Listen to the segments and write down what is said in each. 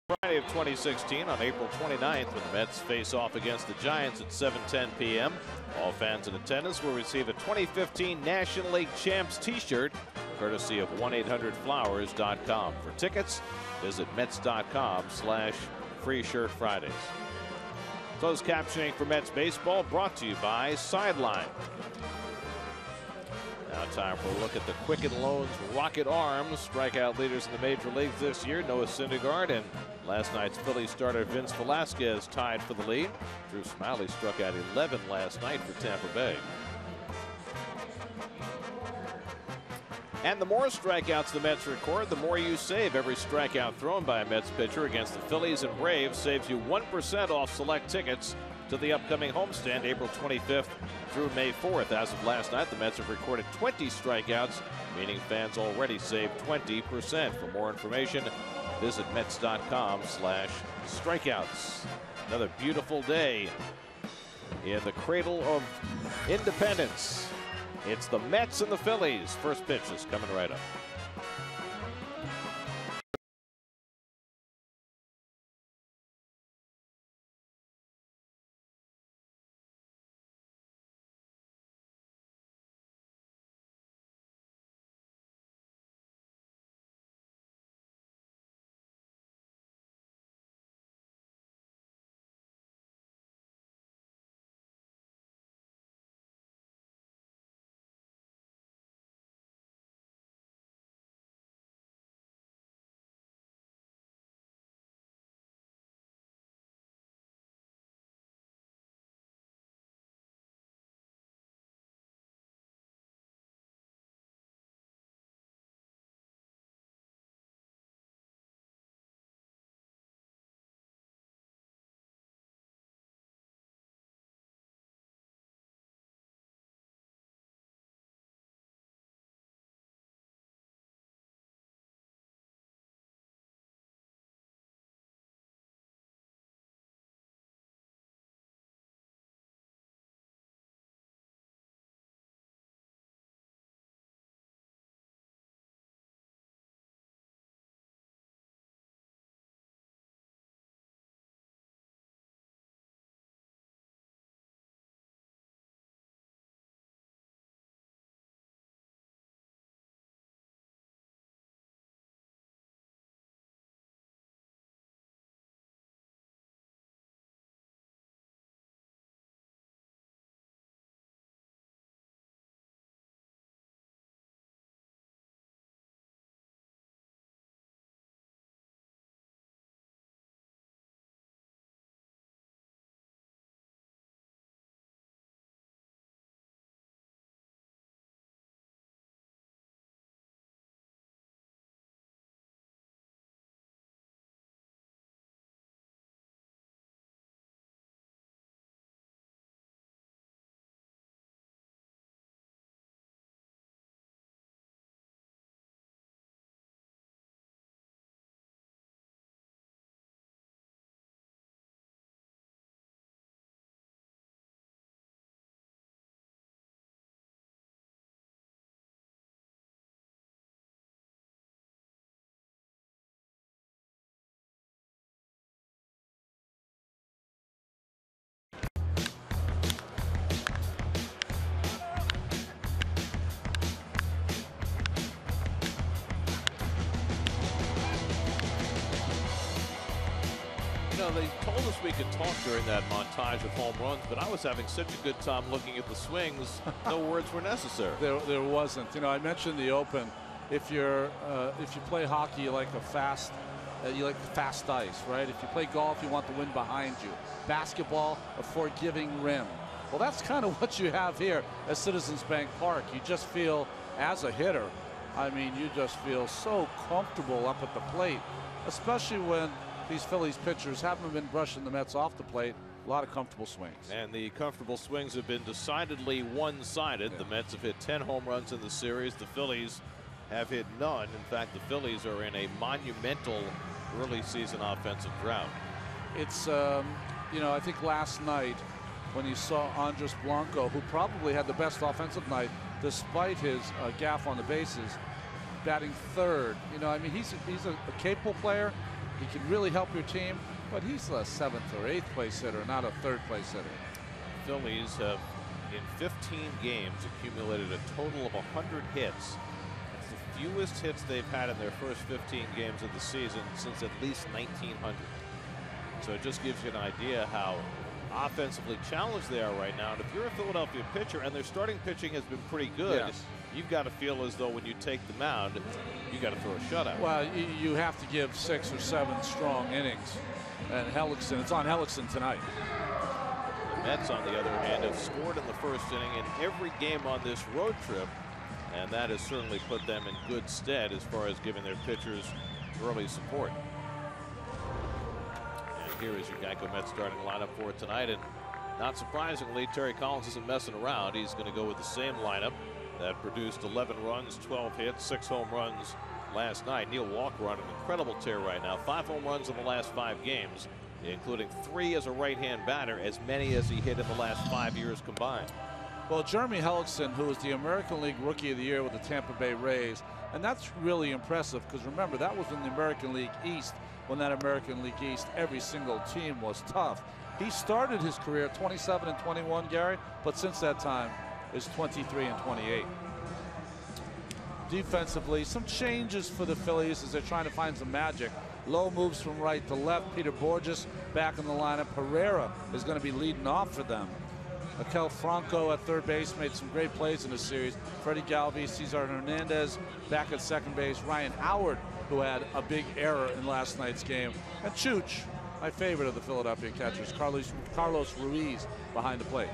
Friday of 2016 on April 29th, when the Mets face off against the Giants at 7:10 p.m. All fans in attendance will receive a 2015 National League Champs t-shirt courtesy of 1-800-Flowers.com. For tickets, visit Mets.com/FreeShirtFridays. Closed captioning for Mets baseball brought to you by Sideline. Now time for a look at the Quicken Loans Rocket Arms. Strikeout leaders in the major leagues this year, Noah Syndergaard and last night's Phillies starter Vince Velasquez tied for the lead. Drew Smyly struck out 11 last night for Tampa Bay. And the more strikeouts the Mets record, the more you save. Every strikeout thrown by a Mets pitcher against the Phillies and Braves saves you 1% off select tickets to the upcoming homestand April 25th through May 4th. As of last night, the Mets have recorded 20 strikeouts, meaning fans already saved 20%. For more information, visit Mets.com/strikeouts. Another beautiful day in the cradle of independence. It's the Mets and the Phillies. First pitch is coming right up. They told us we could talk during that montage of home runs, but I was having such a good time looking at the swings, no words were necessary. There wasn't. You know, I mentioned the Open. If you play hockey, you like fast ice, right? If you play golf, you want the wind behind you. Basketball, a forgiving rim. Well, that's kind of what you have here at Citizens Bank Park. You just feel, as a hitter, I mean, you just feel so comfortable up at the plate, especially when these Phillies pitchers haven't been brushing the Mets off the plate. A lot of comfortable swings. And the comfortable swings have been decidedly one-sided. Yeah. The Mets have hit 10 home runs in the series. The Phillies have hit none. In fact, the Phillies are in a monumental early season offensive drought. It's, you know, I think last night when you saw Andres Blanco, who probably had the best offensive night despite his gaffe on the bases, batting third. You know, I mean, he's a capable player. He can really help your team, but he's a 7th or 8th place hitter, not a 3rd place hitter. Phillies have, in 15 games, accumulated a total of 100 hits. That's the fewest hits they've had in their first 15 games of the season since at least 1900. So it just gives you an idea how offensively challenged they are right now. And if you're a Philadelphia pitcher and their starting pitching has been pretty good, yes, you've got to feel as though when you take the mound, you got to throw a shutout. Well, you have to give 6 or 7 strong innings. And Hellickson, it's on Hellickson tonight. The Mets, on the other hand, have scored in the first inning in every game on this road trip, and that has certainly put them in good stead as far as giving their pitchers early support. And here is your Geico Mets starting lineup for tonight, and not surprisingly, Terry Collins isn't messing around. He's going to go with the same lineup that produced 11 runs, 12 hits, 6 home runs last night. Neil Walker on an incredible tear right now. 5 home runs in the last 5 games, including 3 as a right-hand batter, as many as he hit in the last 5 years combined. Well, Jeremy Hellickson, who was the American League Rookie of the Year with the Tampa Bay Rays, and that's really impressive because remember, that was in the American League East. When that American League East, every single team was tough. He started his career 27 and 21, Gary, but since that time is 23 and 28. Defensively, some changes for the Phillies as they're trying to find some magic. Low moves from right to left. Peter Borges back in the lineup. Herrera is going to be leading off for them. Akel Franco at third base made some great plays in this series. Freddie Galvis, Cesar Hernandez back at second base. Ryan Howard, who had a big error in last night's game. And Chooch, my favorite of the Philadelphia catchers, Carlos Ruiz behind the plate.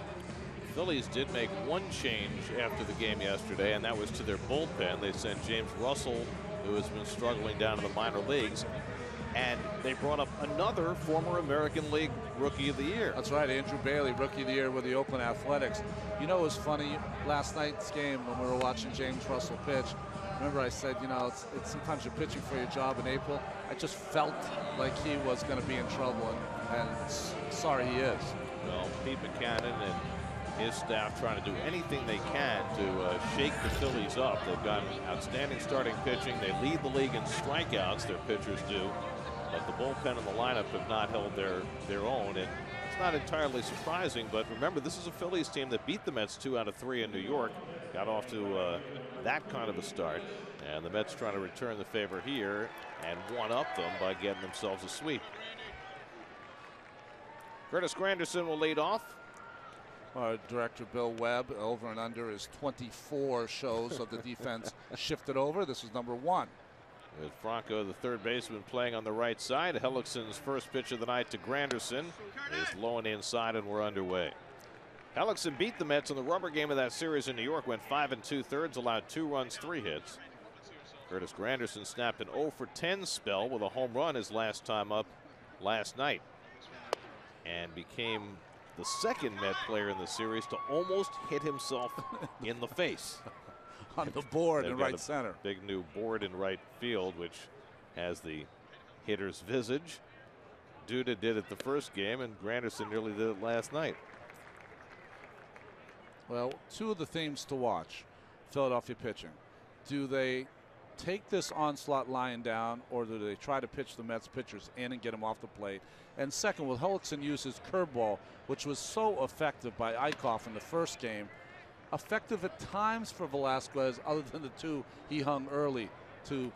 Phillies did make one change after the game yesterday, and that was to their bullpen. They sent James Russell, who has been struggling down in the minor leagues, and they brought up another former American League Rookie of the Year. That's right, Andrew Bailey, Rookie of the Year with the Oakland Athletics. You know, it was funny, last night's game when we were watching James Russell pitch, remember I said, you know, it's sometimes you're pitching for your job in April. I just felt like he was going to be in trouble, and sorry he is. Well, Pete Buchanan and his staff trying to do anything they can to shake the Phillies up. They've got outstanding starting pitching. They lead the league in strikeouts, their pitchers do. But the bullpen and the lineup have not held their own. And it's not entirely surprising, but remember, this is a Phillies team that beat the Mets 2 out of 3 in New York. Got off to that kind of a start. And the Mets trying to return the favor here and one-up them by getting themselves a sweep. Curtis Granderson will lead off. Our director Bill Webb, over and under is 24 shows of the defense shifted over. This is number 1. With Franco, the third baseman, playing on the right side. Hellickson's first pitch of the night to Granderson is low and inside, and we're underway. Hellickson beat the Mets in the rubber game of that series in New York, went 5 2/3, allowed 2 runs, 3 hits. Curtis Granderson snapped an 0 for 10 spell with a home run his last time up last night, and became the second Met player in the series to almost hit himself in the face. On the board in right center. Big new board in right field, which has the hitter's visage. Duda did it the first game, and Granderson nearly did it last night. Well, 2 of the themes to watch. Philadelphia pitching. Do they take this onslaught lying down, or do they try to pitch the Mets pitchers in and get them off the plate? And second, will Hellickson use his curveball, which was so effective by Eichhoff in the first game, effective at times for Velasquez, other than the 2 he hung early to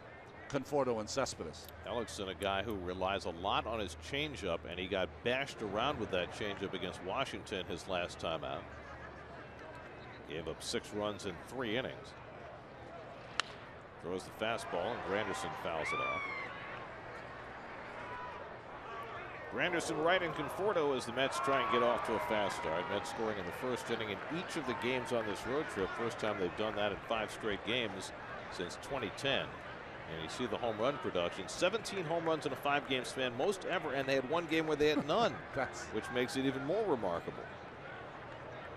Conforto and Cespedes. Hellickson, a guy who relies a lot on his changeup, and he got bashed around with that changeup against Washington his last time out. Gave up 6 runs in 3 innings. Throws the fastball, and Granderson fouls it off. Granderson right in Conforto as the Mets try and get off to a fast start. Mets scoring in the first inning in each of the games on this road trip. First time they've done that in 5 straight games since 2010. And you see the home run production. 17 home runs in a 5-game span, most ever, and they had 1 game where they had none, which makes it even more remarkable.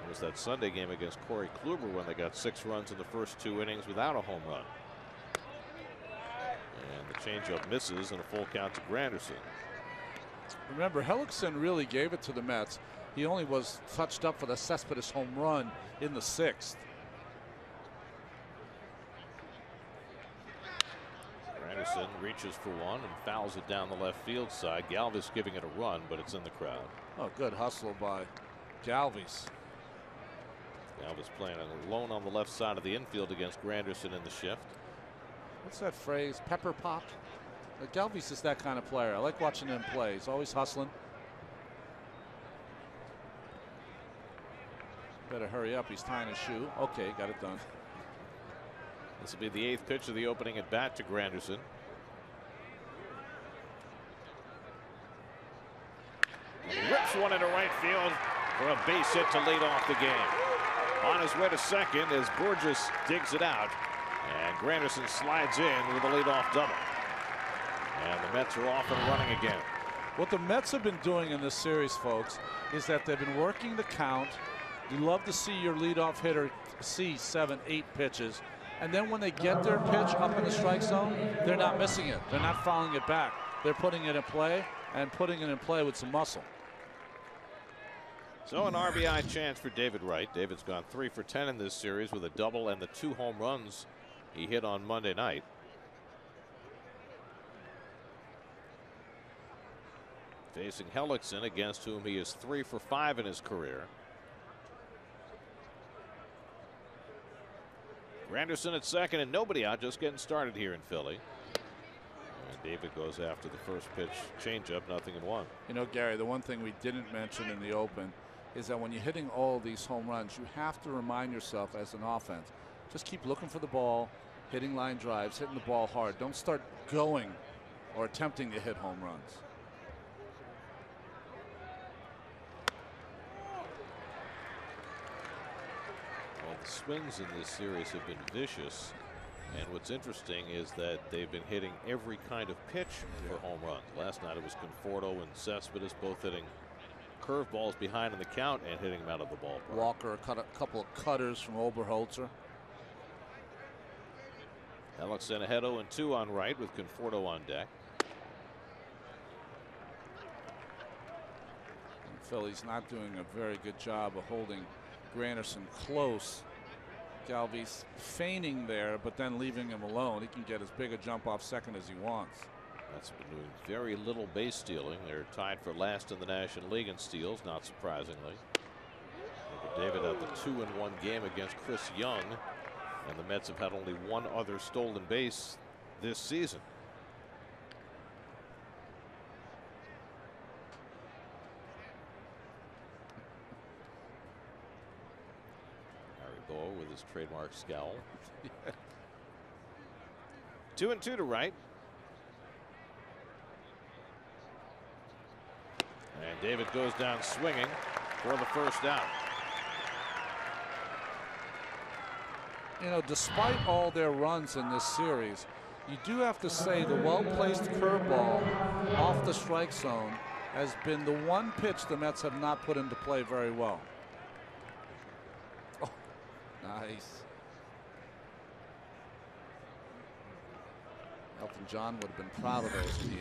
It was that Sunday game against Corey Kluber when they got 6 runs in the first 2 innings without a home run. And the changeup misses and a full count to Granderson. Remember, Hellickson really gave it to the Mets. He only was touched up for the Cespedes home run in the 6th. Granderson reaches for one and fouls it down the left field side. Galvis giving it a run, but it's in the crowd. Oh, good hustle by Galvis. Galvis playing alone on the left side of the infield against Granderson in the shift. What's that phrase? Pepper pot? Galvis is that kind of player. I like watching him play. He's always hustling. Better hurry up. He's tying his shoe. Okay, got it done. This will be the 8th pitch of the opening at bat to Granderson. And he rips one into right field for a base hit to lead off the game. On his way to second as Burgess digs it out. And Granderson slides in with a leadoff double. And the Mets are off and running again. What the Mets have been doing in this series, folks, is that they've been working the count. You love to see your leadoff hitter see 7, 8 pitches. And then when they get their pitch up in the strike zone, they're not missing it. They're not fouling it back. They're putting it in play and putting it in play with some muscle. So an RBI chance for David Wright. David's gone 3 for 10 in this series with a double and the 2 home runs he hit on Monday night. Facing Hellickson, against whom he is 3 for 5 in his career. Granderson at second and nobody out, just getting started here in Philly. And David goes after the first pitch changeup, 0-1. You know, Gary, the one thing we didn't mention in the open is that when you're hitting all these home runs, you have to remind yourself as an offense, just keep looking for the ball, hitting line drives, hitting the ball hard. Don't start going or attempting to hit home runs. Well, the swings in this series have been vicious. And what's interesting is that they've been hitting every kind of pitch for home runs. Last night it was Conforto and Cespedes both hitting curveballs behind in the count and hitting them out of the ballpark. Walker cut a couple of cutters from Oberholzer. Hellickson ahead 0-2 on right with Conforto on deck. And Philly's not doing a very good job of holding Granderson close. Galvis feigning there, but then leaving him alone. He can get as big a jump off second as he wants. That's been doing very little base stealing. They're tied for last in the National League in steals, not surprisingly. David had the 2-1 game against Chris Young, and the Mets have had only one other stolen base this season. With his trademark scowl. 2-2 to right. And David goes down swinging for the first out. You know, despite all their runs in this series, you do have to say the well-placed curveball off the strike zone has been the one pitch the Mets have not put into play very well. Nice. Elton John would have been proud of those in the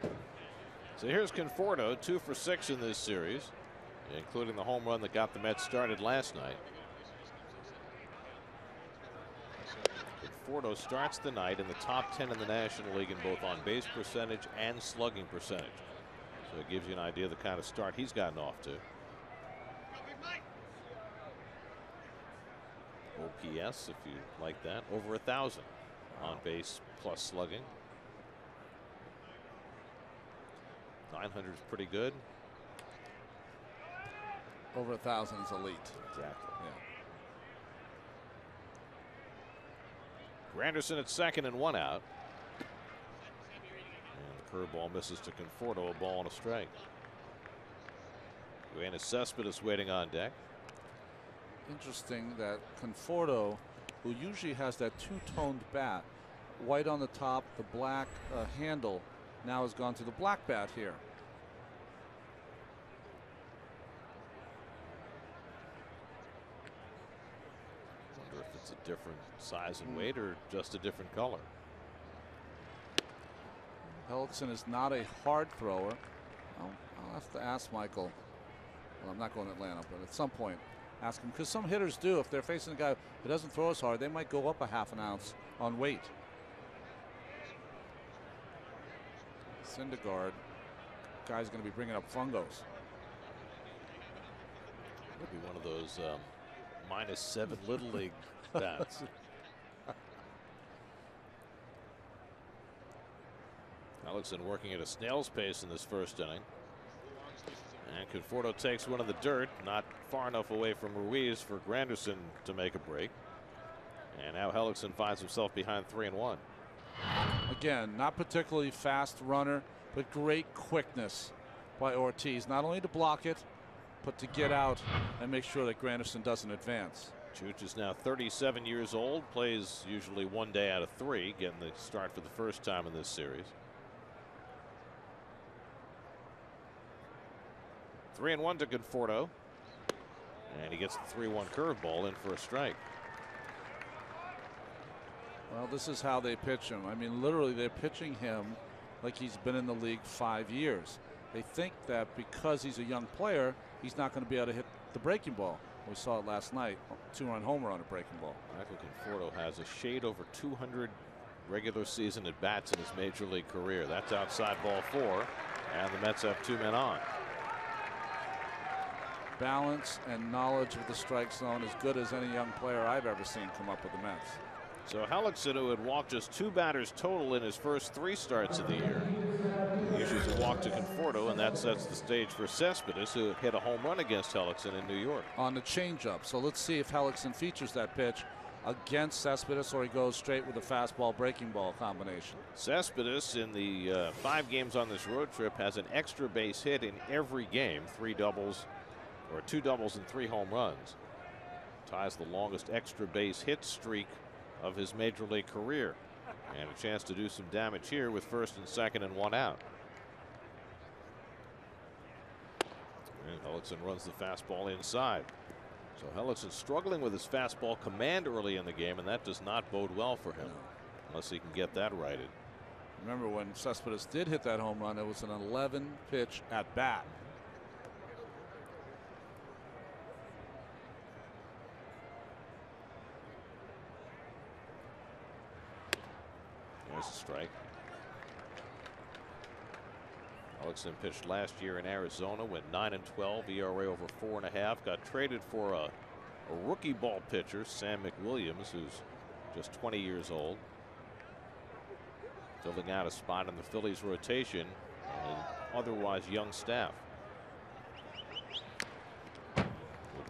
80s. So here's Conforto, 2 for 6 in this series, including the home run that got the Mets started last night. Conforto starts the night in the top 10 in the National League in both on base percentage and slugging percentage. So it gives you an idea of the kind of start he's gotten off to. OPS, if you like that, over 1,000 on base plus slugging. 900 is pretty good. Over 1,000 is elite. Exactly. Yeah. Granderson at second and 1 out. And the curveball misses to Conforto, a ball and a strike. Yoenis Cespedes waiting on deck. Interesting that Conforto, who usually has that two-toned bat, white on the top, the black handle, now has gone to the black bat here. Wonder if it's a different size and weight or just a different color. Hellickson is not a hard thrower. I'll have to ask Michael. Well, I'm not going to Atlanta, but at some point ask him, because some hitters do. If they're facing a guy who doesn't throw as hard, they might go up a half an ounce on weight. Syndergaard, guy's going to be bringing up fungos. Could be one of those -7 Little League bats. Hellickson working at a snail's pace in this first inning. And Conforto takes one of the dirt, not far enough away from Ruiz for Granderson to make a break. And now Hellickson finds himself behind 3-1. Again, not particularly fast runner, but great quickness by Ortiz, not only to block it, but to get out and make sure that Granderson doesn't advance. Chooch is now 37 years old, plays usually 1 day out of 3, getting the start for the first time in this series. 3-1 to Conforto. And he gets the 3-1 curveball in for a strike. Well, this is how they pitch him. I mean, literally, they're pitching him like he's been in the league 5 years. They think that because he's a young player, he's not going to be able to hit the breaking ball. We saw it last night, 2-run homer on a breaking ball. Michael Conforto has a shade over 200 regular season at bats in his major league career. That's outside ball 4, and the Mets have 2 men on. Balance and knowledge of the strike zone as good as any young player I've ever seen come up with the Mets. So Hellickson, who had walked just 2 batters total in his first 3 starts of the year, uses a walk to Conforto, and that sets the stage for Cespedes, who hit a home run against Hellickson in New York. On the changeup. So let's see if Hellickson features that pitch against Cespedes, or he goes straight with a fastball breaking ball combination. Cespedes, in the 5 games on this road trip, has an extra base hit in every game, 3 doubles or 2 doubles and 3 home runs. Ties the longest extra base hit streak of his major league career, and a chance to do some damage here with first and second and 1 out. And Hellickson runs the fastball inside. So Hellickson struggling with his fastball command early in the game, and that does not bode well for him unless he can get that righted. Remember when Cespedes did hit that home run, it was an 11 pitch at bat. There's a strike. Hellickson pitched last year in Arizona, went 9-12, ERA over 4.5. Got traded for a rookie ball pitcher, Sam McWilliams, who's just 20 years old, filling out a spot in the Phillies rotation and otherwise young staff. Good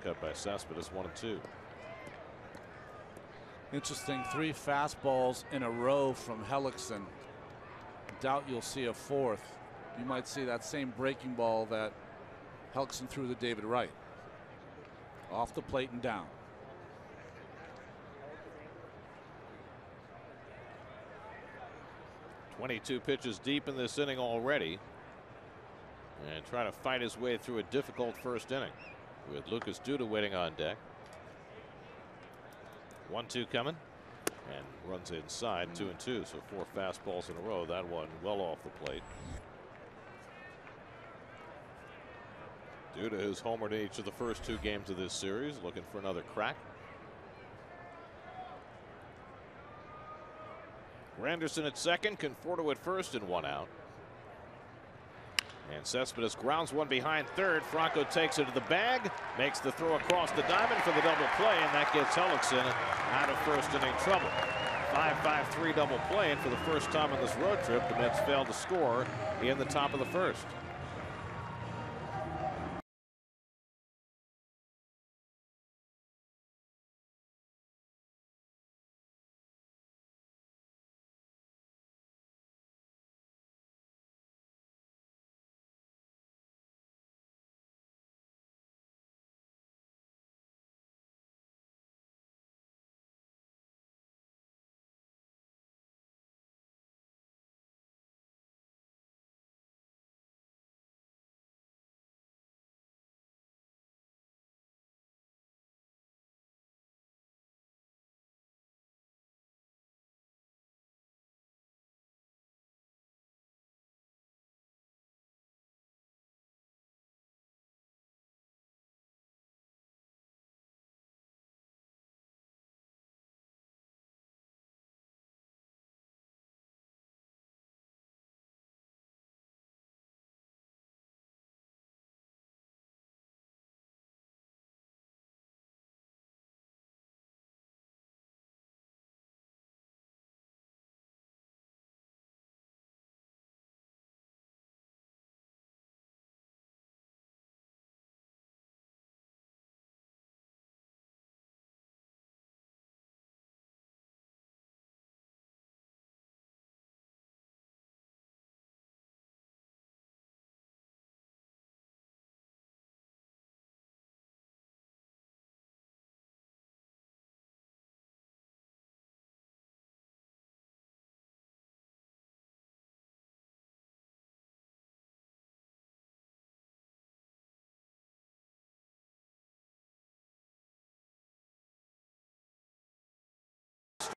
cut by Cespedes, 1-2. Interesting, 3 fastballs in a row from Hellickson. Doubt you'll see a 4th. You might see that same breaking ball that Hellickson threw to David Wright. Off the plate and down. .22 pitches deep in this inning already, and trying to fight his way through a difficult first inning with Lucas Duda waiting on deck. 1-2 coming, and runs inside. 2-2, so 4 fastballs in a row. That one well off the plate. Duda, who's homered in each of the first 2 games of this series, looking for another crack. Granderson at second, Conforto at first, and 1 out. And Cespedes grounds one behind third. Franco takes it to the bag, makes the throw across the diamond for the double play, and that gets Hellickson out of first inning trouble. 5-5-3 double play, and for the first time on this road trip, the Mets failed to score in the top of the first.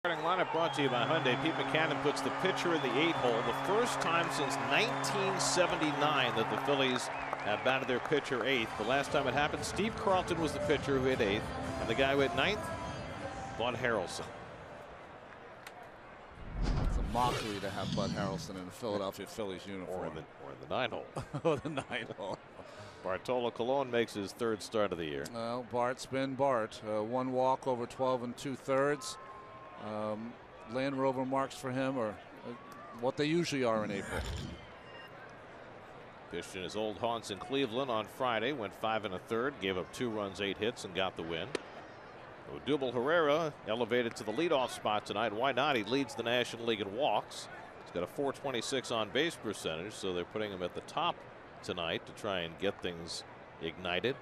Starting lineup brought to you by Hyundai. Pete McCannon puts the pitcher in the 8 hole. The first time since 1979 that the Phillies have batted their pitcher 8th. The last time it happened, Steve Carlton was the pitcher who hit 8th. And the guy who hit 9th, Bud Harrelson. It's a mockery to have Bud Harrelson in the Philadelphia Phillies uniform. Or the 9 hole. Or the 9 hole. Bartolo Colon makes his 3rd start of the year. Well, Bart's been Bart. 1 walk over 12 2/3. Land Rover marks for him are what they usually are in April. Pitched in his old haunts in Cleveland on Friday, went 5 1/3, gave up 2 runs, 8 hits, and got the win. Odubel Herrera elevated to the leadoff spot tonight. Why not? He leads the National League in walks. He's got a .426 on base percentage, so they're putting him at the top tonight to try and get things ignited.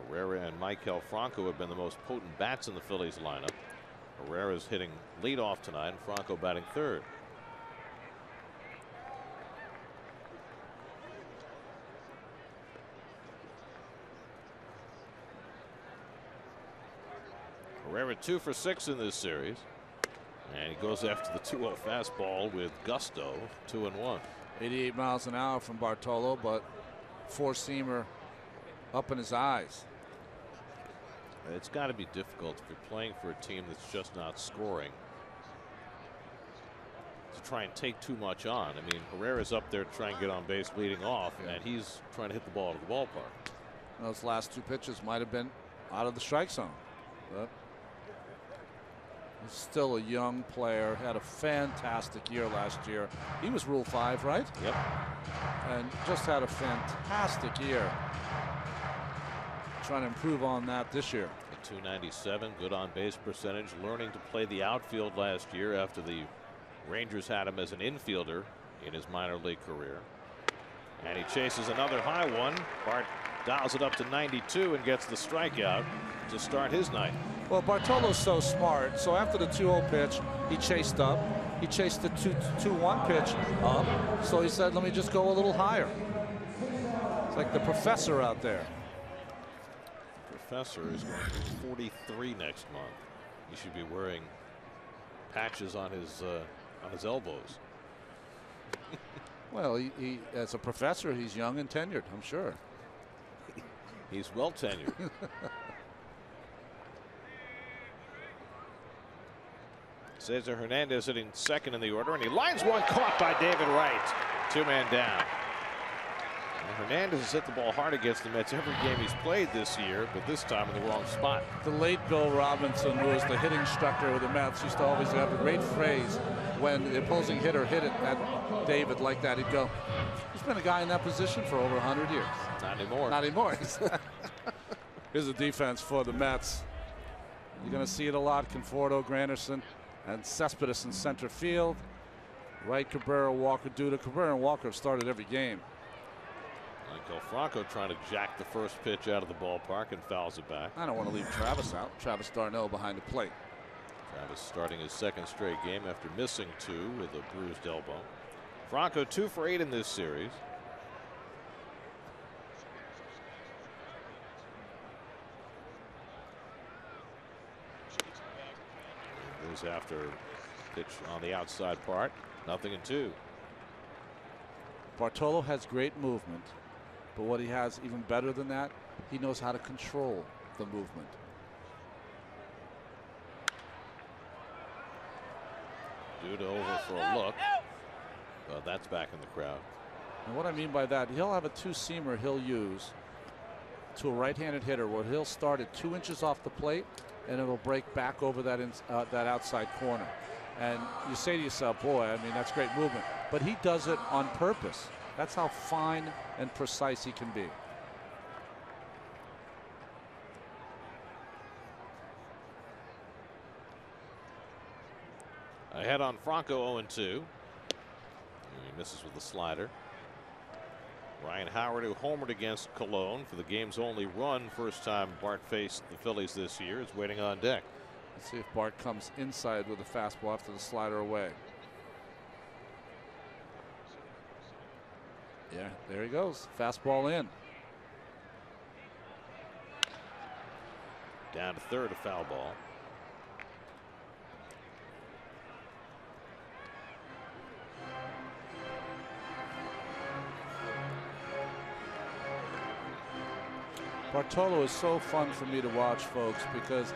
Herrera and Maikel Franco have been the most potent bats in the Phillies lineup. Herrera's hitting leadoff tonight, and Franco batting 3rd. Herrera 2 for 6 in this series. And he goes after the 2-0 fastball with gusto, 2-1. 88 miles an hour from Bartolo, but 4-seamer up in his eyes. It's got to be difficult if you're playing for a team that's just not scoring to try and take too much on. I mean, Herrera's up there to try and get on base leading off, and he's trying to hit the ball to the ballpark. Those last 2 pitches might have been out of the strike zone. But he's still a young player. Had a fantastic year last year. He was Rule 5, right? Yep. And just had a fantastic year. Trying to improve on that this year. At .297, good on base percentage. Learning to play the outfield last year after the Rangers had him as an infielder in his minor league career. And he chases another high one. Bart dials it up to 92 and gets the strikeout to start his night. Well, Bartolo's so smart. So after the 2-0 pitch, he chased up. He chased the 2-1 pitch up. So he said, let me just go a little higher. It's like the professor out there. Professor is going to be 43 next month. He should be wearing patches on his elbows. Well, he as a professor, he's young and tenured, I'm sure. He's well tenured. Cesar Hernandez hitting 2nd in the order, and he lines one, caught by David Wright. 2-man down. And Hernandez has hit the ball hard against the Mets every game he's played this year, but this time in the wrong spot. The late Bill Robinson, who was the hitting instructor with the Mets, used to always have a great phrase when the opposing hitter hit it at David like that. He'd go, there's been a guy in that position for over 100 years. Not anymore. Not anymore. Here's a defense for the Mets. You're going to see it a lot. Conforto, Granderson, and Cespedes in center field. Wright, Cabrera, Walker, Duda. Cabrera and Walker have started every game. Maikel Franco trying to jack the first pitch out of the ballpark and fouls it back. I don't want to leave Travis out. Travis d'Arnaud behind the plate. Travis starting his 2nd straight game after missing 2 with a bruised elbow. Franco 2 for 8 in this series. Goes after pitch on the outside part. 0-2. Bartolo has great movement, but what he has even better than that, he knows how to control the movement. Duda over for a look. That's back in the crowd. And what I mean by that, he'll have a 2-seamer he'll use to a right-handed hitter where he'll start at 2 inches off the plate and it'll break back over that that outside corner. And you say to yourself, boy, I mean, that's great movement. But he does it on purpose. That's how fine and precise he can be. Ahead on Franco, 0-2. He misses with the slider. Ryan Howard, who homered against Colon for the game's only run, first time Bart faced the Phillies this year, is waiting on deck. Let's see if Bart comes inside with a fastball after the slider away. Yeah, there he goes. Fastball in. Down to third, a foul ball. Bartolo is so fun for me to watch, folks, because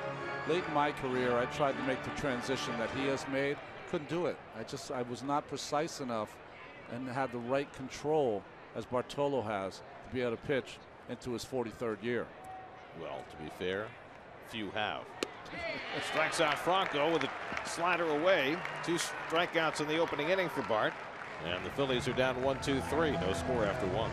late in my career I tried to make the transition that he has made. Couldn't do it. I was not precise enough and had the right control as Bartolo has to be able to pitch into his 43rd year. Well, to be fair, few have. Strikes out Franco with a slider away. 2 strikeouts in the opening inning for Bart. And the Phillies are down 1-2-3. No score after 1.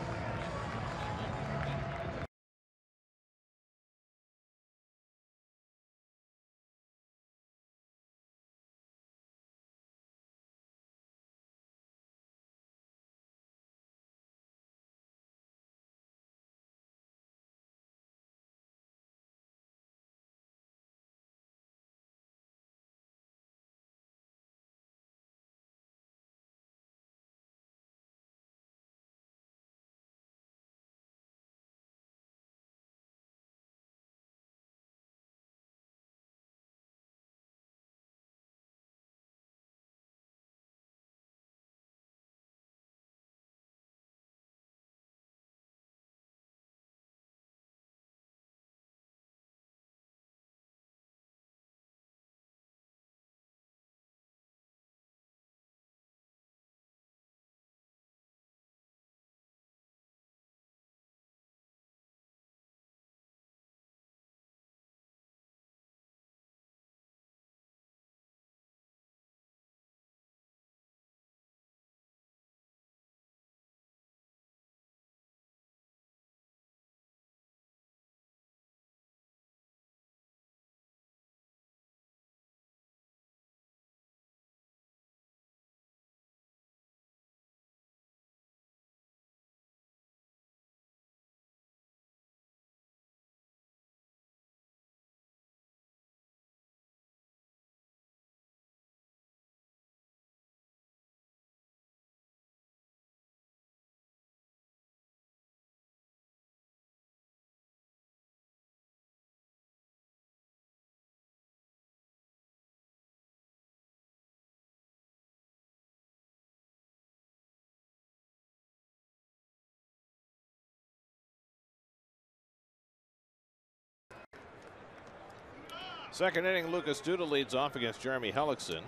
Second inning, Lucas Duda leads off against Jeremy Hellickson.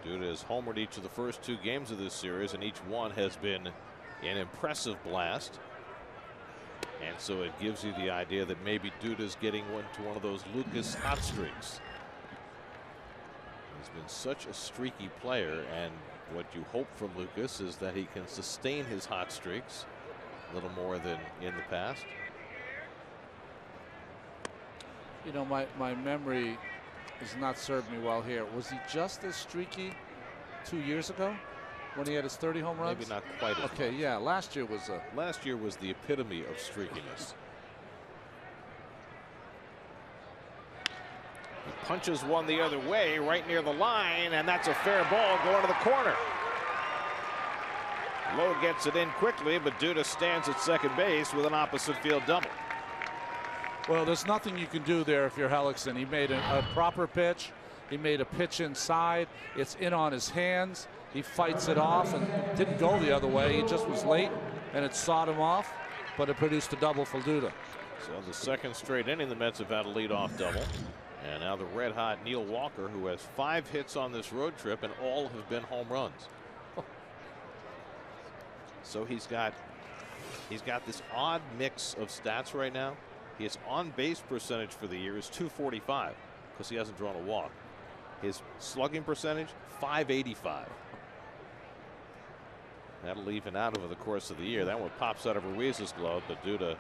Duda has homered each of the first 2 games of this series, and each one has been an impressive blast. And so it gives you the idea that maybe Duda's getting into one of those Lucas hot streaks. He's been such a streaky player, and what you hope from Lucas is that he can sustain his hot streaks a little more than in the past. You know, my memory has not served me well here. Was he just as streaky 2 years ago when he had his 30 home runs? Maybe not quite as okay, much. Yeah, last year was the epitome of streakiness. He punches one the other way right near the line, and that's a fair ball going to the corner. Lowe gets it in quickly, but Duda stands at second base with an opposite field double. Well, there's nothing you can do there if you're Hellickson. He made a proper pitch. He made a pitch inside. It's in on his hands. He fights it off and didn't go the other way. He just was late, and it sawed him off, but it produced a double for Duda. So the second straight inning, the Mets have had a leadoff double. And now the red-hot Neil Walker, who has 5 hits on this road trip, and all have been home runs. So he's got this odd mix of stats right now. His on-base percentage for the year is .245 because he hasn't drawn a walk. His slugging percentage, .585. That'll even out over the course of the year. That one pops out of Ruiz's glove, but Duda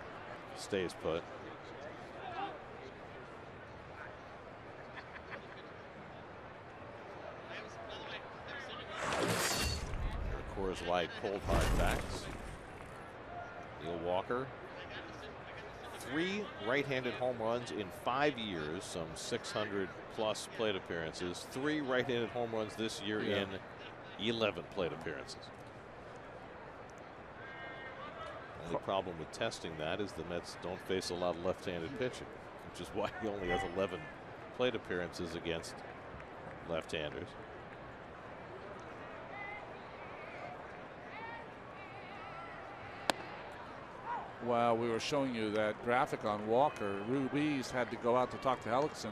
stays put. Coors Light cold hard facts. Neil Walker, 3 right-handed home runs in 5 years, some 600 plus plate appearances. 3 right-handed home runs this year in 11 plate appearances. Only problem with testing that is the Mets don't face a lot of left-handed pitching. which is why he only has 11 plate appearances against left-handers. Well, we were showing you that graphic on Walker. Ruiz had to go out to talk to Hellickson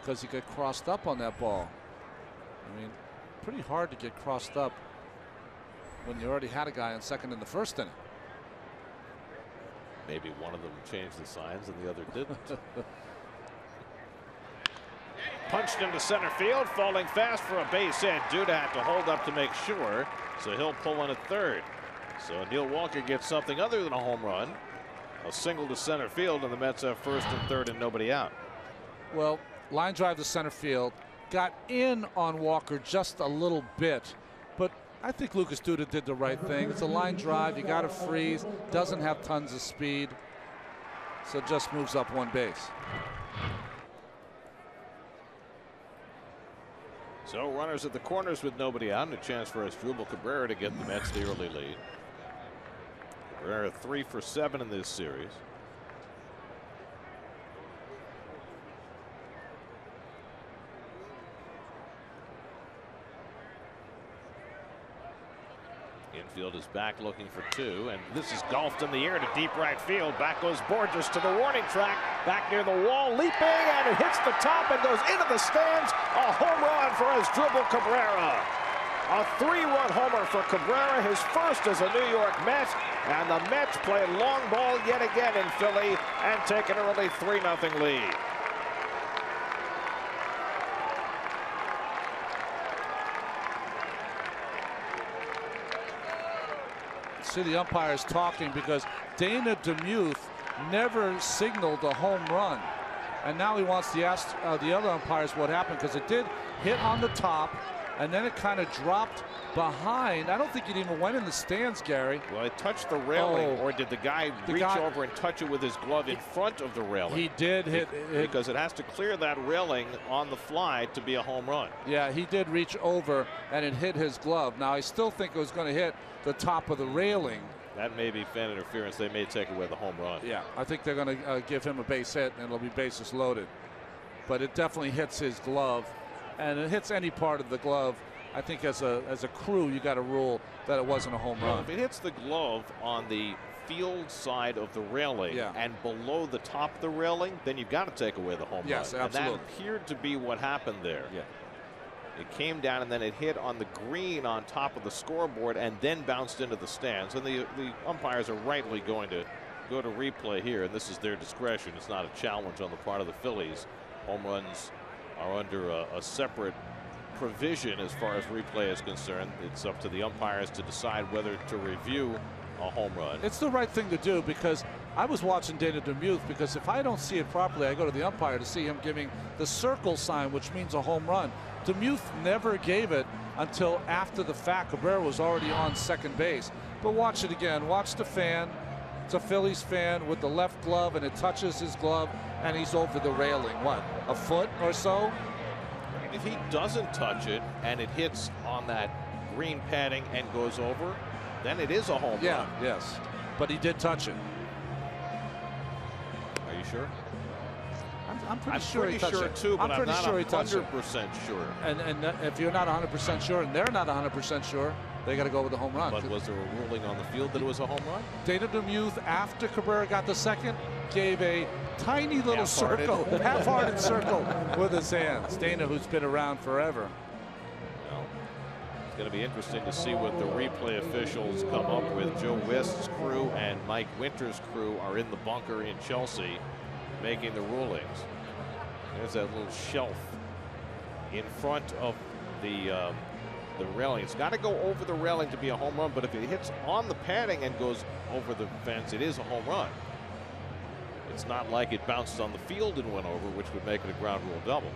because he got crossed up on that ball. I mean, pretty hard to get crossed up when you already had a guy on second in the first inning. Maybe one of them changed the signs and the other didn't. Punched into center field, falling fast for a base hit. Duda had to hold up to make sure, so he'll pull in at third. So Neil Walker gets something other than a home run. A single to center field, and the Mets have first and third and nobody out. Well, line drive to center field. Got in on Walker just a little bit, but I think Lucas Duda did the right thing. It's a line drive. You got to freeze. Doesn't have tons of speed, so just moves up one base. So runners at the corners with nobody out, and a chance for Asdrubal Cabrera to get the Mets the early lead. Cabrera 3 for 7 in this series. Infield is back looking for 2, and this is golfed in the air to deep right field. Back goes Borges to the warning track, back near the wall, leaping, and it hits the top and goes into the stands. A home run for Asdrubal Cabrera. A 3-run homer for Cabrera, his first as a New York Met, and the Mets play long ball yet again in Philly and take an early 3-0 lead. See the umpires talking because Dana DeMuth never signaled a home run, and now he wants to ask the other umpires what happened, because it did hit on the top and then it kind of dropped behind. I don't think it even went in the stands, Gary. Well, it touched the railing, or did the guy reach over and touch it with his glove in front of the railing? He did hit because it has to clear that railing on the fly to be a home run. Yeah, he did reach over and it hit his glove. Now I still think it was going to hit the top of the railing. That may be fan interference. They may take away the home run. Yeah, I think they're going to give him a base hit and it'll be bases loaded. But it definitely hits his glove, and it hits any part of the glove. I think as a crew, you got to rule that it wasn't a home run. If it hits the glove on the field side of the railing and below the top of the railing, then you've got to take away the home run. Yes, absolutely. And that appeared to be what happened there. Yeah. It came down and then it hit on the green on top of the scoreboard and then bounced into the stands. And the umpires are rightly going to go to replay here, and this is their discretion. It's not a challenge on the part of the Phillies. Home runs are under a separate provision as far as replay is concerned. It's up to the umpires to decide whether to review a home run. It's the right thing to do, because I was watching Dana DeMuth, because if I don't see it properly, I go to the umpire to see him giving the circle sign, which means a home run. DeMuth never gave it until after the fact. Cabrera was already on second base. But watch it again. Watch the fan. It's a Phillies fan with the left glove, and it touches his glove, and he's over the railing. What, a foot or so? If he doesn't touch it and it hits on that green padding and goes over, then it is a home run. Yes. But he did touch it. Are you sure? I'm pretty sure he touched it. Too, but I'm not sure he touched it. 100% sure. And if you're not 100% sure and they're not 100% sure, they got to go with the home run. But was there a ruling on the field that it was a home run? Dana DeMuth, after Cabrera got the second, gave a tiny little circle, half-hearted circle with his hands. Dana, who's been around forever. Well, it's going to be interesting to see what the replay officials come up with. Joe West's crew and Mike Winter's crew are in the bunker in Chelsea making the rulings. There's that little shelf in front of the railing. It's got to go over the railing to be a home run, but if it hits on the padding and goes over the fence, it is a home run. It's not like it bounced on the field and went over, which would make it a ground rule double.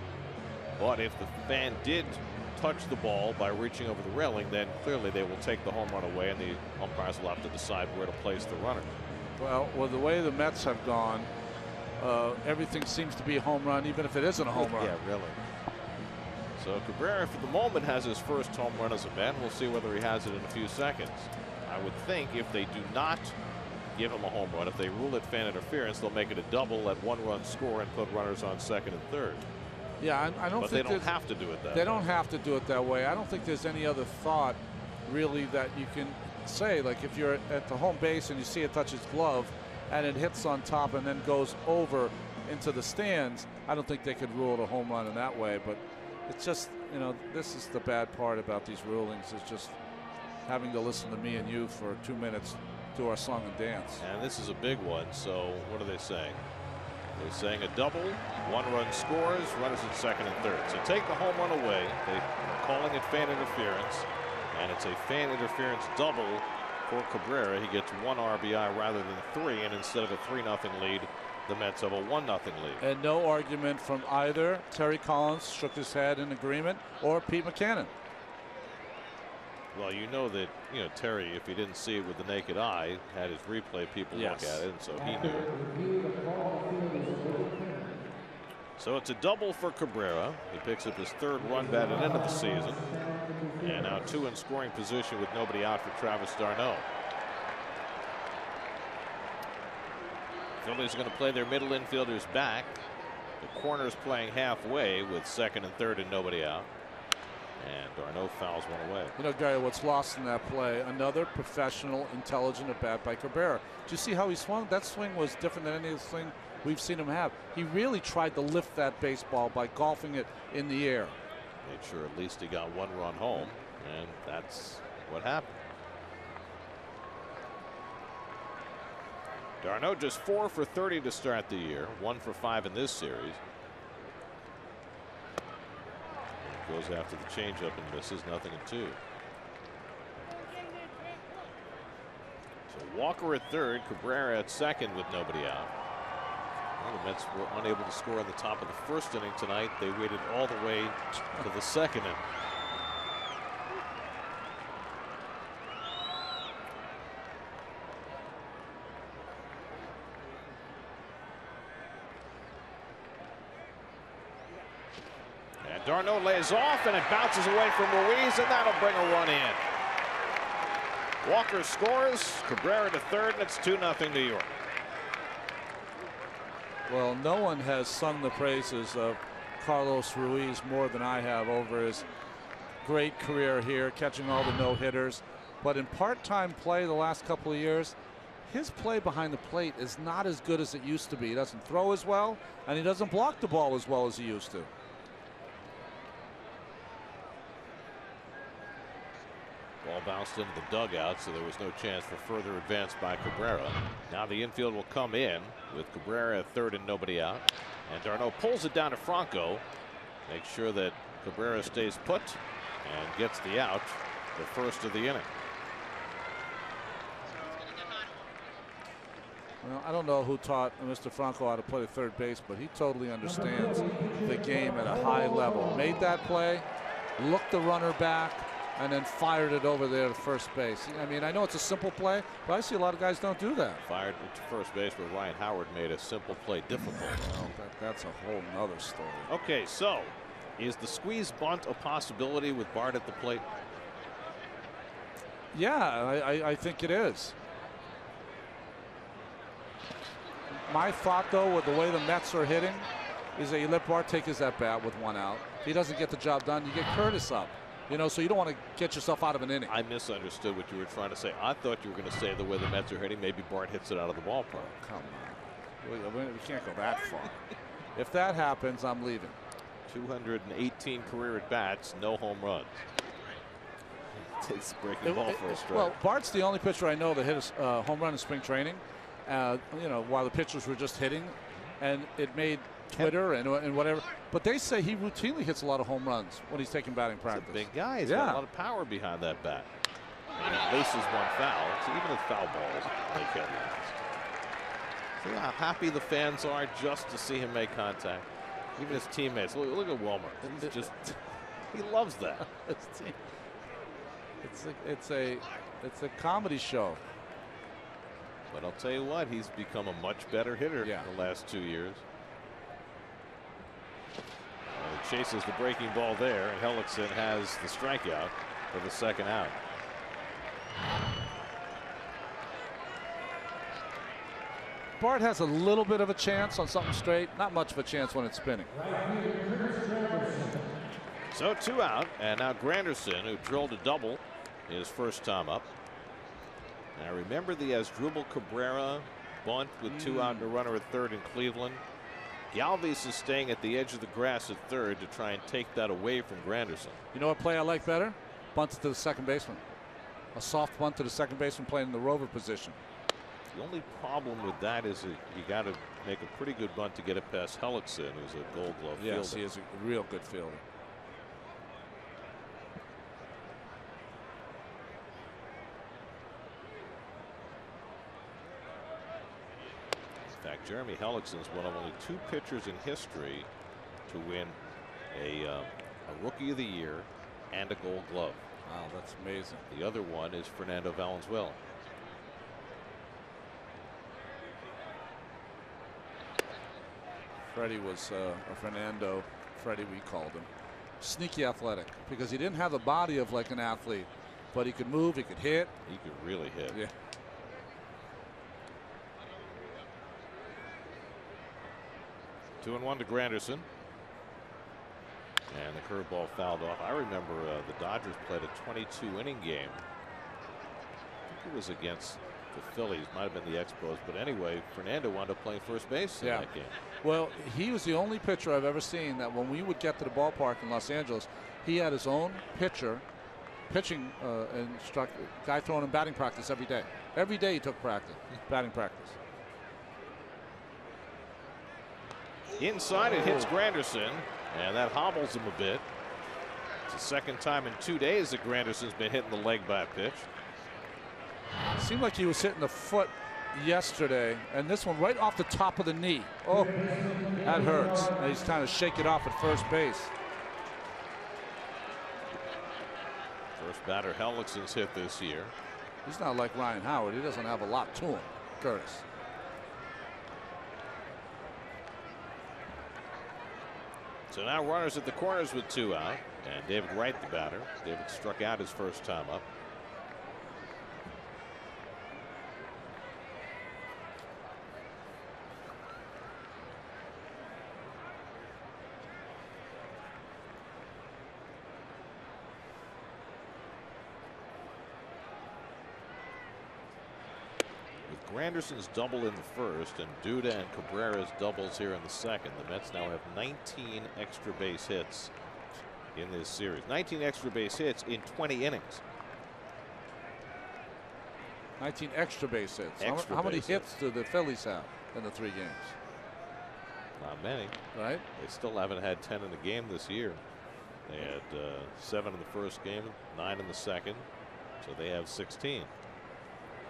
But if the fan did touch the ball by reaching over the railing, then clearly they will take the home run away, and the umpires will have to decide where to place the runner. Well, the way the Mets have gone, everything seems to be a home run, even if it isn't a home run. Yeah, really. So Cabrera, for the moment, has his first home run as a Met. We'll see whether he has it in a few seconds. I would think if they do not give him a home run. If they rule it fan interference, they'll make it a double, let 1-run score, and put runners on second and third. Yeah, I don't but think they don't have to do it that way. They don't have to do it that way. I don't think there's any other thought really that you can say, like if you're at the home base and you see it touch his glove and it hits on top and then goes over into the stands, I don't think they could rule it a home run in that way. But it's just, you know, this is the bad part about these rulings, is just having to listen to me and you for 2 minutes do our song and dance. And this is a big one, so what are they saying? They're saying a double, 1-run scores, runners at second and third. So take the home run away. They're calling it fan interference, and it's a fan interference double for Cabrera. He gets 1 RBI rather than 3, and instead of a 3-0 lead, the Mets have a 1-0 lead. And no argument from either Terry Collins, shook his head in agreement, or Pete McCannon. Well, you know that, you know, Terry, if he didn't see it with the naked eye, had his replay people look at it, and so he knew. So it's a double for Cabrera. He picks up his 3rd run batted into the season. And now 2 in scoring position with nobody out for Travis d'Arnaud. Phillies are going to play their middle infielders back. The corner's playing halfway with second and third and nobody out. And d'Arnaud fouls one away. You know, Gary, what's lost in that play? Another professional, intelligent at bat by Cabrera. Did you see how he swung? That swing was different than any of the swing we've seen him have. He really tried to lift that baseball by golfing it in the air. Made sure at least he got 1 run home, and that's what happened. d'Arnaud just 4 for 30 to start the year, 1 for 5 in this series. Goes after the changeup and misses, 0-2. So Walker at third, Cabrera at second with nobody out. Well, the Mets were unable to score in the top of the 1st inning tonight. They waited all the way to the 2nd inning. d'Arnaud lays off, and it bounces away from Ruiz, and that'll bring a run in. Walker scores, Cabrera to third, and it's 2-0 New York. Well, no one has sung the praises of Carlos Ruiz more than I have over his great career here, catching all the no-hitters. But in part-time play the last couple of years, his play behind the plate is not as good as it used to be. He doesn't throw as well, and he doesn't block the ball as well as he used to. Ball bounced into the dugout, so there was no chance for further advance by Cabrera. Now the infield will come in with Cabrera at third and nobody out. And d'Arnaud pulls it down to Franco. Makes sure that Cabrera stays put and gets the out, the first of the inning. Well, I don't know who taught Mr. Franco how to play third base, but he totally understands the game at a high level. Made that play, looked the runner back, and then fired it over there to first base. I mean, I know it's a simple play, but I see a lot of guys don't do that. Fired to first base, but Ryan Howard made a simple play difficult. Well, that's a whole nother story. Okay, so is the squeeze bunt a possibility with Bart at the plate? Yeah, I think it is. My thought, though, with the way the Mets are hitting, is that you let Bart take his at bat with 1 out. If he doesn't get the job done, you get Curtis up. You know, so you don't want to get yourself out of an inning. I misunderstood what you were trying to say. I thought you were going to say the way the Mets are hitting, maybe Bart hits it out of the ballpark. Oh, come on. We can't go that far. If that happens, I'm leaving. 218 career at bats, no home runs. Takes the breaking ball for a strike. Well, Bart's the only pitcher I know that hit a home run in spring training. You know, while the pitchers were just hitting, and it made Twitter and whatever, but they say he routinely hits a lot of home runs when he's taking batting practice. He's a big guy. He's got a lot of power behind that bat. And at least there's 1 foul. So even with foul balls, make headlines. See how happy the fans are just to see him make contact. Even his teammates. Look at Wilmer. He's just he loves that. It's a comedy show. But I'll tell you what, he's become a much better hitter in the last 2 years. Chases the breaking ball there, and Hellickson has the strikeout for the 2nd out. Bart has a little bit of a chance on something straight. Not much of a chance when it's spinning. So 2 out, and now Granderson, who drilled a double his first time up. Now remember the Asdrubal Cabrera bunt with 2 out and a runner at third in Cleveland. Galvis is staying at the edge of the grass at third to try and take that away from Granderson. You know what play I like better? Bunt to the second baseman. A soft bunt to the second baseman playing in the rover position. The only problem with that is that you got to make a pretty good bunt to get it past Hellickson, who's a Gold Glove fielder. Yes, he is a real good fielder. In fact, Jeremy Hellickson's one of only 2 pitchers in history to win a Rookie of the Year and a Gold Glove. Wow, that's amazing. The other one is Fernando Valenzuela. Freddie was Fernando. Freddie, we called him. Sneaky athletic because he didn't have the body of like an athlete, but he could move, he could hit. He could really hit. Yeah. Two and one to Granderson. And the curveball fouled off. I remember the Dodgers played a 22-inning game. I think it was against the Phillies, might have been the Expos, but anyway, Fernando wound up playing first base in that game. Well, he was the only pitcher I've ever seen that when we would get to the ballpark in Los Angeles, he had his own pitching guy throwing him batting practice every day. Every day he took batting practice. Inside, it hits Granderson, and that hobbles him a bit. It's the second time in 2 days that Granderson's been hitting the leg by a pitch. Seemed like he was hitting the foot yesterday, and this one right off the top of the knee. Oh, that hurts. And he's trying to shake it off at first base. First batter Hellickson's hit this year. He's not like Ryan Howard. He doesn't have a lot to him, Curtis. So now runners at the corners with 2 out, and David Wright the batter. David struck out his first time up. Granderson's double in the first and Duda and Cabrera's doubles here in the second. The Mets now have 19 extra base hits in this series. 19 extra base hits in 20 innings. 19 extra base hits. How many hits do the Phillies have in the 3 games? Not many. Right. They still haven't had 10 in a game this year. They had 7 in the first game, 9 in the second. So they have 16.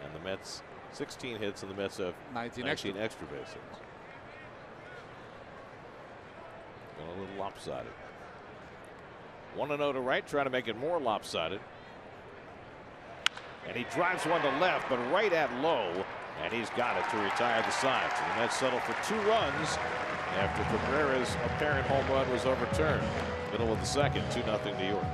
And the Mets 16 hits, and the Mets have 19 extra base hits. Going a little lopsided. 1-0 to right, trying to make it more lopsided. And he drives one to left, but right at low, and he's got it to retire the side. So the Mets settle for 2 runs after Cabrera's apparent home run was overturned. Middle of the second, 2-0 New York.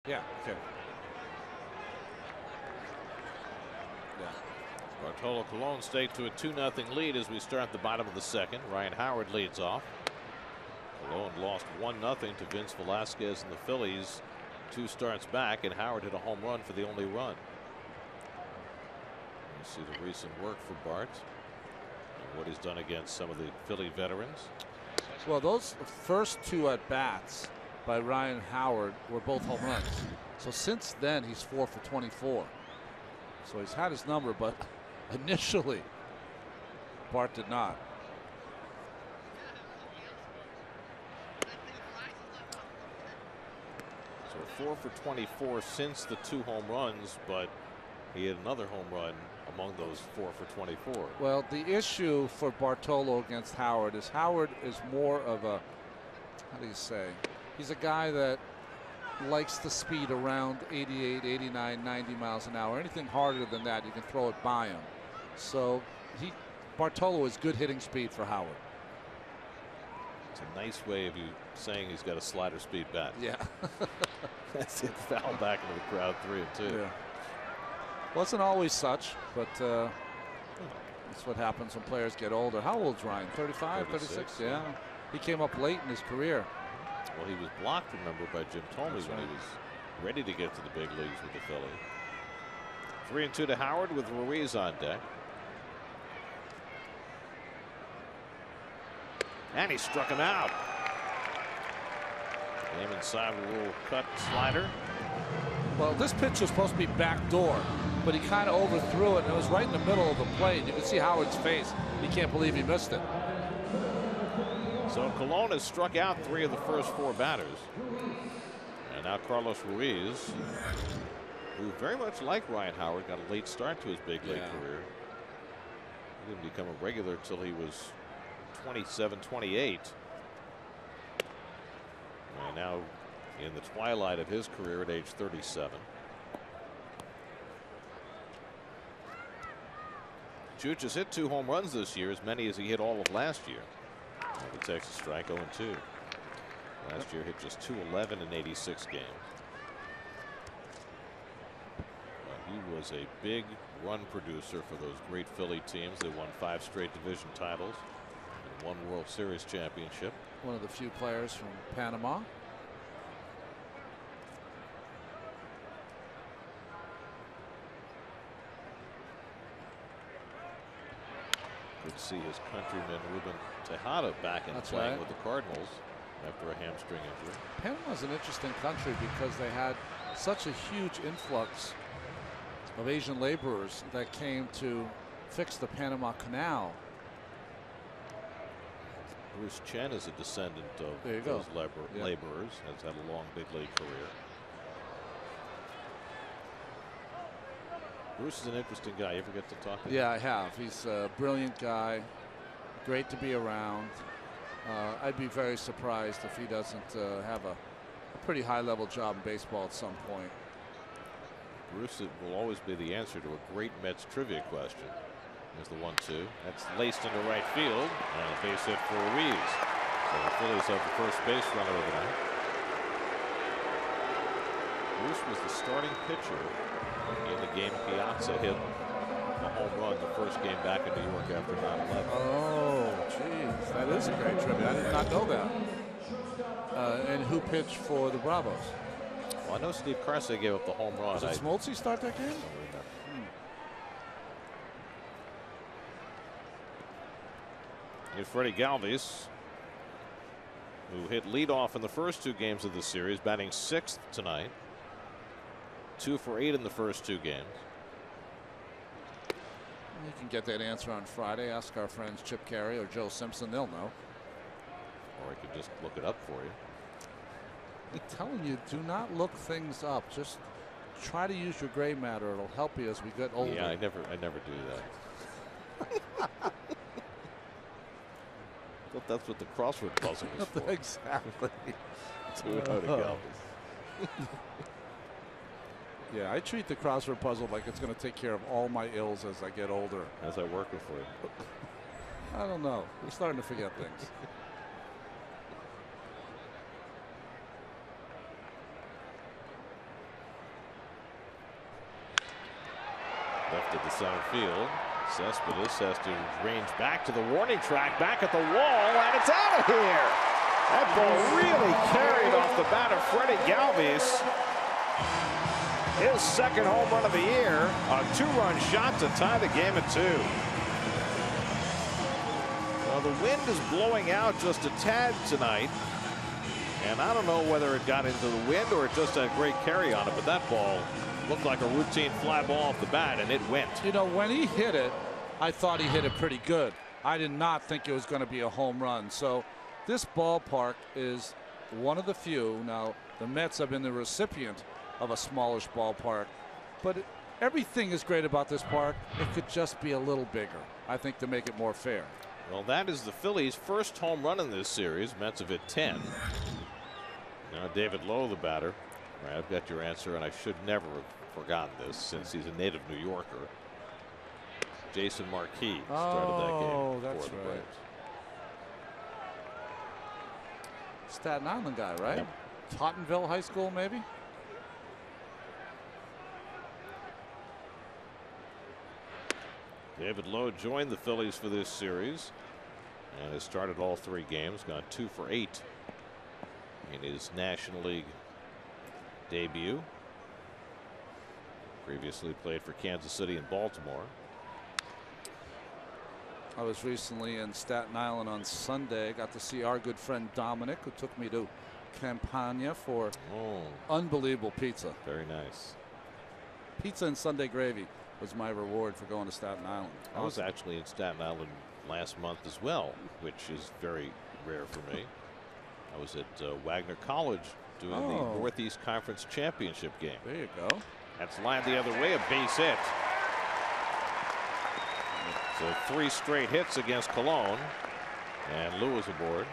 Yeah. Okay. Yeah. Bartolo Colon stayed to a 2-0 lead as we start the bottom of the second. Ryan Howard leads off. Colon lost 1-0 to Vince Velasquez and the Phillies 2 starts back, and Howard hit a home run for the only run. You see the recent work for Bart and what he's done against some of the Philly veterans. Well, those first 2 at bats by Ryan Howard were both home runs. So since then, he's 4 for 24. So he's had his number, but initially, Bart did not. So 4 for 24 since the 2 home runs, but he had another home run among those 4 for 24. Well, the issue for Bartolo against Howard is more of a, how do you say, he's a guy that likes the speed around 88, 89, 90 miles an hour. Anything harder than that, you can throw it by him. So Bartolo is good hitting speed for Howard. It's a nice way of you saying he's got a slider speed bat. Yeah. That's it. Foul back into the crowd, 3-2. Yeah. Wasn't always such, but that's what happens when players get older. How old's Ryan? 35, 36? Yeah. He came up late in his career. Well, he was blocked, remember, by Jim Thome when right. he was ready to get to the big leagues with the Phillies. 3-2 to Howard with Ruiz on deck. And he struck him out. Came inside with a little cut slider. Well, this pitch was supposed to be backdoor, but he kind of overthrew it, and it was right in the middle of the plate. You can see Howard's face. He can't believe he missed it. So Colon has struck out 3 of the first 4 batters. And now Carlos Ruiz, who very much like Ryan Howard, got a late start to his big league career. He didn't become a regular until he was 27, 28. And now in the twilight of his career at age 37. Chooch has hit 2 home runs this year, as many as he hit all of last year. The Texas strike 0-2. Last year hit just 211 in 86 games. He was a big run producer for those great Philly teams. They won 5 straight division titles and 1 World Series championship. One of the few players from Panama. Good to see his countryman Ruben Tejada back in playing with the Cardinals after a hamstring injury. Panama's an interesting country because they had such a huge influx of Asian laborers that came to fix the Panama Canal. Bruce Chen is a descendant of those laborers, has had a long big league career. Bruce is an interesting guy. You ever get to talk to him? Yeah, I have. He's a brilliant guy. Great to be around. I'd be very surprised if he doesn't have a pretty high-level job in baseball at some point. Bruce will always be the answer to a great Mets trivia question. There's the 1-2. That's laced into right field. And a base hit for Ruiz. So the Phillies have the first base runner of the night. Bruce was the starting pitcher in the game Piazza hit a home run the first game back in New York after 9/11. Oh, geez. That is a great trivia. I did not know that. And who pitched for the Bravos? Well, I know Steve Carsey gave up the home run. Did Smoltz start that game? And Freddie Galvis, who hit leadoff in the first 2 games of the series, batting 6th tonight. 2 for 8 in the first 2 games. You can get that answer on Friday. Ask our friends Chip Carey or Joe Simpson. They'll know. Or I could just look it up for you. I'm telling you, do not look things up. Just try to use your gray matter. It'll help you as we get older. Yeah, I never do that. I thought that's what the crossword puzzle was for. Exactly. 2-0 to Galvis. Yeah, I treat the crossword puzzle like it's going to take care of all my ills as I get older. How's that working for you? I don't know. We're starting to forget things. to the center field. Cespedes has to range back to the warning track, back at the wall, and it's out of here. That ball really carried off the bat of Freddie Galvis. His second home run of the year, a 2-run shot to tie the game at 2. Well, the wind is blowing out just a tad tonight, and I don't know whether it got into the wind or it just had great carry on it, but that ball looked like a routine fly ball off the bat, and it went. You know, when he hit it, I thought he hit it pretty good. I did not think it was going to be a home run. So this ballpark is one of the few. Now, the Mets have been the recipient of a smallish ballpark, but everything is great about this park. It could just be a little bigger, I think, to make it more fair. Well, that is the Phillies' first home run in this series. Mets have hit 10. Now David Lowe, the batter. All right, I've got your answer, and I should never have forgotten this since he's a native New Yorker. Jason Marquis started that game that's for the right. Braves. Staten Island guy, right? Yep. Tottenville High School, maybe? David Lowe joined the Phillies for this series and has started all 3 games, gone 2 for 8 in his National League debut. Previously played for Kansas City and Baltimore. I was recently in Staten Island on Sunday. Got to see our good friend Dominic, who took me to Campagna for unbelievable pizza. Very nice. Pizza and Sunday gravy was my reward for going to Staten Island. I was actually in Staten Island last month as well, which is very rare for me. I was at Wagner College doing the Northeast Conference Championship game. There you go. That's lined the other way, a base hit. So 3 straight hits against Colon, and Lou is aboard.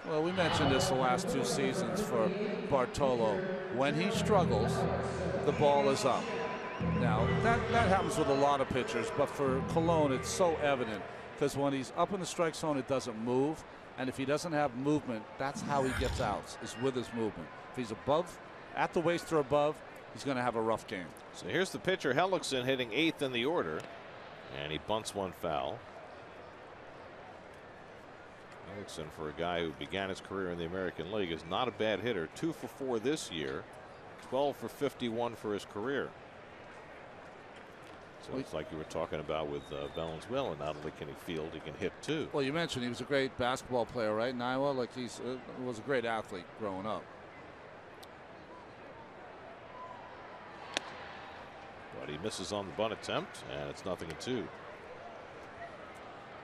Well, we mentioned this the last 2 seasons for Bartolo. When he struggles, the ball is up. Now, that happens with a lot of pitchers, but for Colon, it's so evident because when he's up in the strike zone, it doesn't move. And if he doesn't have movement, that's how he gets outs, is with his movement. If he's above, at the waist or above, he's going to have a rough game. So here's the pitcher, Hellickson, hitting 8th in the order, and he bunts one foul. Hellickson, for a guy who began his career in the American League, is not a bad hitter. 2 for 4 this year, 12 for 51 for his career. So it's like you were talking about with Valenzuela. Not only can he field, he can hit too. Well, you mentioned he was a great basketball player, right, in Iowa? Like he was a great athlete growing up. But he misses on the bunt attempt, and it's 0-2.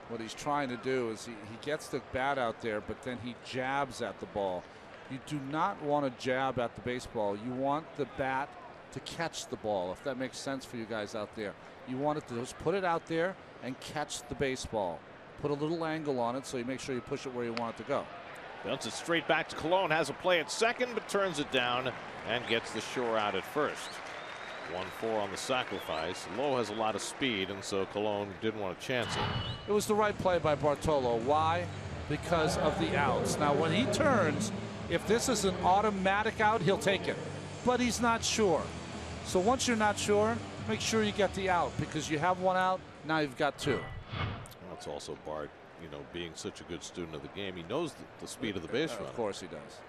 What he's trying to do is he gets the bat out there, but then he jabs at the ball. You do not want to jab at the baseball. You want the bat to catch the ball, if that makes sense for you guys out there. You want it to just put it out there and catch the baseball. Put a little angle on it so you make sure you push it where you want it to go. Bounce it straight back to Colon, has a play at second, but turns it down and gets the shore out at first. 1-4 on the sacrifice. Lowe has a lot of speed, and so Colon didn't want to chance it. It was the right play by Bartolo. Why? Because of the outs. Now, when he turns, if this is an automatic out, he'll take it. But he's not sure. So once you're not sure, make sure you get the out, because you have 1 out, now you've got 2. That's also Bart, you know, being such a good student of the game. He knows the speed of the base runner. Of course he does.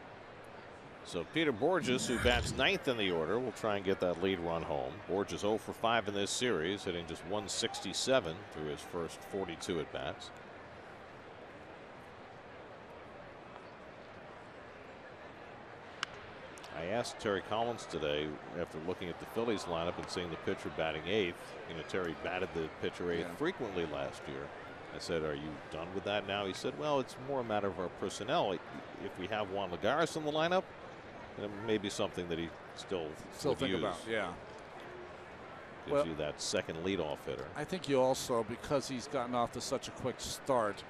So Peter Borges, who bats 9th in the order, will try and get that lead run home. Borges 0 for 5 in this series, hitting just 167 through his first 42 at bats. I asked Terry Collins today, after looking at the Phillies lineup and seeing the pitcher batting 8th. You know, Terry batted the pitcher 8th frequently last year. I said, "Are you done with that now?" He said, "Well, it's more a matter of our personnel. If we have Juan Lagares in the lineup, then it may be something that he still think use. about." Yeah. Gives you that second leadoff hitter. I think you also, because he's gotten off to such a quick start,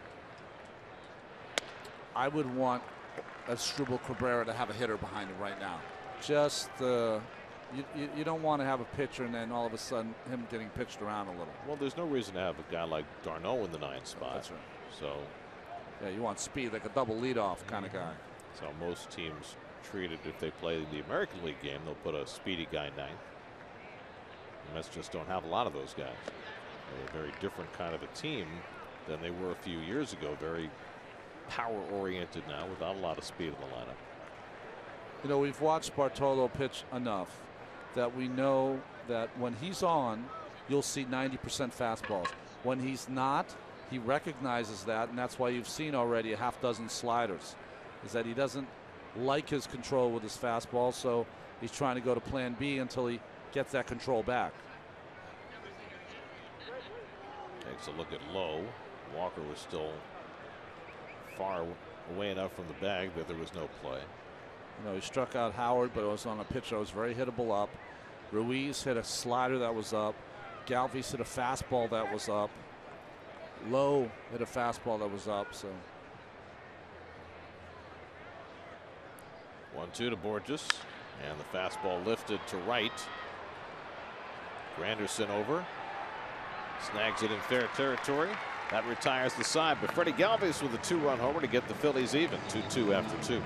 I would want Asdrubal Cabrera to have a hitter behind him right now. Just you don't want to have a pitcher and then all of a sudden him getting pitched around a little. Well, there's no reason to have a guy like Darno in the 9th spot. That's right. So yeah, you want speed, like a double leadoff kind of guy. That's how most teams treat it. If they play the American League game, they'll put a speedy guy 9th. Mets just don't have a lot of those guys. They're a very different kind of a team than they were a few years ago. Very power oriented now without a lot of speed in the lineup. You know, we've watched Bartolo pitch enough that we know that when he's on, you'll see 90% fastballs. When he's not, he recognizes that, and that's why you've seen already a half dozen sliders, is that he doesn't like his control with his fastball, so he's trying to go to plan B until he gets that control back. Takes a look at Lowe. Walker was still far away enough from the bag that there was no play. You know, he struck out Howard, but it was on a pitch that was very hittable up. Ruiz hit a slider that was up. Galvis hit a fastball that was up. Lowe hit a fastball that was up. So 1-2 to Borges, and the fastball lifted to right. Granderson over, snags it in fair territory. That retires the side, but Freddie Galvis with a 2-run homer to get the Phillies even. 2-2 after 2.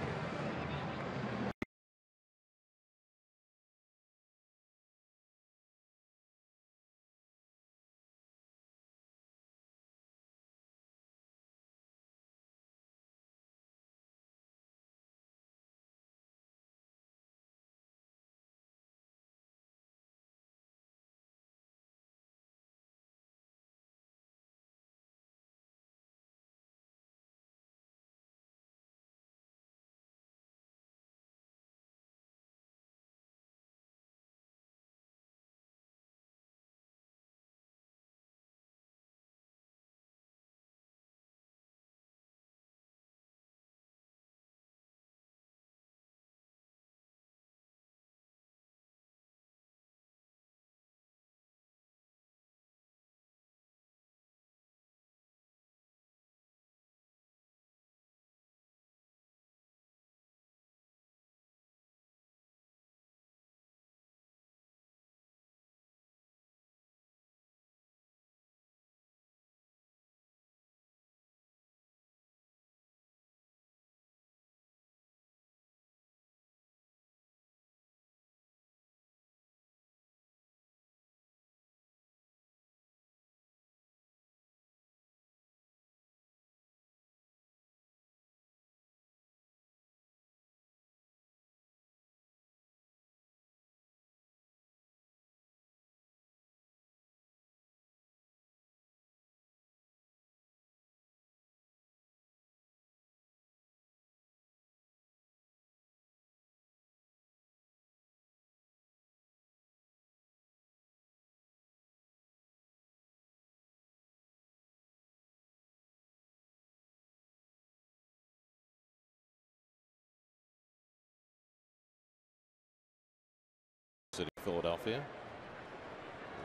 City, Philadelphia,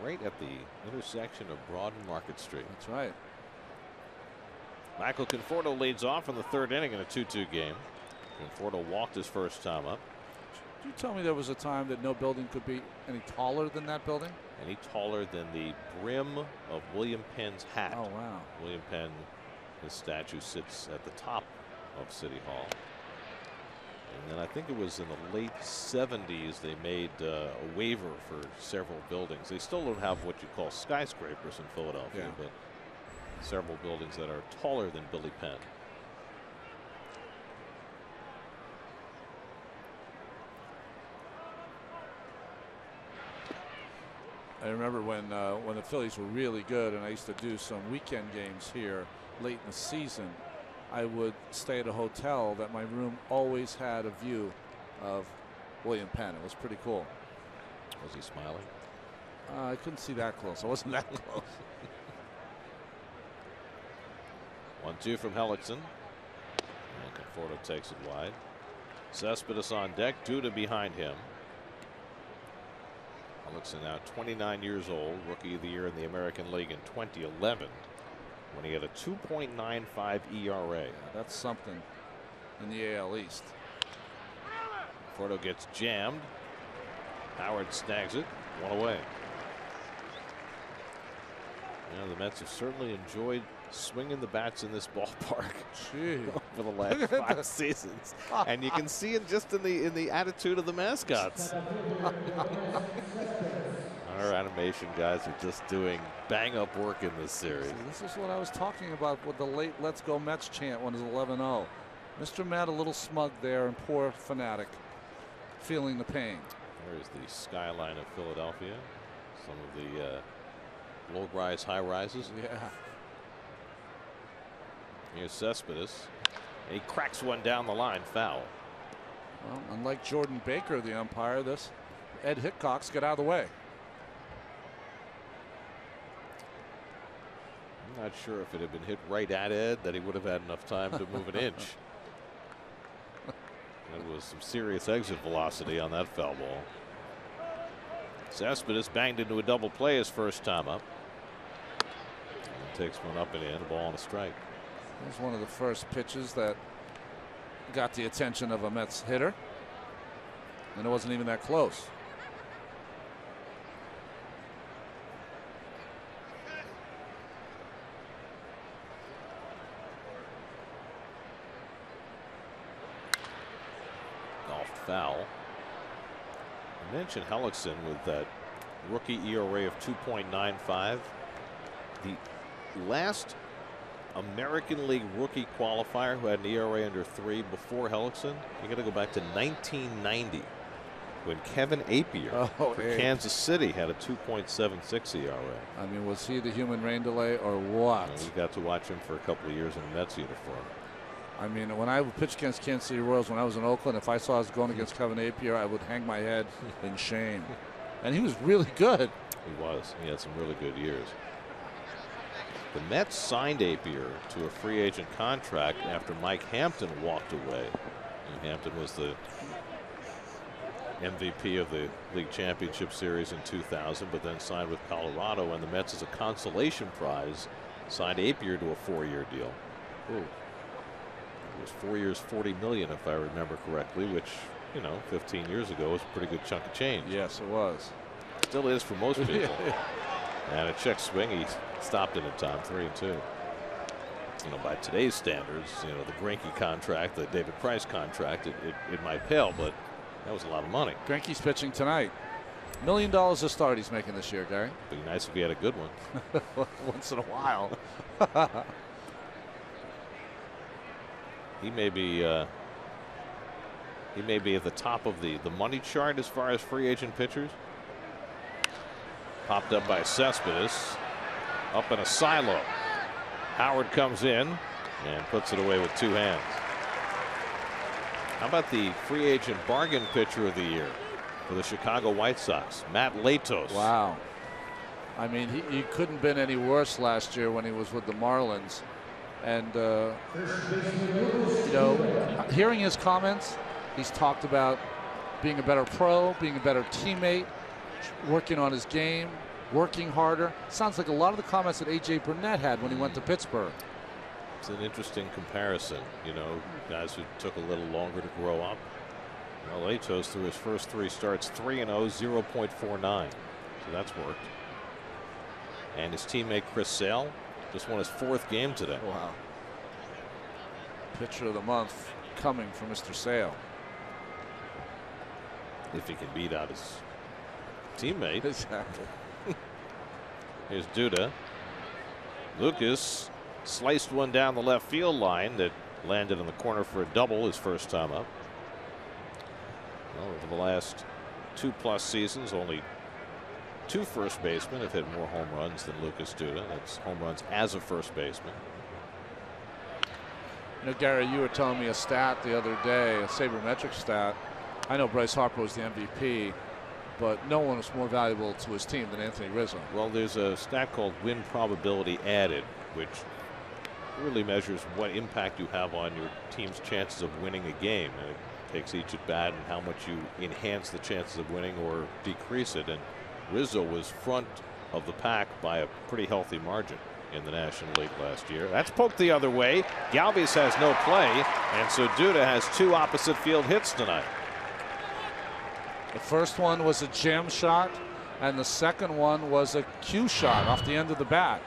right at the intersection of Broad and Market Street. That's right. Michael Conforto leads off in the third inning in a 2-2 game. Conforto walked his first time up. Did you tell me there was a time that no building could be any taller than that building? Any taller than the brim of William Penn's hat. Oh, wow. William Penn, his statue sits at the top of City Hall. And then I think it was in the late 70s they made a waiver for several buildings. They still don't have what you call skyscrapers in Philadelphia, yeah, but several buildings that are taller than Billy Penn. I remember when the Phillies were really good, and I used to do some weekend games here late in the season. I would stay at a hotel that my room always had a view of William Penn. It was pretty cool. Was he smiling? I couldn't see that close. I wasn't that close. 1-2 from Hellickson. And Conforto takes it wide. Cespedes on deck, Duda behind him. Hellickson now 29 years old, Rookie of the Year in the American League in 2011. When he had a 2.95 ERA. Yeah, that's something in the AL East. Conforto gets jammed. Howard snags it. One away. Yeah, the Mets have certainly enjoyed swinging the bats in this ballpark for the last 5 seasons, and you can see it just in the attitude of the mascots. All Our animation guys are just doing bang-up work in this series. This is what I was talking about with the late "Let's Go Mets" chant when it was 11-0. Mr. Matt a little smug there, and poor Fanatic feeling the pain. There's the skyline of Philadelphia. Some of the low-rise, high-rises. Yeah. Here's Cespedes. He cracks one down the line, foul. Well, unlike Jordan Baker, the umpire, this Ed Hickox got out of the way. I'm not sure if it had been hit right at Ed that he would have had enough time to move an inch. There was some serious exit velocity on that foul ball. Cespedes banged into a double play his first time up. And takes one up and in, a ball and a strike. It was one of the first pitches that got the attention of a Mets hitter, and it wasn't even that close. Off foul. I mentioned Hellickson with that rookie ERA of 2.95. The last American League rookie qualifier who had an ERA under 3 before Hellickson, you got to go back to 1990 when Kevin Apier for Kansas City had a 2.76 ERA. I mean, was he the human rain delay or what? We got to watch him for a couple of years in a Mets uniform. I mean, when I pitched against Kansas City Royals when I was in Oakland, if I saw I was going against Kevin Apier, I would hang my head in shame. And he was really good. He was. He had some really good years. The Mets signed Apier to a free agent contract after Mike Hampton walked away. And Hampton was the MVP of the League Championship Series in 2000, but then signed with Colorado, and the Mets, as a consolation prize, signed Apier to a 4-year deal. Ooh. It was 4 years, $40 million, if I remember correctly, which, you know, 15 years ago was a pretty good chunk of change. Yes, it was. Still is for most people. And a check swing, he stopped it in time, 3-2. You know, by today's standards, you know, the Greinke contract, the David Price contract, it might pale, but that was a lot of money. Greinke's pitching tonight. $1 million a start he's making this year, Gary. Be nice if he had a good one. Once in a while. He may be at the top of the money chart as far as free agent pitchers. Popped up by Cespedes. Up in a silo. Howard comes in and puts it away with 2 hands. How about the free agent bargain pitcher of the year for the Chicago White Sox, Matt Latos? Wow. I mean, he couldn't have been any worse last year when he was with the Marlins. And, you know, hearing his comments, he's talked about being a better pro, being a better teammate, working on his game, working harder. Sounds like a lot of the comments that A.J. Burnett had when he went to Pittsburgh. It's an interesting comparison. You know, guys who took a little longer to grow up. Well, Latos, through his first 3 starts, 3-0, 0.49. So that's worked. And his teammate Chris Sale just won his 4th game today. Wow. Pitcher of the month coming from Mr. Sale. If he can beat out his teammate. Exactly. Here's Duda. Lucas sliced one down the left field line that landed in the corner for a double his first time up. Well, over the last 2+ seasons, only 2 first basemen have hit more home runs than Lucas Duda. That's home runs as a first baseman. You know, Gary, you were telling me a stat the other day, a sabermetric stat. I know Bryce Harper was the MVP, but no one was more valuable to his team than Anthony Rizzo. Well, there's a stat called win probability added, which really measures what impact you have on your team's chances of winning a game. And it takes each at bat and how much you enhance the chances of winning or decrease it. And Rizzo was front of the pack by a pretty healthy margin in the National League last year. That's poked the other way. Galvis has no play, and so Duda has 2 opposite field hits tonight. The first one was a jam shot, and the second one was a cue shot off the end of the bat.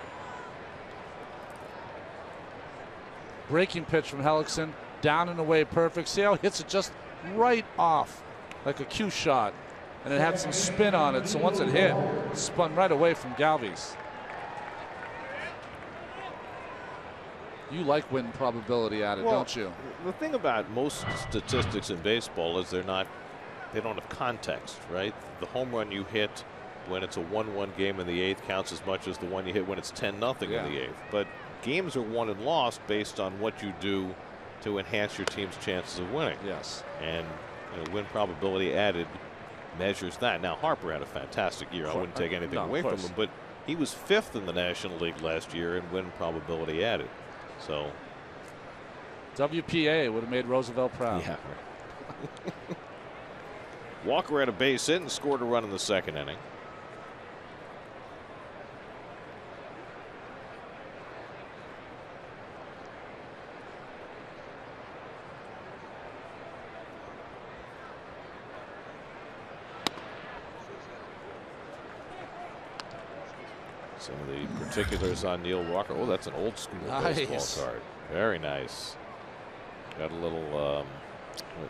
Breaking pitch from Hellickson, down and away, perfect. See how he hits it just right off, like a cue shot. and it had some spin on it. So once it hit, it spun right away from Galvis. You like win probability added, don't you? The thing about most statistics in baseball is they don't have context, right? The home run you hit when it's a 1-1 game in the 8th counts as much as the one you hit when it's 10-0 in the 8th. But games are won and lost based on what you do to enhance your team's chances of winning. Yes. And win probability added measures that. Now Harper had a fantastic year. I wouldn't take anything away from him, but he was 5th in the National League last year in win probability added. So WPA would have made Roosevelt proud. Yeah. Walker had a base hit and scored a run in the 2nd inning. Some of the particulars on Neil Walker. Oh, that's an old school baseball card. Very nice. Got a little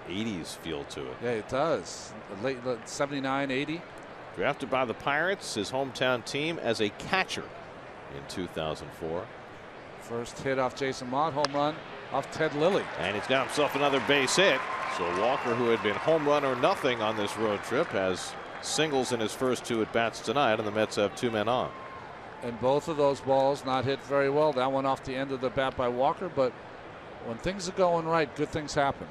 80s feel to it. Yeah, it does. Late 79, 80. Drafted by the Pirates, his hometown team, as a catcher in 2004. First hit off Jason Mott, home run off Ted Lilly. And he's got himself another base hit. So Walker, who had been home run or nothing on this road trip, has singles in his first 2 at-bats tonight, and the Mets have 2 men on. And both of those balls not hit very well. That one off the end of the bat by Walker, but when things are going right, good things happen.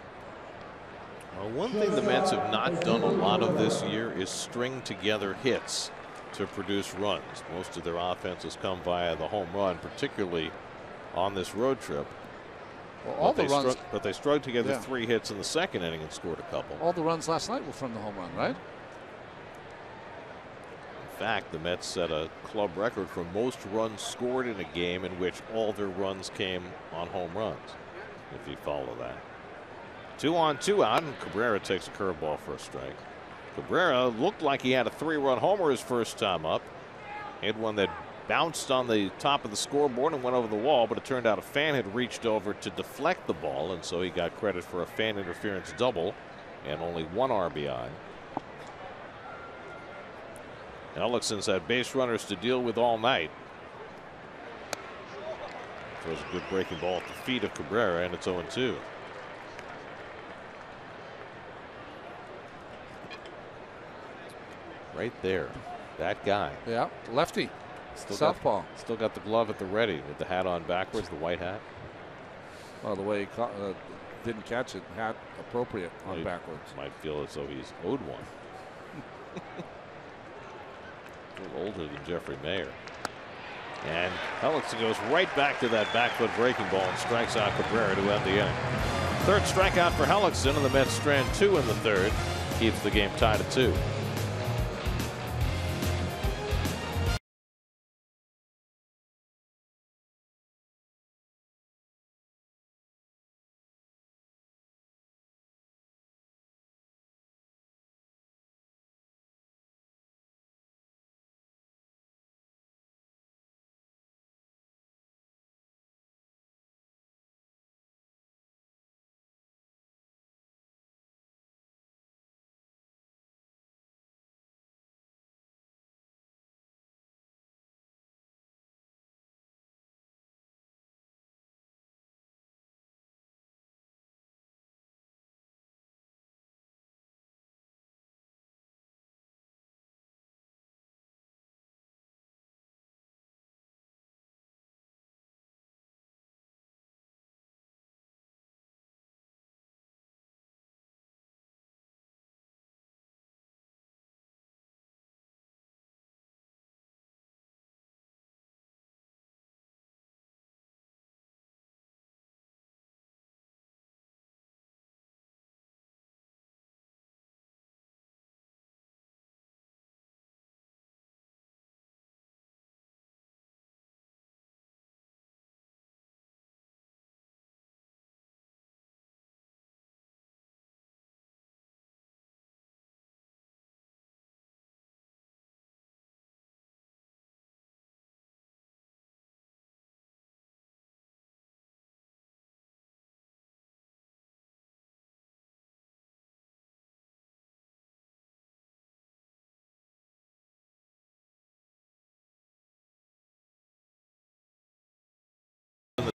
Well, one thing the Mets have not done a lot of this year is string together hits to produce runs. Most of their offense has come via the home run, particularly on this road trip. Well, but they strung together 3 hits in the 2nd inning and scored a couple. All the runs last night were from the home run, right? In fact, the Mets set a club record for most runs scored in a game in which all their runs came on home runs, if you follow that. 2 on, 2 out, and Cabrera takes a curveball for a strike. Cabrera looked like he had a 3-run homer his first time up. He had one that bounced on the top of the scoreboard and went over the wall, but it turned out a fan had reached over to deflect the ball, and so he got credit for a fan interference double and only 1 RBI. Ellickson's had base runners to deal with all night. Throws a good breaking ball at the feet of Cabrera, and it's 0-2. Right there, that guy. Yeah, lefty. Southpaw. Still got the glove at the ready with the hat on backwards, the white hat. Well, the way he didn't catch it, hat appropriate on backwards. Might feel as though he's owed one. A little older than Jeffrey Mayer. And Hellickson goes right back to that back foot breaking ball and strikes out Cabrera to end the inning. 3rd strikeout for Hellickson, and the Mets strand 2 in the 3rd. Keeps the game tied at 2.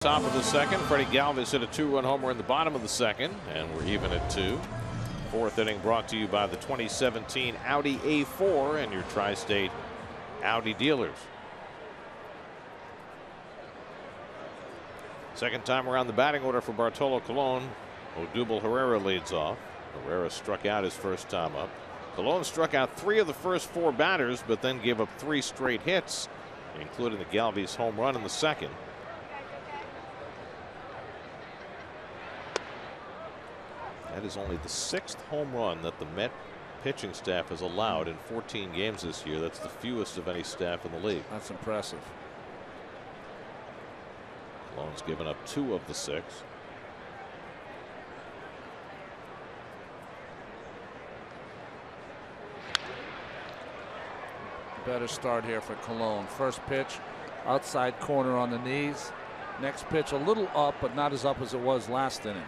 Top of the second, Freddie Galvis hit a 2-run homer in the bottom of the second, and we're even at 2. Fourth inning brought to you by the 2017 Audi A4 and your tri-state Audi dealers. Second time around the batting order for Bartolo Colon. Odubel Herrera leads off. Herrera struck out his first time up. Colon struck out 3 of the first 4 batters, but then gave up 3 straight hits, including the Galvis home run in the second. That is only the 6th home run that the Met pitching staff has allowed in 14 games this year. That's the fewest of any staff in the league. That's impressive. Colon's given up 2 of the 6. Better start here for Colon. First pitch, outside corner on the knees. Next pitch, a little up, but not as up as it was last inning.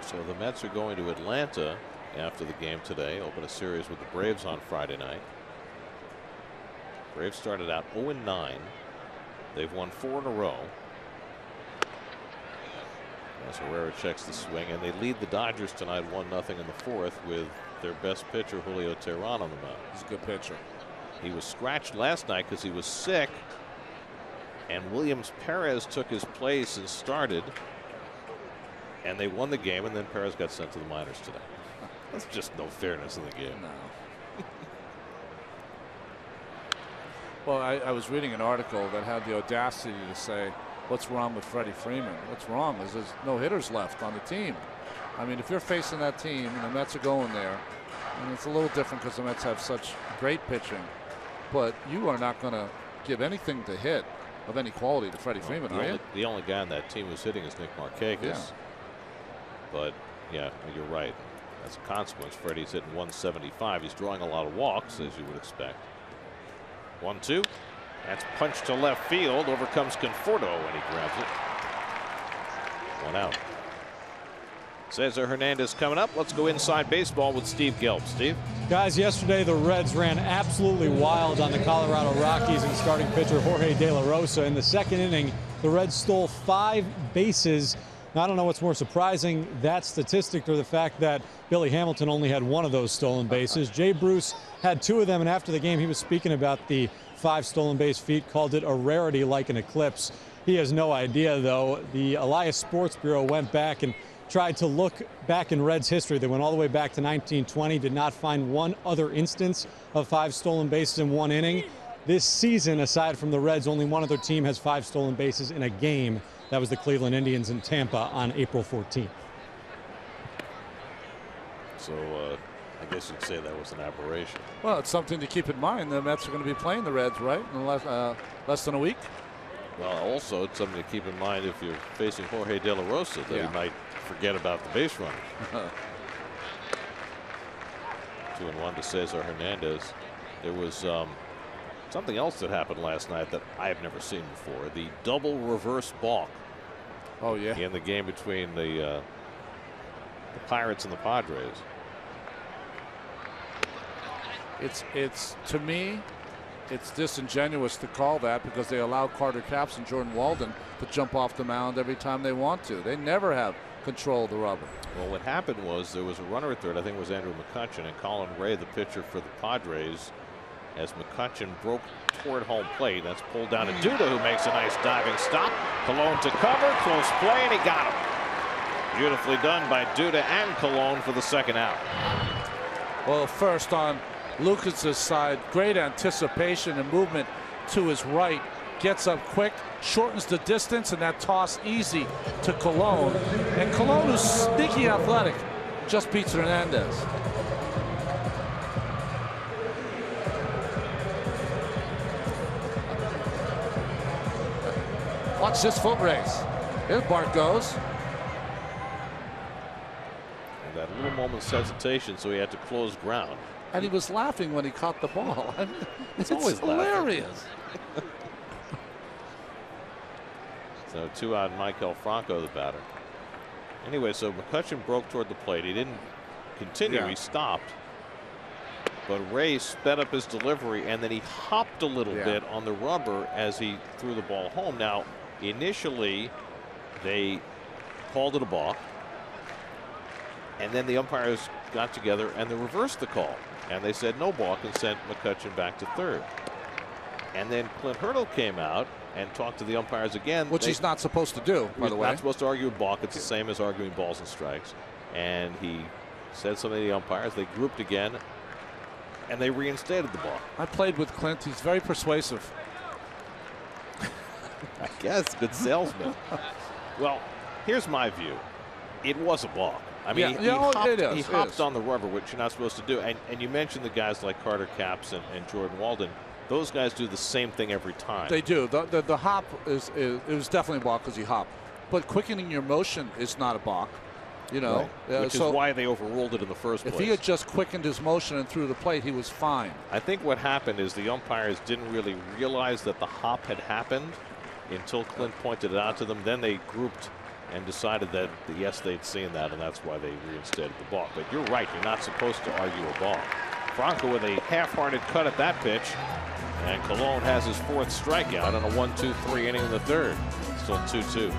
So the Mets are going to Atlanta after the game today. Open a series with the Braves on Friday night. Braves started out 0-9. They've won 4 in a row. As Herrera checks the swing, and they lead the Dodgers tonight 1-0 in the 4th with their best pitcher Julio Teheran on the mound. He's a good pitcher. He was scratched last night because he was sick, and Williams Perez took his place and started, and they won the game, and then Perez got sent to the minors today. That's just no fairness in the game. No. Well, I was reading an article that had the audacity to say, what's wrong with Freddie Freeman? What's wrong is there's no hitters left on the team. I mean, if you're facing that team and the Mets are going there, and it's a little different because the Mets have such great pitching, but you are not going to give anything to hit of any quality to Freddie Freeman, are you? The only guy on that team who's hitting is Nick Markakis. Yeah. But yeah, you're right. As a consequence, Freddie's hitting 175. He's drawing a lot of walks, as you would expect. 1-2. That's punched to left field. Over comes Conforto, and he grabs it. 1 out. Cesar Hernandez coming up. Let's go inside baseball with Steve Gelb. Steve? Guys, yesterday the Reds ran absolutely wild on the Colorado Rockies and starting pitcher Jorge De La Rosa. In the second inning, the Reds stole 5 bases. Now, I don't know what's more surprising, that statistic or the fact that Billy Hamilton only had 1 of those stolen bases. Jay Bruce had 2 of them, and after the game he was speaking about the 5 stolen base feet, called it a rarity like an eclipse. He has no idea, though. The Elias Sports Bureau went back and tried to look back in Reds history. They went all the way back to 1920, did not find one other instance of 5 stolen bases in 1 inning. This season, aside from the Reds, only one other team has 5 stolen bases in a game. That was the Cleveland Indians in Tampa on April 14th. So I guess you'd say that was an aberration. Well, it's something to keep in mind. The Mets are going to be playing the Reds, right, in less than a week? Well, also, it's something to keep in mind if you're facing Jorge De La Rosa, that he might forget about the base runners. 2-1 to Cesar Hernandez. There was something else that happened last night that I have never seen before. The double reverse balk. Oh, yeah. In the game between the Pirates and the Padres. It's to me, it's disingenuous to call that because they allow Carter Capps and Jordan Walden to jump off the mound every time they want to. They never have control of the rubber. Well, what happened was there was a runner at third. I think it was Andrew McCutchen, and Colin Ray, the pitcher for the Padres, as McCutchen broke toward home plate. That's pulled down to Duda, who makes a nice diving stop. Colon to cover, close play, and he got him. Beautifully done by Duda and Colon for the second out. Well, first on Lucas's side, great anticipation and movement to his right. Gets up quick, shortens the distance, and that toss easy to Colon. And Colon, who's sneaky athletic, just beats Hernandez. Watch this foot race. Here Bart goes. And that little moment's hesitation, so he had to close ground. And he was laughing when he caught the ball. I mean, it's always hilarious. So 2 out, Michael Franco, the batter. Anyway, so McCutchen broke toward the plate. He didn't continue. He stopped. but Ray sped up his delivery, and then he hopped a little bit on the rubber as he threw the ball home. Now, initially, they called it a balk, and then the umpires got together and they reversed the call, and they said no balk and sent McCutchen back to third. And then Clint Hurdle came out and talked to the umpires again. Which he's not supposed to do, by the way. He's not supposed to argue a balk. It's the same as arguing balls and strikes. And he said something to the umpires. They grouped again, and they reinstated the balk. I played with Clint. He's very persuasive. I guess. Good salesman. Well, here's my view. It was a balk. I mean, he hopped on the rubber, which you're not supposed to do. And you mentioned the guys like Carter Capps and Jordan Walden. Those guys do the same thing every time. They do. The hop it was definitely a balk because he hopped. But quickening your motion is not a balk. You know, right. Which is why they overruled it in the first place. If he had just quickened his motion and threw the plate, he was fine. I think what happened is the umpires didn't really realize that the hop had happened until Clint pointed it out to them. Then they grouped and decided that, yes, they'd seen that, and that's why they reinstated the balk. But you're right. You're not supposed to argue a balk. Franco with a half-hearted cut at that pitch. And Colon has his fourth strikeout on a 1-2-3 inning in the third. Still 2-2.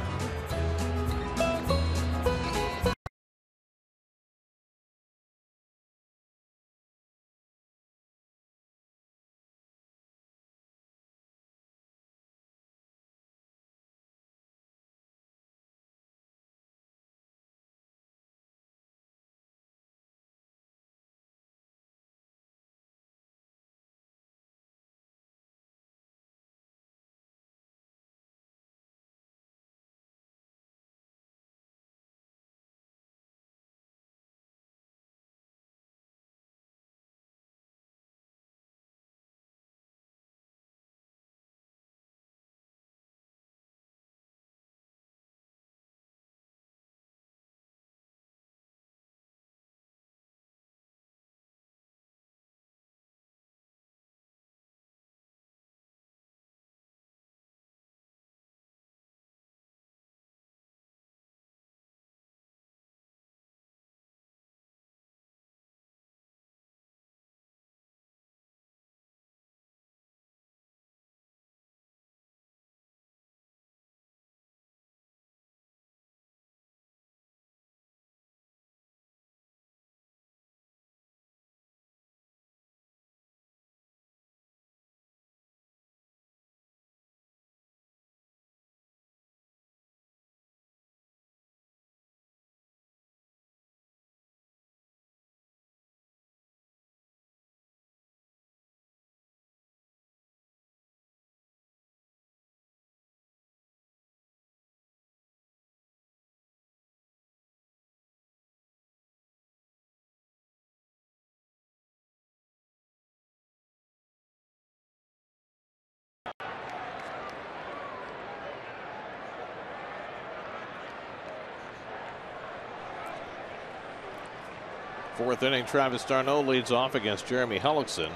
Fourth inning, Travis d'Arnaud leads off against Jeremy Hellickson.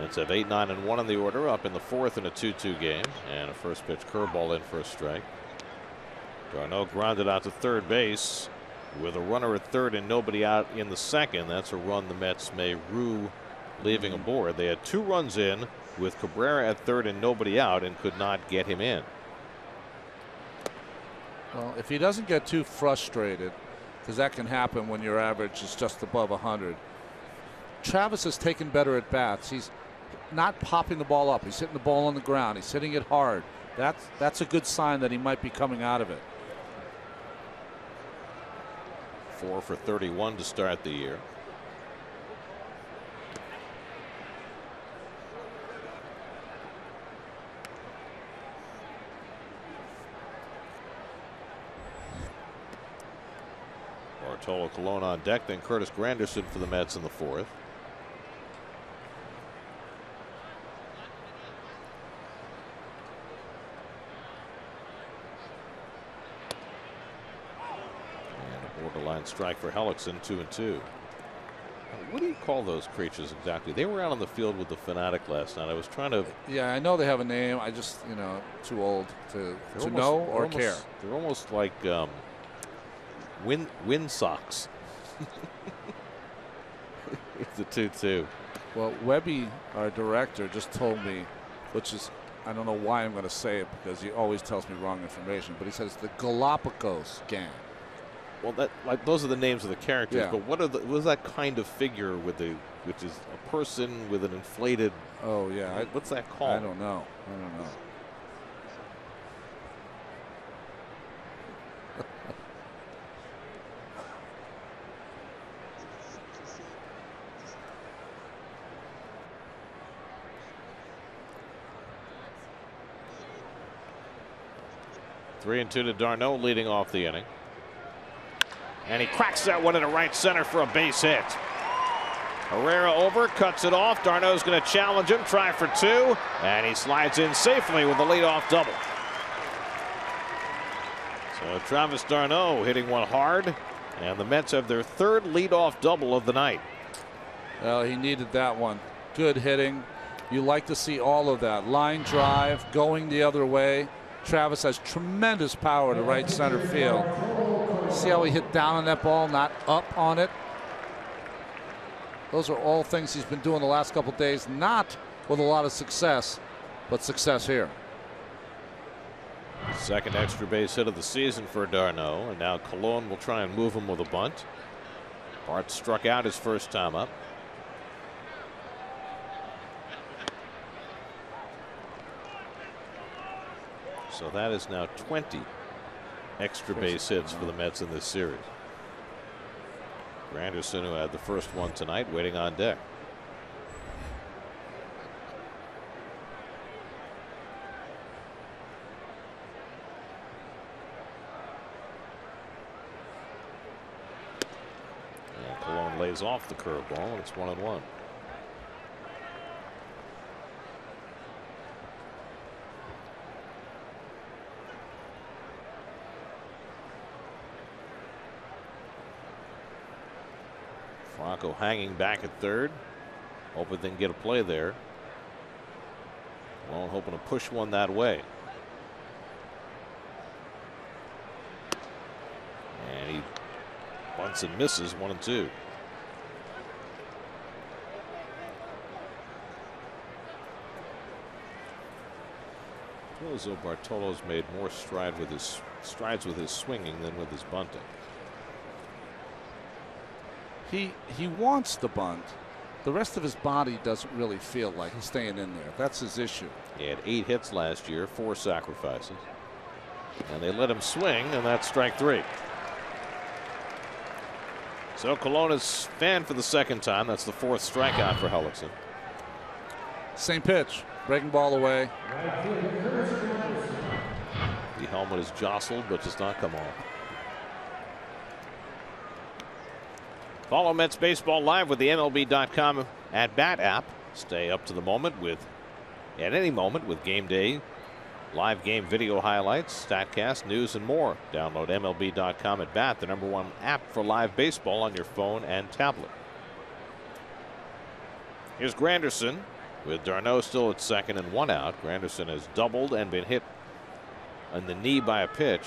It's at 8-9-1 in the order, up in the fourth in a 2-2 game, and a first pitch curveball in for a strike. d'Arnaud grounded out to third base with a runner at third and nobody out in the second. That's a run the Mets may rue leaving aboard. They had 2 runs in with Cabrera at third and nobody out and could not get him in. Well, if he doesn't get too frustrated, because that can happen when your average is just above 100. Travis has taken better at bats. He's not popping the ball up. He's hitting the ball on the ground. He's hitting it hard. That's a good sign that he might be coming out of it. 4 for 31 to start the year. Bartolo Colon on deck, then Curtis Granderson for the Mets in the fourth. And a borderline strike for Hellickson, 2-2. What do you call those creatures exactly? They were out on the field with the Fanatic last night. I was trying to. Yeah, I know they have a name. I just, too old to know or care. They're almost like wind socks. It's a 2-2. Well, Webby, our director, just told me, which is, I don't know why I'm going to say it because he always tells me wrong information, but he says the Galapagos gang. Well, that those are the names of the characters, Yeah. but what is that kind of figure with which is a person with an inflated? Oh yeah, what's that called? I don't know. 3-2 to d'Arnaud, leading off the inning. And he cracks that one into right center for a base hit. Herrera over, cuts it off. d'Arnaud's going to challenge him, try for two, and he slides in safely with the leadoff double. So Travis d'Arnaud hitting one hard, and the Mets have their third leadoff double of the night. Well, he needed that one. Good hitting. You like to see all of that. Line drive, going the other way. Travis has tremendous power to right center field. See how he hit down on that ball, not up on it? Those are all things he's been doing the last couple days, not with a lot of success, but success here. Second extra base hit of the season for d'Arnaud, and now Colon will try and move him with a bunt. Bart struck out his first time up. So that is now 20 extra base hits for the Mets in this series. Granderson, who had the first one tonight, waiting on deck. And Colon lays off the curveball, and it's 1-1. Franco hanging back at third, hoping they can get a play there. Colon hoping to push one that way. And he bunts and misses, 1-2. Feels as though Bartolo's made more strides with his swinging than with his bunting. He wants the bunt. The rest of his body doesn't really feel like he's staying in there. That's his issue. He had 8 hits last year, 4 sacrifices. And they let him swing, and that's strike 3. So Colon is fanned for the second time. That's the 4th strikeout for Hellickson. Same pitch. Breaking ball away. The helmet is jostled, but does not come off. Follow Mets baseball live with the MLB.com at Bat app. Stay up to the moment at any moment with game day, live game video highlights, StatCast, news, and more. Download MLB.com at Bat, the #1 app for live baseball on your phone and tablet. Here's Granderson with d'Arnaud still at second and 1 out. Granderson has doubled and been hit on the knee by a pitch.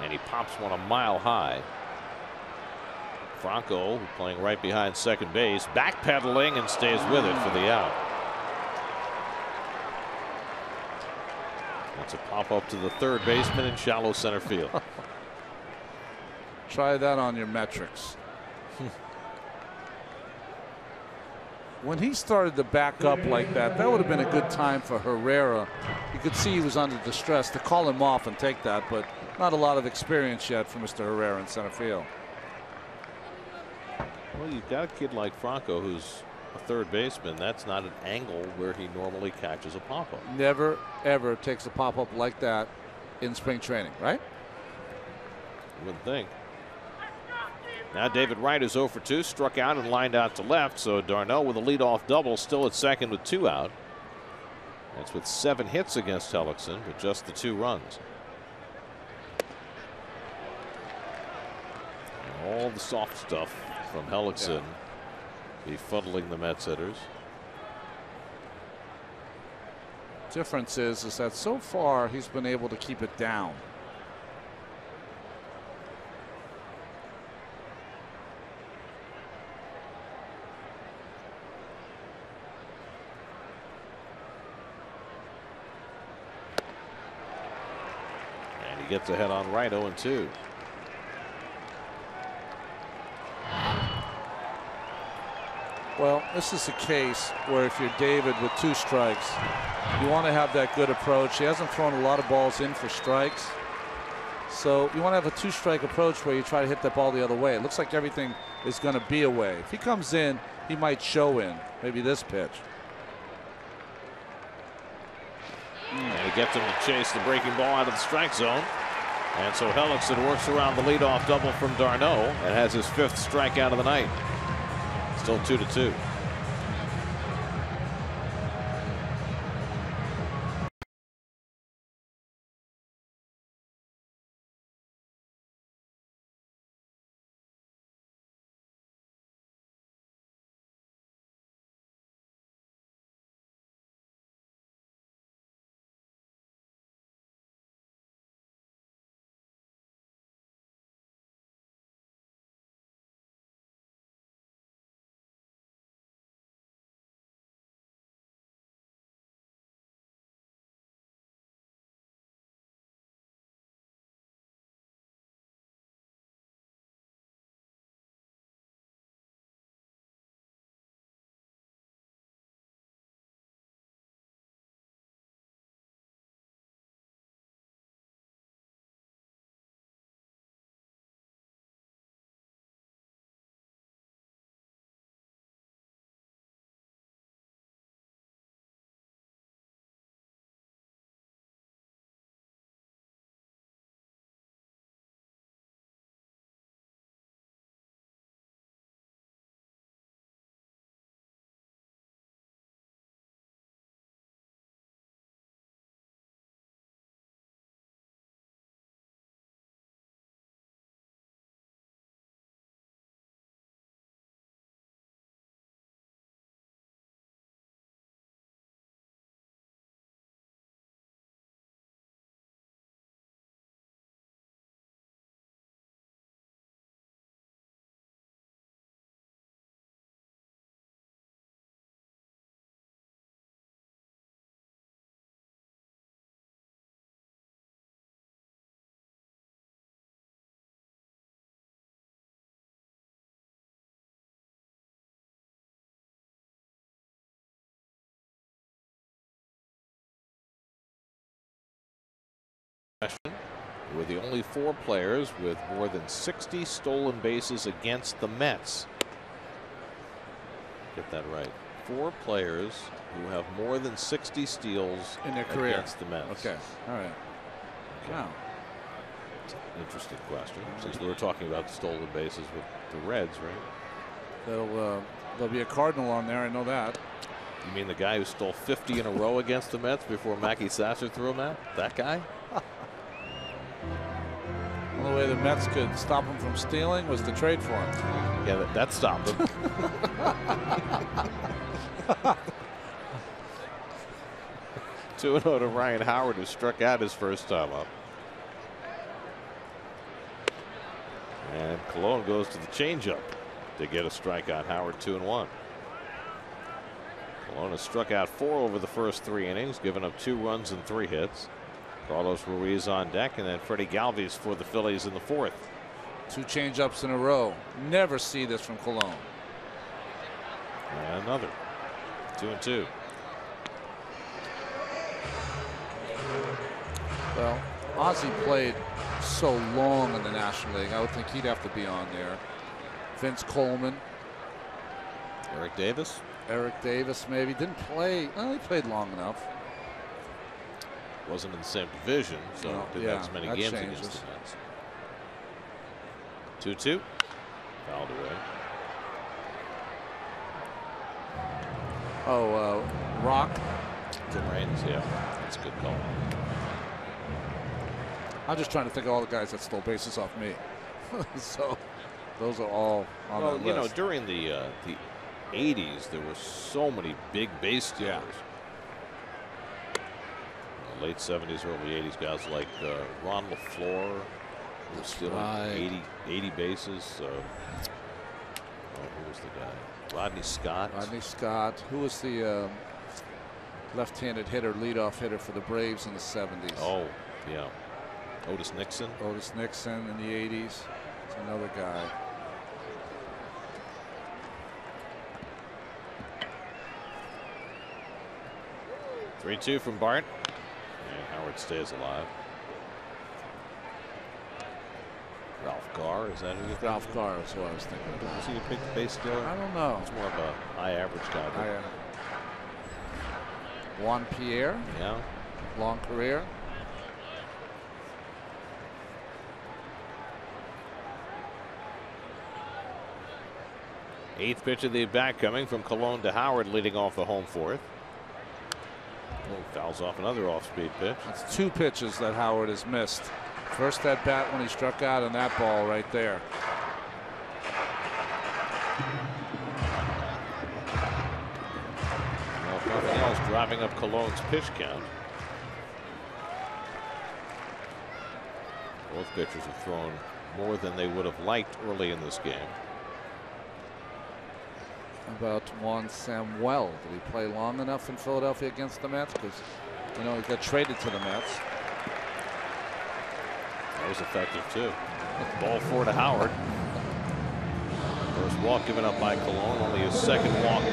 And he pops one a mile high. Franco playing right behind second base, backpedaling and stays with it for the out. That's a pop up to the third baseman in shallow center field. Try that on your metrics. When he started to back up like that, that would have been a good time for Herrera. You could see he was under distress to call him off and take that, but not a lot of experience yet for Mr. Herrera in center field. Well, you've got a kid like Franco who's a third baseman. That's not an angle where he normally catches a pop-up. Never, ever takes a pop-up like that in spring training, right? You wouldn't think. Now David Wright is 0 for 2, struck out and lined out to left. So d'Arnaud with a leadoff double, still at second with 2 out. That's with 7 hits against Hellickson, but just the 2 runs. And all the soft stuff from Hellickson befuddling the Mets hitters. Difference is that so far he's been able to keep it down. And he gets ahead on right, 0-2. Well, this is a case where if you're David with 2 strikes, you want to have that good approach. He hasn't thrown a lot of balls in for strikes. So you want to have a 2-strike approach where you try to hit that ball the other way. It looks like everything is going to be away. If he comes in, he might show in. Maybe this pitch. And he gets him to chase the breaking ball out of the strike zone. And so Hellickson works around the leadoff double from d'Arnaud and has his 5th strikeout of the night. Still 2-2. We're the only 4 players with more than 60 stolen bases against the Mets. Get that right. 4 players who have more than 60 steals in their career against the Mets. Okay. All right. Okay. Wow. Interesting question. Since we were talking about stolen bases with the Reds, right? There'll be a Cardinal on there. I know that. You mean the guy who stole 50 in a row against the Mets before Mackey Sasser threw him out? That guy? The only way the Mets could stop him from stealing was to trade for him. Yeah, that stopped him. 2-0 to Ryan Howard, who struck out his first time up. And Colon goes to the changeup to get a strikeout. Howard 2-1. Colon has struck out 4 over the first 3 innings, given up 2 runs and 3 hits. Carlos Ruiz on deck, and then Freddie Galvis for the Phillies in the 4th. 2 changeups in a row. Never see this from Colon. And another 2-2. Well, Ozzie played so long in the National League. I would think he'd have to be on there. Vince Coleman. Eric Davis. Eric Davis maybe didn't play. Well, he played long enough. Wasn't in the same division, so didn't have as many games changes against the Mets. 2-2. Fouled away. Oh, Rock Tim Raines, yeah, that's a good call. I'm just trying to think of all the guys that stole bases off me. So those are all on the list. You know, during the 80s, there were so many big base stealers. Late 70s, early 80s, guys like Ron LaFleur, who was stealing 80 bases. Who was the guy? Rodney Scott. Rodney Scott. Who was the left-handed hitter, leadoff hitter for the Braves in the 70s? Oh, yeah. Otis Nixon. Otis Nixon in the 80s. It's another guy. Three-two from Bart. And Howard stays alive. Ralph Garr, is that who you think? Ralph Garr is what I was thinking about. Was he a big base stealer? I don't know. He's more of a high average guy. Juan Pierre. Yeah. Long career. Eighth pitch of the at-bat coming from Colon to Howard, leading off the home fourth. Oh, fouls off another off-speed pitch. That's two pitches that Howard has missed. First at bat when he struck out, and that ball right there. Well, if nothing else, driving up Colon's pitch count. Both pitchers have thrown more than they would have liked early in this game. About Juan Samuel. Did he play long enough in Philadelphia against the Mets? Because, you know, he got traded to the Mets. That was effective, too. Ball four to Howard. First walk given up by Colon, only his second walk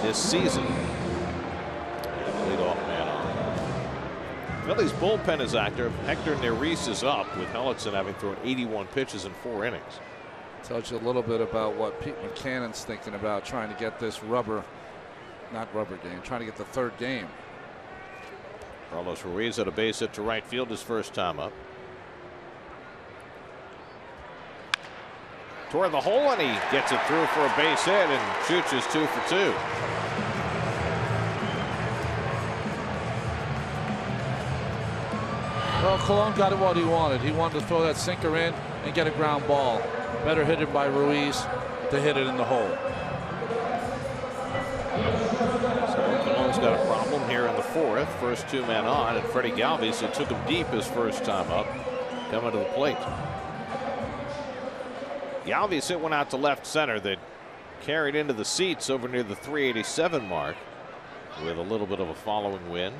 this season. And leadoff man on. Phillies bullpen is active. Hector Neris is up, with Hellickson having thrown 81 pitches in 4 innings. Tells you a little bit about what Pete McCannon's thinking about, trying to get this not rubber game, trying to get the third game. Carlos Ruiz at a base hit to right field his first time up. Toward the hole, and he gets it through for a base hit and shoots his 2 for 2. Well, Colon got it what he wanted. He wanted to throw that sinker in and get a ground ball. Better hit it by Ruiz to hit it in the hole. So Colon's got a problem here in the fourth. First 2 men on, and Freddie Galvis, who took him deep his first time up, coming to the plate. Galvis hit one out to left center that carried into the seats over near the 387 mark with a little bit of a following wind.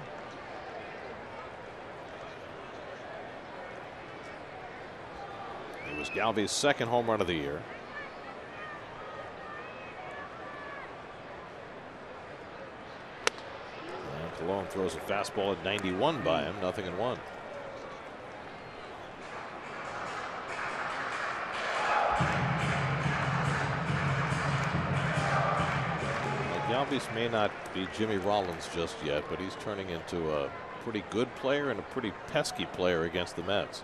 It was Galvis' second home run of the year. And Colon throws a fastball at 91 by him, 0-1. Galvis may not be Jimmy Rollins just yet, but he's turning into a pretty good player and a pretty pesky player against the Mets.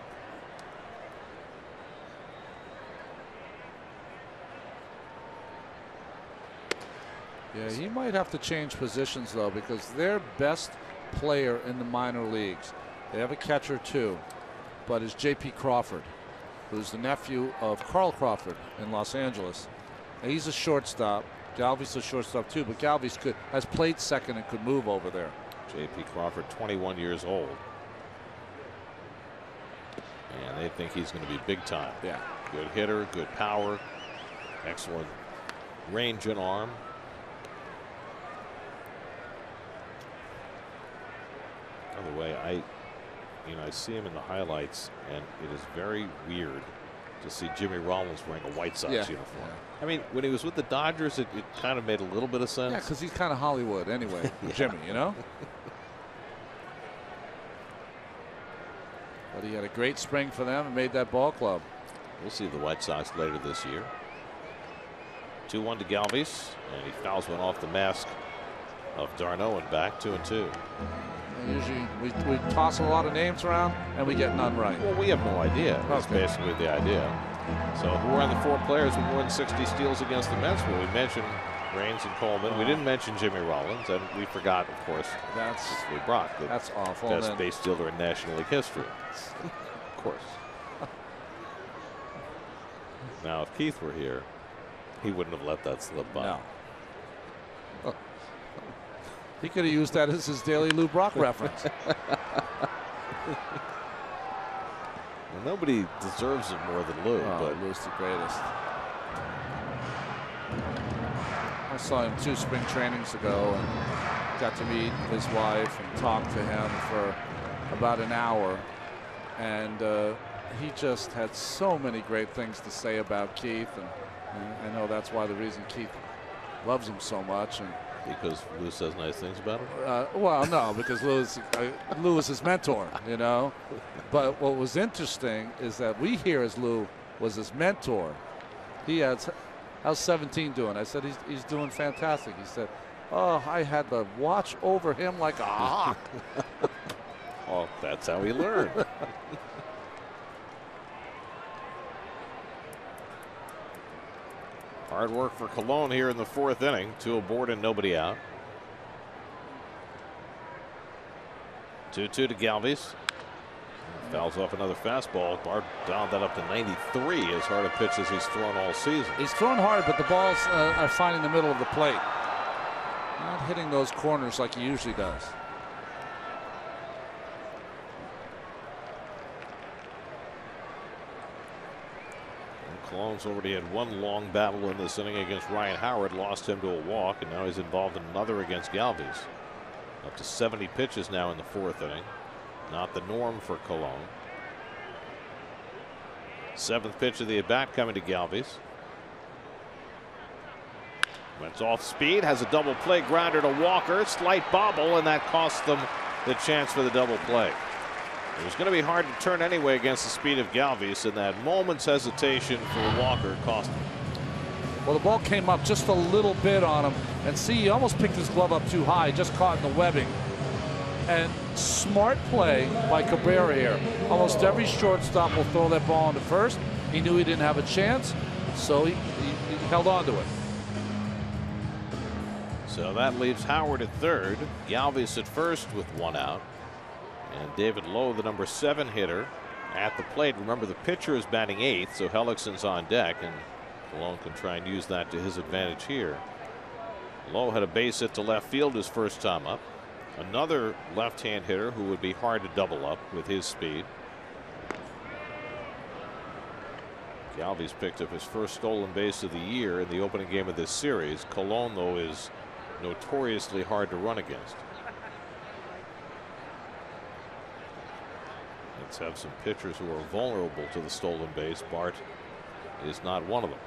Yeah, he might have to change positions, though, because their best player in the minor leagues, they have a catcher too, but is J.P. Crawford, who's the nephew of Carl Crawford in Los Angeles. And he's a shortstop. Galvis a shortstop too, but Galvis has played second and could move over there. J.P. Crawford, 21 years old. And they think he's going to be big time. Yeah. Good hitter, good power, excellent range and arm. By the way, I see him in the highlights, and it is very weird to see Jimmy Rollins wearing a White Sox uniform. Yeah. I mean, when he was with the Dodgers, it kind of made a little bit of sense. Yeah, because he's kind of Hollywood anyway, yeah. Jimmy, you know? But he had a great spring for them and made that ball club. We'll see the White Sox later this year. 2-1 to Galvis, and he fouls one off the mask of d'Arnaud and back 2-2. Usually we toss a lot of names around and we get none right. Well, we have no idea. That's basically the idea. So who are the 4 players with more than 60 steals against the Mets? Well, we mentioned Raines and Coleman. We didn't mention Jimmy Rollins, and we forgot, of course, Lee Brock, that's awful. Best base stealer in National League history. Of course. Now, if Keith were here, he wouldn't have let that slip by. No. Oh. He could have used that as his daily Lou Brock reference. Well, nobody deserves it more than Lou, but Lou's the greatest. I saw him 2 spring trainings ago and got to meet his wife and talk to him for about an hour. And he just had so many great things to say about Keith. And I know that's why the reason Keith loves him so much. And because Lou says nice things about him? Well, no, because Lou is his mentor, you know. But what was interesting is that we hear as Lou was his mentor. How's 17 doing? I said he's doing fantastic. He said, oh, I had to watch over him like a hawk. Well, that's how he learned. Hard work for Colon here in the 4th inning. 2 aboard and nobody out. 2-2 to Galvis. Fouls off another fastball. Bart dialed that up to 93, as hard a pitch as he's thrown all season. He's thrown hard, but the balls are finding the middle of the plate. Not hitting those corners like he usually does. Colon's already had 1 long battle in this inning against Ryan Howard, lost him to a walk, and now he's involved in another against Galvis. Up to 70 pitches now in the 4th inning. Not the norm for Colon. 7th pitch of the at-bat coming to Galvis. Went off speed, has a double play grounder to Walker, slight bobble, and that cost them the chance for the double play. It was going to be hard to turn anyway against the speed of Galvis, and that moment's hesitation for Walker cost him. Well, the ball came up just a little bit on him, and see, he almost picked his glove up too high, just caught in the webbing. And smart play by Cabrera here. Almost every shortstop will throw that ball into first. He knew he didn't have a chance, so he held on to it. So that leaves Howard at 3rd, Galvis at 1st with 1 out. And David Lowe, the number 7 hitter, at the plate. Remember, the pitcher is batting 8th, so Hellickson's on deck, and Colon can try and use that to his advantage here. Lowe had a base hit to left field his first time up. Another left-hand hitter who would be hard to double up with his speed. Galvis picked up his first stolen base of the year in the opening game of this series. Colon, though, is notoriously hard to run against. Let's have some pitchers who are vulnerable to the stolen base. Bart is not one of them.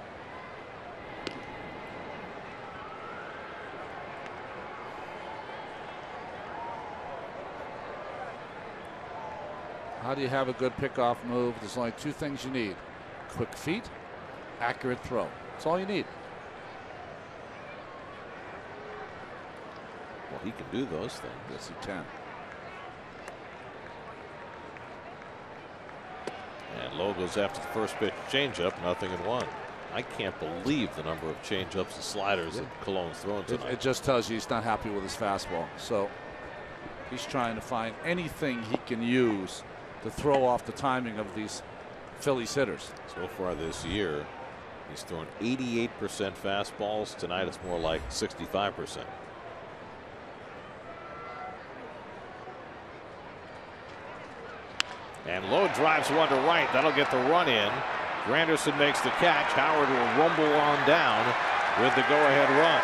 How do you have a good pickoff move? There's only 2 things you need: quick feet, accurate throw. That's all you need. Well, he can do those things. Yes, he can. And Lowe goes after the first pitch changeup, nothing in 1. I can't believe the number of changeups and sliders that Colon's thrown tonight. It just tells you he's not happy with his fastball. So he's trying to find anything he can use to throw off the timing of these Phillies hitters. So far this year, he's thrown 88% fastballs. Tonight it's more like 65%. And Lowe drives 1 to right. That'll get the run in. Granderson makes the catch. Howard will rumble on down with the go-ahead run.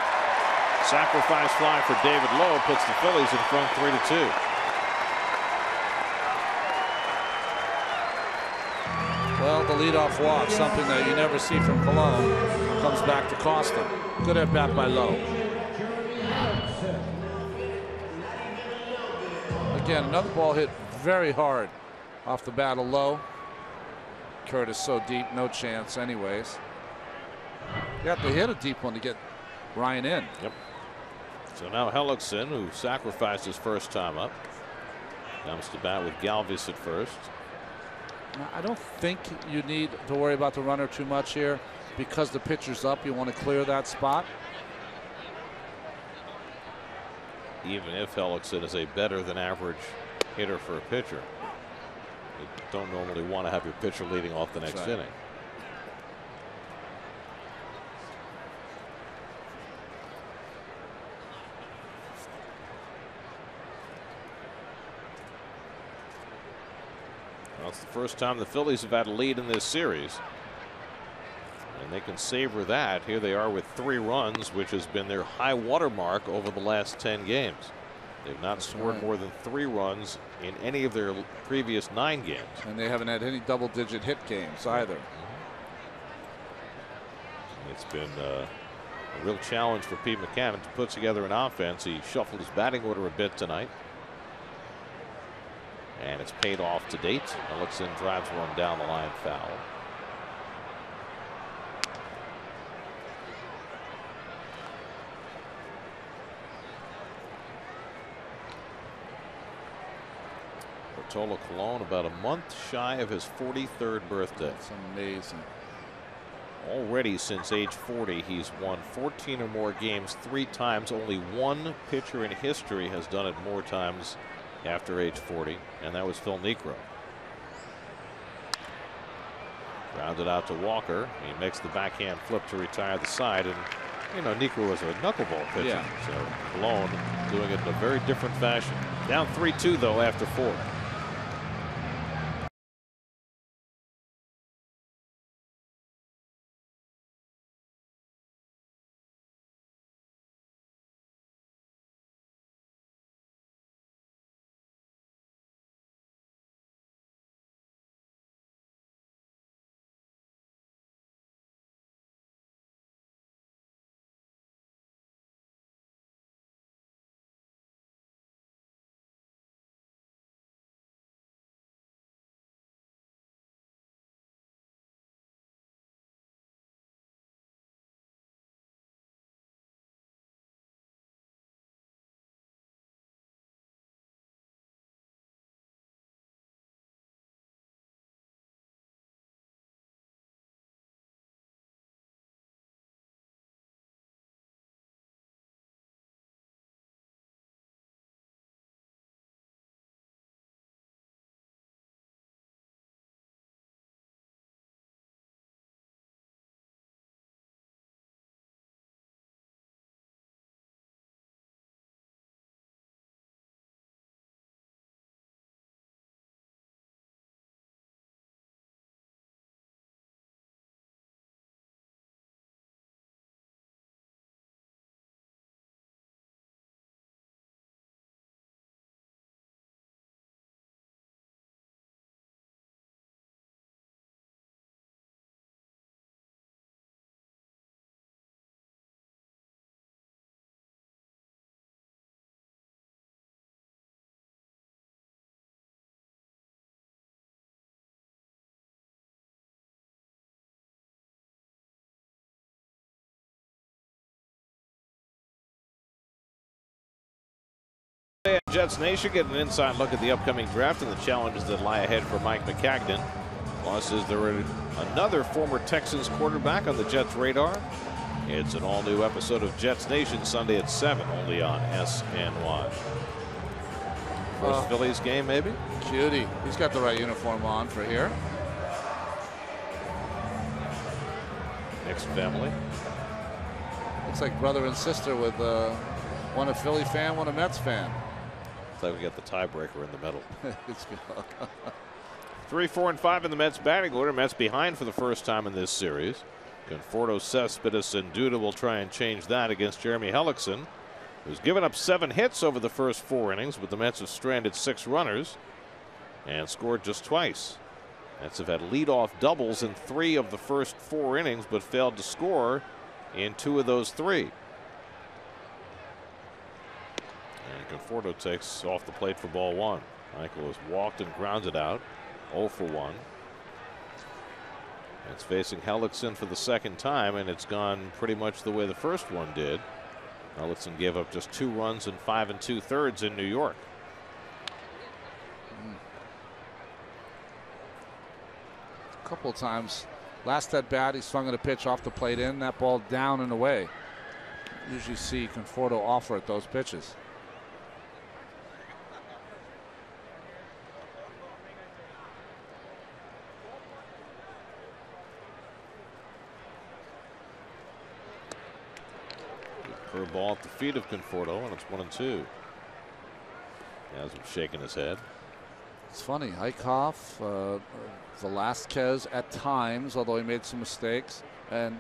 Sacrifice fly for David Lowe puts the Phillies in front 3-2. Well, the leadoff walk, something that you never see from Colon, comes back to cost him. Good at bat by Lowe. Again, another ball hit very hard off the bat of Lowe. Curtis so deep, no chance anyways. You have to hit a deep one to get Ryan in. Yep. So now Hellickson, who sacrificed his first time up, comes to bat with Galvis at first. I don't think you need to worry about the runner too much here because the pitcher's up. You want to clear that spot. even if Hellickson is a better than average hitter for a pitcher. You don't normally want to have your pitcher leading off the next inning. Well, it's the first time the Phillies have had a lead in this series, and they can savor that. Here they are with 3 runs, which has been their high water mark over the last 10 games. They've not scored more than 3 runs in any of their previous 9 games. And they haven't had any double-digit hit games either. It's been a real challenge for Pete Mackanin to put together an offense. He shuffled his batting order a bit tonight, and it's paid off to date. Hellickson drives one down the line, foul. Bartolo Colon about a month shy of his 43rd birthday. That's amazing. Already since age 40, he's won 14 or more games 3 times. Only one pitcher in history has done it more times after age 40, and that was Phil Niekro. Grounded out to Walker. He makes the backhand flip to retire the side, and you know, Niekro was a knuckleball pitcher. So Colon doing it in a very different fashion. Down 3-2 though after 4. Jets Nation get an inside look at the upcoming draft and the challenges that lie ahead for Mike Maccagnan. Plus, is there another former Texans quarterback on the Jets radar? It's an all-new episode of Jets Nation Sunday at 7, only on SNY. First Phillies game, maybe? Judy, he's got the right uniform on for here. Mixed family. Looks like brother and sister with one a Philly fan, one a Mets fan. Looks like we got the tiebreaker in the middle. It's good. 3, 4, and 5 in the Mets batting order. Mets behind for the first time in this series. Conforto, Cespedes, and Duda will try and change that against Jeremy Hellickson, who's given up 7 hits over the first 4 innings, but the Mets have stranded 6 runners and scored just twice. Mets have had leadoff doubles in 3 of the first 4 innings, but failed to score in 2 of those 3. And Conforto takes off the plate for ball 1. Michael has walked and grounded out. 0 for 1. It's facing Hellickson for the second time, and it's gone pretty much the way the first one did. Hellickson gave up just 2 runs in 5 2/3 in New York. A couple of times. Last at bat, he swung at a pitch off the plate in. That ball down and away. Usually see Conforto offer at those pitches. Curveball at the feet of Conforto, and it's 1-2. As he's shaking his head. It's funny. Eichhoff, Velasquez at times, although he made some mistakes, and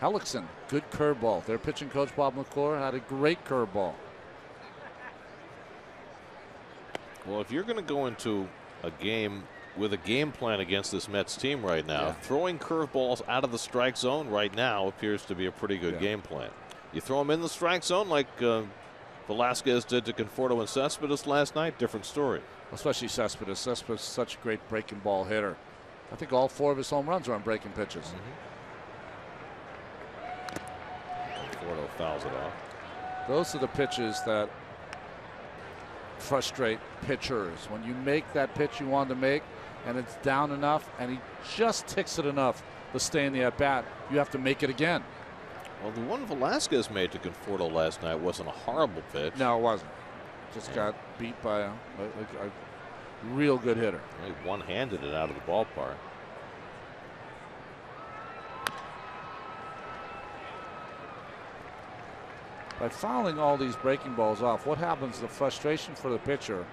Hellickson, good curveball. Their pitching coach Bob McClure had a great curveball. Well, if you're going to go into a game with a game plan against this Mets team right now, throwing curveballs out of the strike zone right now appears to be a pretty good game plan. You throw them in the strike zone like Velasquez did to Conforto and Cespedes last night, different story. Especially Cespedes. Cespedes is such a great breaking ball hitter. I think all 4 of his home runs are on breaking pitches. Conforto fouls it off. Those are the pitches that frustrate pitchers. When you make that pitch you want to make and it's down enough and he just ticks it enough to stay in the at bat, you have to make it again. Well, the one Velasquez made to Conforto last night wasn't a horrible pitch. No, it wasn't. Just got beat by a real good hitter. He one-handed it out of the ballpark. By fouling all these breaking balls off, what happens, the frustration for the pitcher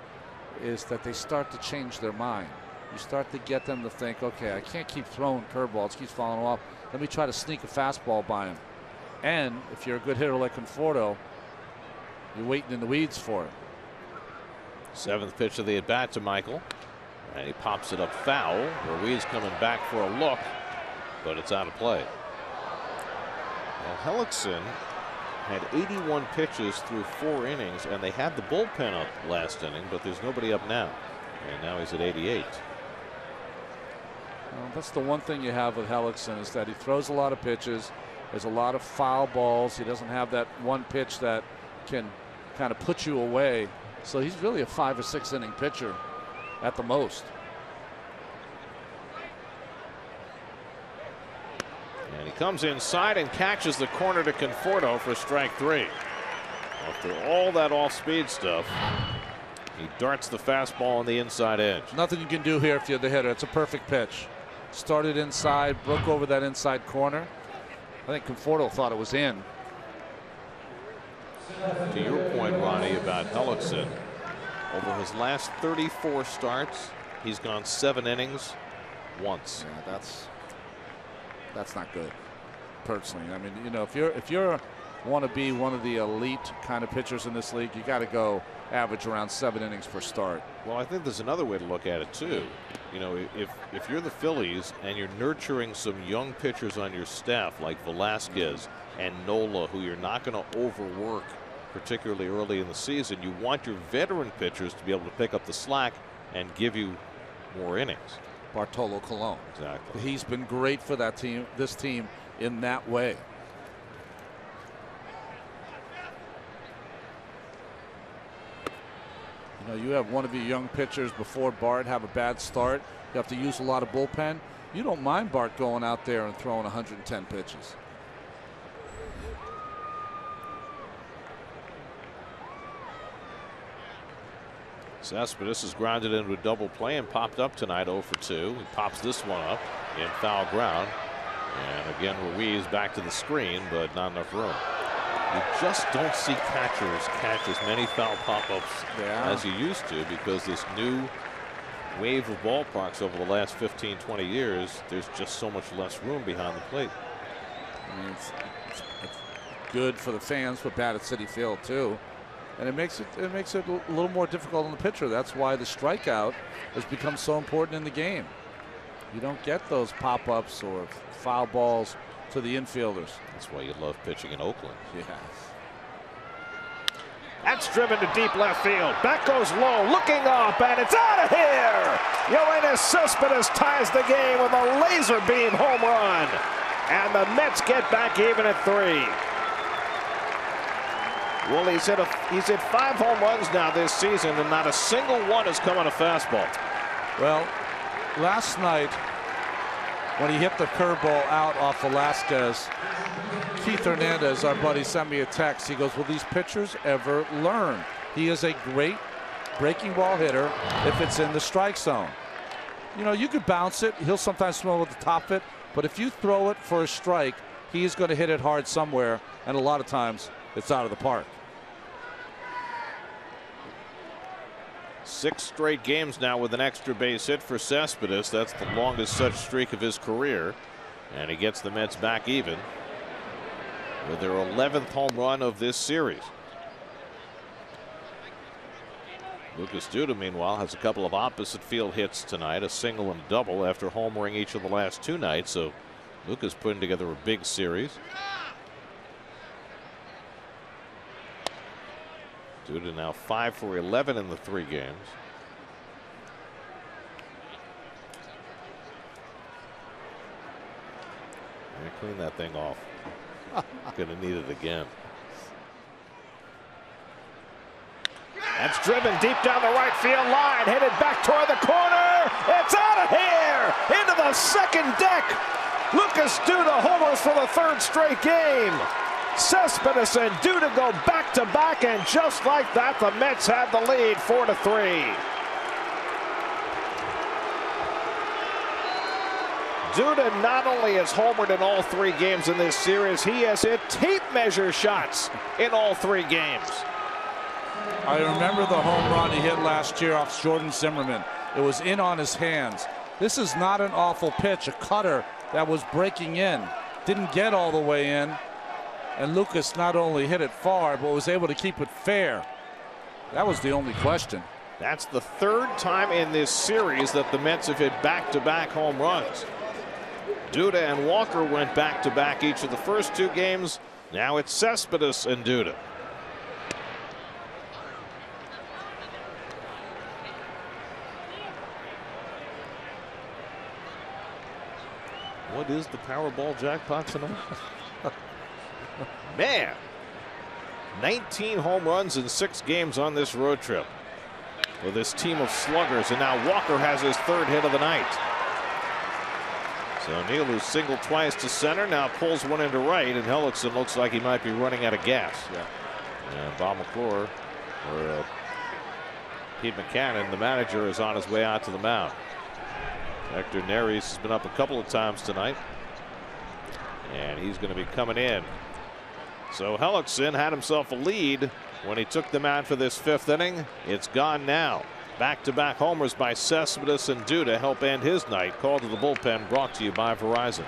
is that they start to change their mind. You start to get them to think, okay, I can't keep throwing curveballs, keeps falling off. Let me try to sneak a fastball by him. And if you're a good hitter like Conforto, you're waiting in the weeds for it. 7th pitch of the at bat to Michael, and he pops it up foul. Ruiz coming back for a look, but it's out of play. Well, Hellickson had 81 pitches through 4 innings, and they had the bullpen up last inning, but there's nobody up now, and now he's at 88. Well, that's the one thing you have with Hellickson, is that he throws a lot of pitches. There's a lot of foul balls. He doesn't have that one pitch that can kind of put you away. So he's really a 5 or 6 inning pitcher at the most. And he comes inside and catches the corner to Conforto for strike 3. After all that off-speed stuff, he darts the fastball on the inside edge. Nothing you can do here if you're the hitter. It's a perfect pitch. Started inside, broke over that inside corner. I think Conforto thought it was in. To your point, Ronnie, about Hellickson, over his last 34 starts, he's gone 7 innings once. Yeah, that's not good, personally. I mean, you know, if you want to be one of the elite kind of pitchers in this league, you got to go average around 7 innings per start. Well, I think there's another way to look at it too. You know, if you're the Phillies and you're nurturing some young pitchers on your staff like Velasquez and Nola, who you're not going to overwork, particularly early in the season, you want your veteran pitchers to be able to pick up the slack and give you more innings. Bartolo Colon. Exactly. He's been great for that team, this team, in that way. You know, you have one of your young pitchers before Bart have a bad start. You have to use a lot of bullpen. You don't mind Bart going out there and throwing 110 pitches. Cespedes is grounded into a double play and popped up tonight 0 for 2. He pops this one up in foul ground. And again, Ruiz back to the screen, but not enough room. You just don't see catchers catch as many foul pop-ups as you used to, because this new wave of ballparks over the last 15-20 years, there's just so much less room behind the plate. I mean, it's good for the fans, but bad at Citi Field too. And it makes it a little more difficult on the pitcher. That's why the strikeout has become so important in the game. You don't get those pop-ups or foul balls to the infielders. That's why you love pitching in Oakland. Yeah. That's driven to deep left field. Back goes Lowe, looking up, and it's out of here. Yoenis Cespedes ties the game with a laser beam home run, and the Mets get back even at 3. Well, he's hit 5 home runs now this season, and not a single one has come on a fastball. Well, last night when he hit the curveball out off Velasquez, Keith Hernandez, our buddy, sent me a text. He goes, will these pitchers ever learn? He is a great breaking ball hitter if it's in the strike zone. You know, you could bounce it. He'll sometimes throw at the top of it. But if you throw it for a strike, he's going to hit it hard somewhere. And a lot of times it's out of the park. 6 straight games now with an extra base hit for Cespedes. That's the longest such streak of his career. And he gets the Mets back even with their 11th home run of this series. Lucas Duda, meanwhile, has a couple of opposite field hits tonight, a single and a double after homering each of the last 2 nights. So Lucas putting together a big series. Duda now 5 for 11 in the 3 games. Clean that thing off. Gonna need it again. That's driven deep down the right field line, headed back toward the corner. It's out of here into the second deck. Lucas Duda homers for the 3rd straight game. Cespedes and Duda go back to back, and just like that, the Mets have the lead 4-3. Duda not only has homered in all 3 games in this series, he has hit tape measure shots in all 3 games. I remember the home run he hit last year off Jordan Zimmerman. It was in on his hands. This is not an awful pitch, a cutter that was breaking in. Didn't get all the way in. And Lucas not only hit it far, but was able to keep it fair. That was the only question. That's the 3rd time in this series that the Mets have hit back-to-back home runs. Duda and Walker went back-to-back each of the first 2 games. Now it's Cespedes and Duda. What is the Powerball jackpot tonight? Man, 19 home runs in 6 games on this road trip with this team of sluggers, and now Walker has his 3rd hit of the night. So O'Neill, who singled twice to center, now pulls one into right, and Hellickson looks like he might be running out of gas. Yeah. And Bob McClure, or Pete McCannon, the manager, is on his way out to the mound. Hector Neris has been up a couple of times tonight, and he's going to be coming in. So Hellickson had himself a lead when he took the mound for this 5th inning. It's gone now. Back-to-back homers by Cespedes and Duda help end his night. Call to the bullpen brought to you by Verizon.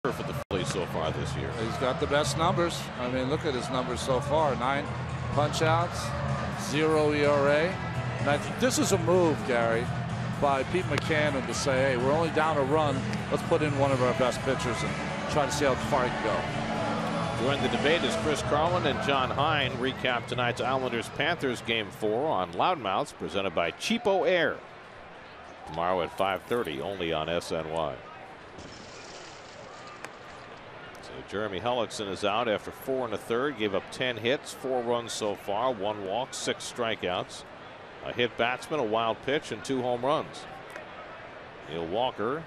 For the Phillies so far this year. He's got the best numbers. I mean, look at his numbers so far. 9 punch outs, 0 ERA. And I think this is a move, Gary. by Pete McCann to say, hey, we're only down a run. Let's put in one of our best pitchers and try to see how far he can go. Joining the debate is Chris Carlin and John Hein. Recap tonight's Islanders-Panthers Game 4 on Loudmouths, presented by Cheapo Air. Tomorrow at 5:30, only on SNY. So Jeremy Hellickson is out after 4 1/3. Gave up 10 hits, 4 runs so far, 1 walk, 6 strikeouts. A hit batsman, a wild pitch, and 2 home runs. Neil Walker,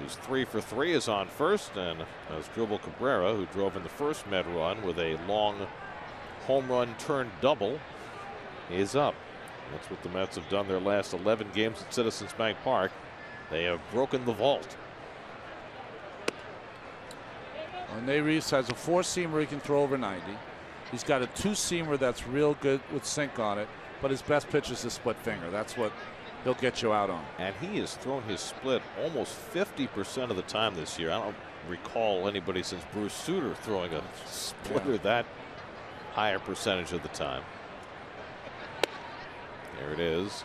who's 3 for 3, is on first, and Asdrubal Cabrera, who drove in the first Med run with a long home run turned double, is up. That's what the Mets have done their last 11 games at Citizens Bank Park. They have broken the vault. Neris has a 4-seamer he can throw over 90. He's got a 2-seamer that's real good with sink on it, but his best pitch is the split finger. That's what he'll get you out on. And he has thrown his split almost 50% of the time this year. I don't recall anybody since Bruce Sutter throwing a splitter that higher percentage of the time. There it is.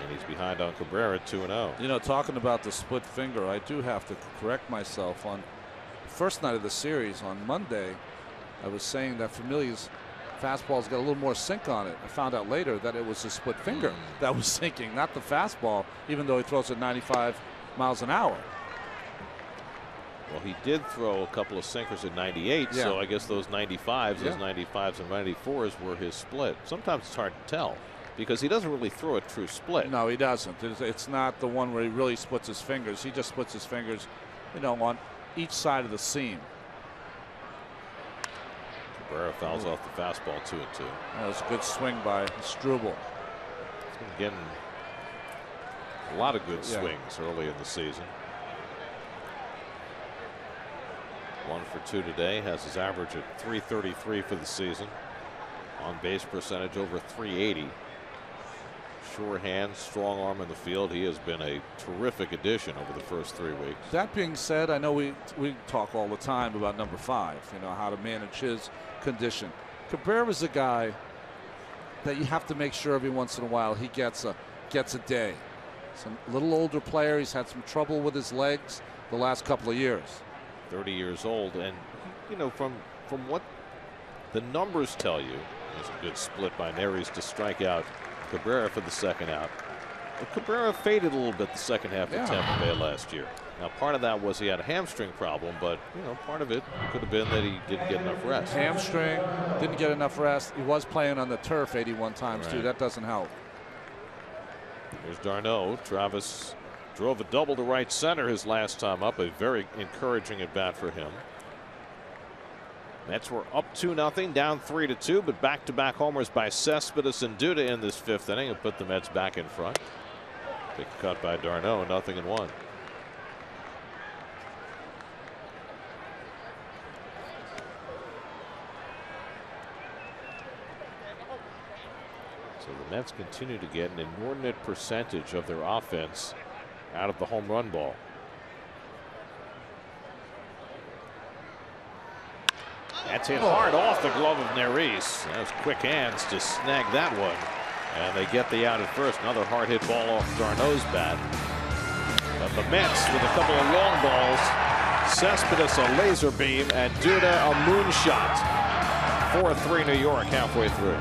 And he's behind on Cabrera, 2-0. You know, talking about the split finger, I do have to correct myself. On the first night of the series on Monday, I was saying that Familia's fastball's got a little more sink on it. I found out later that it was the split finger that was sinking, not the fastball, even though he throws at 95 miles an hour. Well, he did throw a couple of sinkers at 98, so I guess those 95s, those 95s and 94s were his split. Sometimes it's hard to tell because he doesn't really throw a true split. No, he doesn't. It's not the one where he really splits his fingers. He just splits his fingers, you know, on each side of the seam. Cabrera fouls off the fastball, 2-2. That was a good swing by Struble. He's been getting a lot of good swings early in the season. 1 for 2 today, has his average at .333 for the season. On base percentage over .380. Sure hand, strong arm in the field. He has been a terrific addition over the first 3 weeks. That being said, I know we talk all the time about number 5, you know, how to manage his condition. Cabrera's a guy that you have to make sure every once in a while he gets a day. He's a little older player. He's had some trouble with his legs the last couple of years. 30 years old, and you know, from what the numbers tell you, there's a good split by Neris to strike out Cabrera for the second out. But Cabrera faded a little bit the second half of Tampa Bay last year. Now, part of that was he had a hamstring problem, but you know, part of it could have been that he didn't get enough rest. Hamstring, didn't get enough rest. He was playing on the turf 81 times too. That doesn't help. Here's d'Arnaud. Travis drove a double to right center his last time up. A very encouraging at bat for him. Mets were up 2-0, down 3-2, but back-to-back homers by Cespedes and Duda in this 5th inning and put the Mets back in front. Big cut by d'Arnaud, 0-1. So the Mets continue to get an inordinate percentage of their offense out of the home run ball. That's hit hard off the glove of Neris. That was quick hands to snag that one. And they get the out at first. Another hard hit ball off d'Arnaud's bat. But the Mets with a couple of long balls. Cespedes a laser beam and Duda a moonshot. 4-3 New York halfway through.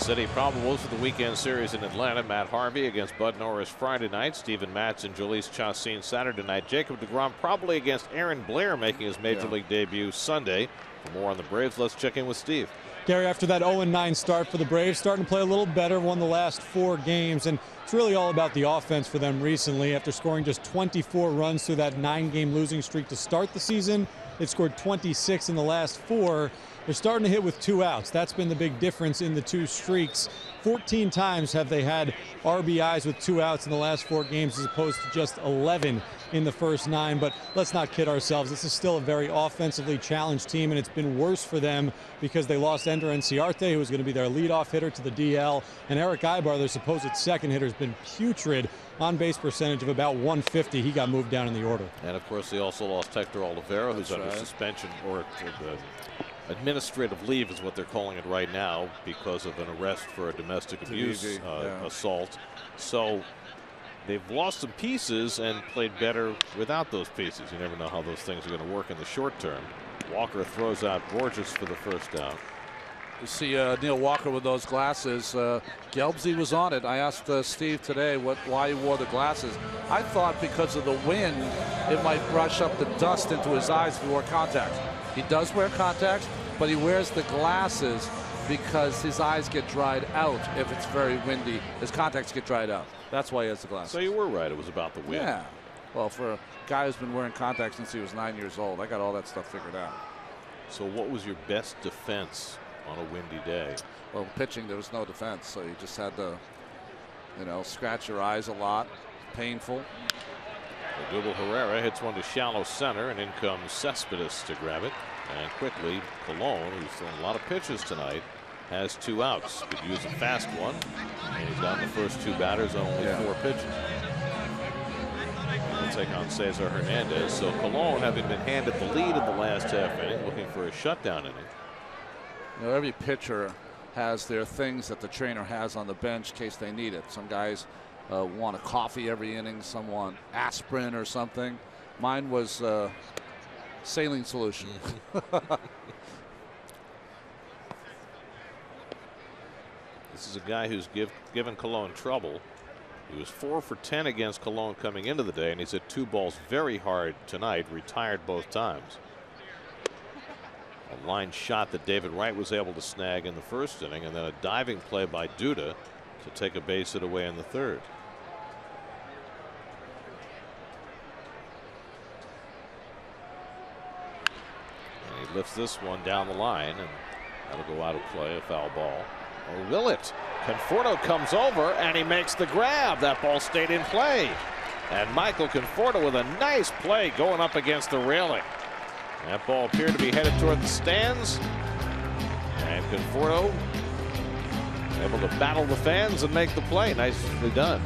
City probables for the weekend series in Atlanta. Matt Harvey against Bud Norris Friday night. Steven Matz and Jhoulys Chacin Saturday night. Jacob deGrom probably against Aaron Blair, making his major league debut Sunday. For more on the Braves, let's check in with Steve. Gary, after that 0-9 start for the Braves, starting to play a little better, won the last 4 games, and it's really all about the offense for them recently. After scoring just 24 runs through that 9-game losing streak to start the season, they scored 26 in the last 4. They're starting to hit with 2 outs. That's been the big difference in the 2 streaks. 14 times have they had RBIs with 2 outs in the last 4 games as opposed to just 11 in the first 9. But let's not kid ourselves. This is still a very offensively challenged team, and it's been worse for them because they lost Ender Enciarte, who was going to be their leadoff hitter, to the DL. And Eric Ibar, their supposed second hitter, has been putrid. On-base percentage of about 150. He got moved down in the order. And, of course, they also lost Hector Olivera, who's under suspension or administrative leave is what they're calling it right now because of an arrest for a domestic abuse assault. So they've lost some pieces and played better without those pieces. You never know how those things are going to work in the short term. Walker throws out Borges for the first down. You see Neil Walker with those glasses. Gelbsy was on it. I asked Steve today why he wore the glasses. I thought because of the wind, it might brush up the dust into his eyes if he wore contacts. He does wear contacts, but he wears the glasses because his eyes get dried out if it's very windy. His contacts get dried out. That's why he has the glasses. So you were right. It was about the wind. Yeah. Well, for a guy who's been wearing contacts since he was 9 years old, I got all that stuff figured out. So what was your best defense on a windy day? Well, pitching, there was no defense, so you just had to, scratch your eyes a lot. Painful. Odubel Herrera hits one to shallow center, and in comes Cespedes to grab it. And quickly, Colon, who's thrown a lot of pitches tonight, has 2 outs. Could use a fast one, and he's down the first 2 batters on only 4 pitches. He'll take on Cesar Hernandez. So Colon, having been handed the lead in the last half inning, looking for a shutdown inning. Every pitcher has their things that the trainer has on the bench in case they need it. Some guys want a coffee every inning, some want aspirin or something. Mine was saline solution. This is a guy who's given Colon trouble. He was 4 for 10 against Colon coming into the day, and he's hit 2 balls very hard tonight, retired both times. A line shot that David Wright was able to snag in the first inning, and then a diving play by Duda to take a base hit away in the third. And he lifts this one down the line, and that'll go out of play, a foul ball. Or will it? Conforto comes over, and he makes the grab. That ball stayed in play. And Michael Conforto with a nice play going up against the railing. That ball appeared to be headed toward the stands. And Conforto able to battle the fans and make the play. Nicely done.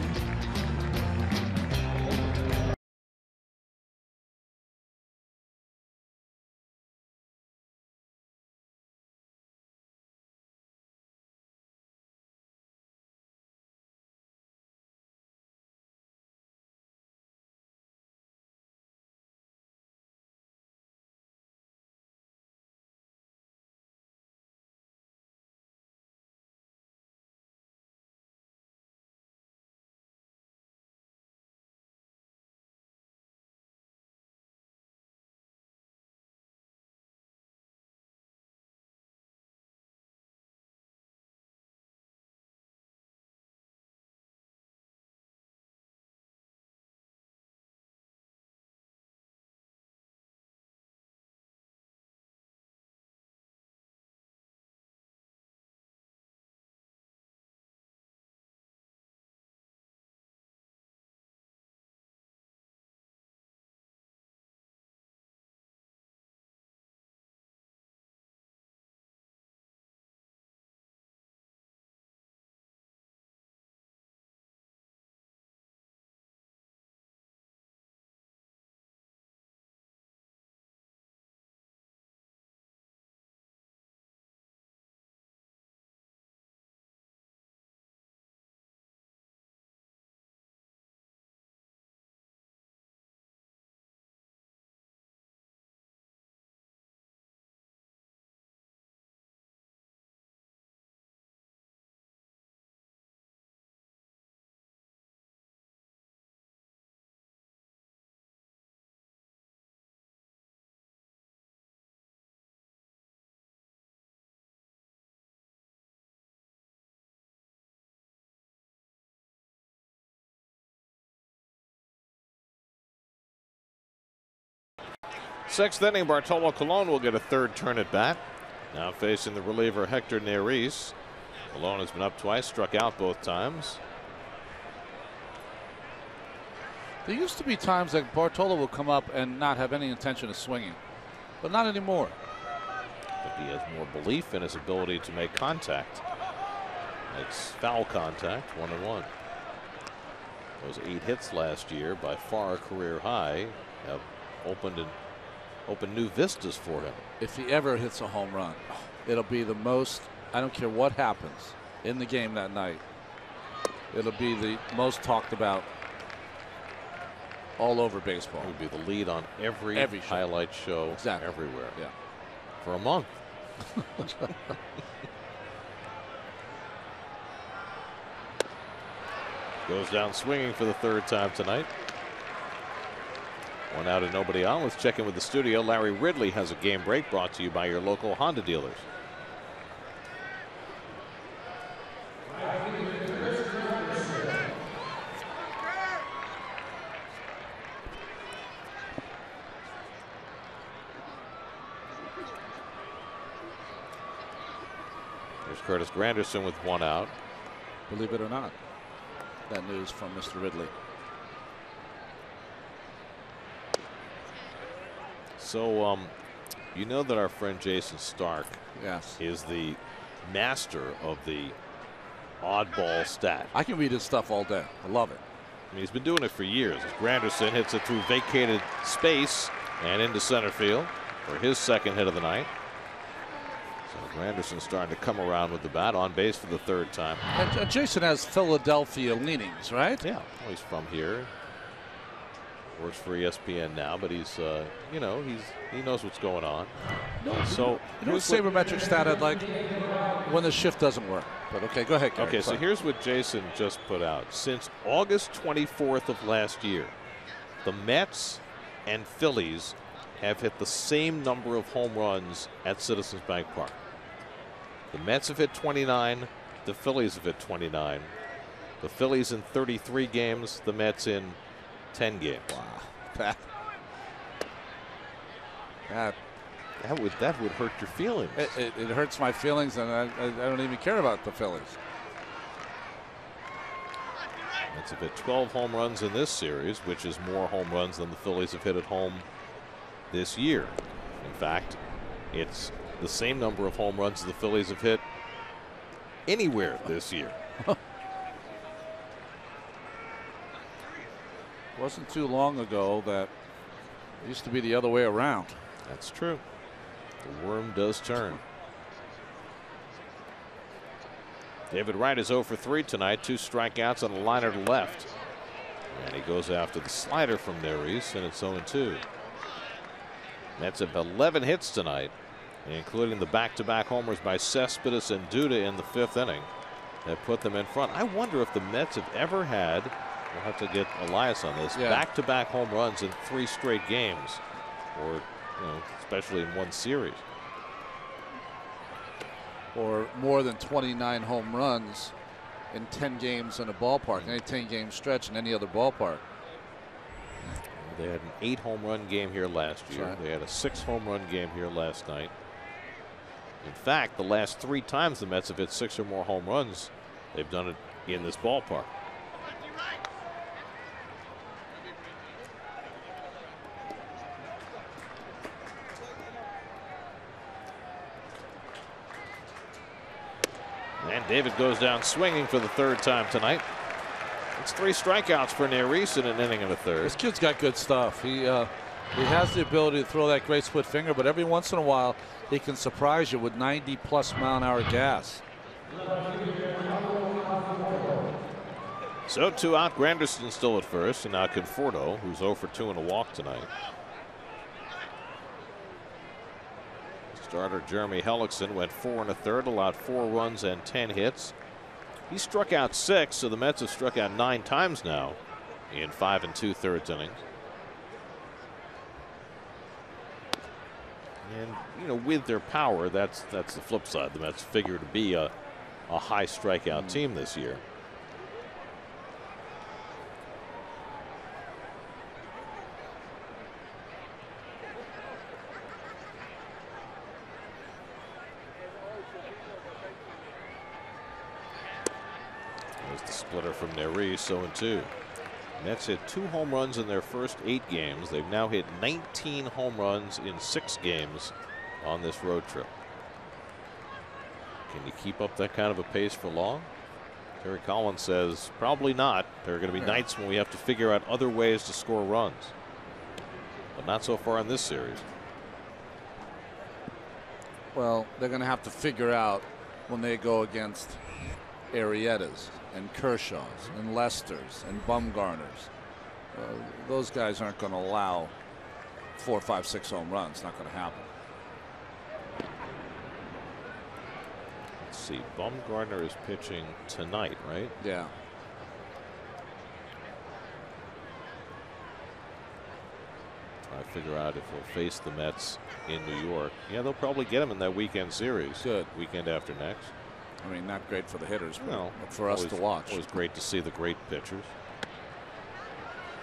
6th inning, Bartolo Colon will get a third turn at bat. Now facing the reliever Hector Neris. Colon has been up twice, struck out both times. There used to be times that Bartolo will come up and not have any intention of swinging, but not anymore. But he has more belief in his ability to make contact. Makes foul contact, 1-1. Those 8 hits last year, by far a career high, have opened new vistas for him. If he ever hits a home run, it'll be the most, I don't care what happens in the game that night, it'll be the most talked about all over baseball. It would be the lead on every highlight show everywhere. Yeah. For a month. Goes down swinging for the 3rd time tonight. 1 out and nobody on. Let's check in with the studio. Larry Ridley has a game break brought to you by your local Honda dealers. Here's Curtis Granderson with 1 out. Believe it or not, that news from Mr. Ridley. So, you know that our friend Jason Stark Yes. is the master of the oddball stat. I can read his stuff all day. I love it. I mean, he's been doing it for years. As Granderson hits it through vacated space and into center field for his 2nd hit of the night. So Granderson's starting to come around with the bat, on base for the 3rd time. And Jason has Philadelphia leanings, right? Yeah, well, he's from here. Works for ESPN now, but he's, you know, he knows what's going on. No, so you know what sabermetric stat I'd like? When the shift doesn't work. But okay, go ahead, Gary. Okay, so here's what Jason just put out. Since August 24th of last year, the Mets and Phillies have hit the same number of home runs at Citizens Bank Park. The Mets have hit 29. The Phillies have hit 29. The Phillies in 33 games. The Mets in 10 games. Wow. That would hurt your feelings. It hurts my feelings, and I don't even care about the Phillies. Mets have hit 12 home runs in this series, which is more home runs than the Phillies have hit at home this year. In fact, it's the same number of home runs the Phillies have hit anywhere this year. Wasn't too long ago that it used to be the other way around. That's true. The worm does turn. David Wright is 0 for 3 tonight. 2 strikeouts and a liner to left. And he goes after the slider from Neris, and it's 0-2. Mets have 11 hits tonight, including the back-to-back homers by Cespedes and Duda in the 5th inning that put them in front. I wonder if the Mets have ever had, we'll have to get Elias on this, back-to-back home runs in 3 straight games, or, you know, especially in one series. Or more than 29 home runs in 10 games in a ballpark, any 10-game stretch in any other ballpark. They had an 8 home run game here last year. Right. They had a 6 home run game here last night. In fact, the last 3 times the Mets have hit 6 or more home runs, they've done it in this ballpark. And David goes down swinging for the 3rd time tonight. It's 3 strikeouts for Neris in an inning and a 3rd. This kid's got good stuff. He has the ability to throw that great split finger, but every once in a while he can surprise you with 90+ mile-an-hour gas. So 2 out. Granderson still at first, and now Conforto, who's 0 for 2 and a walk tonight. Starter Jeremy Hellickson went 4 1/3, allowed 4 runs and 10 hits. He struck out 6, so the Mets have struck out 9 times now in 5 2/3 innings. And, you know, with their power, that's the flip side. The Mets figure to be a high strikeout team this year. splitter from Neris, 0-2. Mets hit 2 home runs in their first 8 games. They've now hit 19 home runs in 6 games on this road trip. Can you keep up that kind of a pace for long? Terry Collins says probably not. There are going to be nights when we have to figure out other ways to score runs, but not so far in this series. Well, they're going to have to figure out when they go against Arrietas and Kershaws and Lesters and Bumgarners. Those guys aren't going to allow 4, 5, 6 home runs. Not going to happen. Let's see. Bumgarner is pitching tonight, right? Yeah. Try to figure out if he'll face the Mets in New York. Yeah, they'll probably get him in that weekend series. Good. Weekend after next. I mean, not great for the hitters, but no, for us to watch. It was great to see the great pitchers.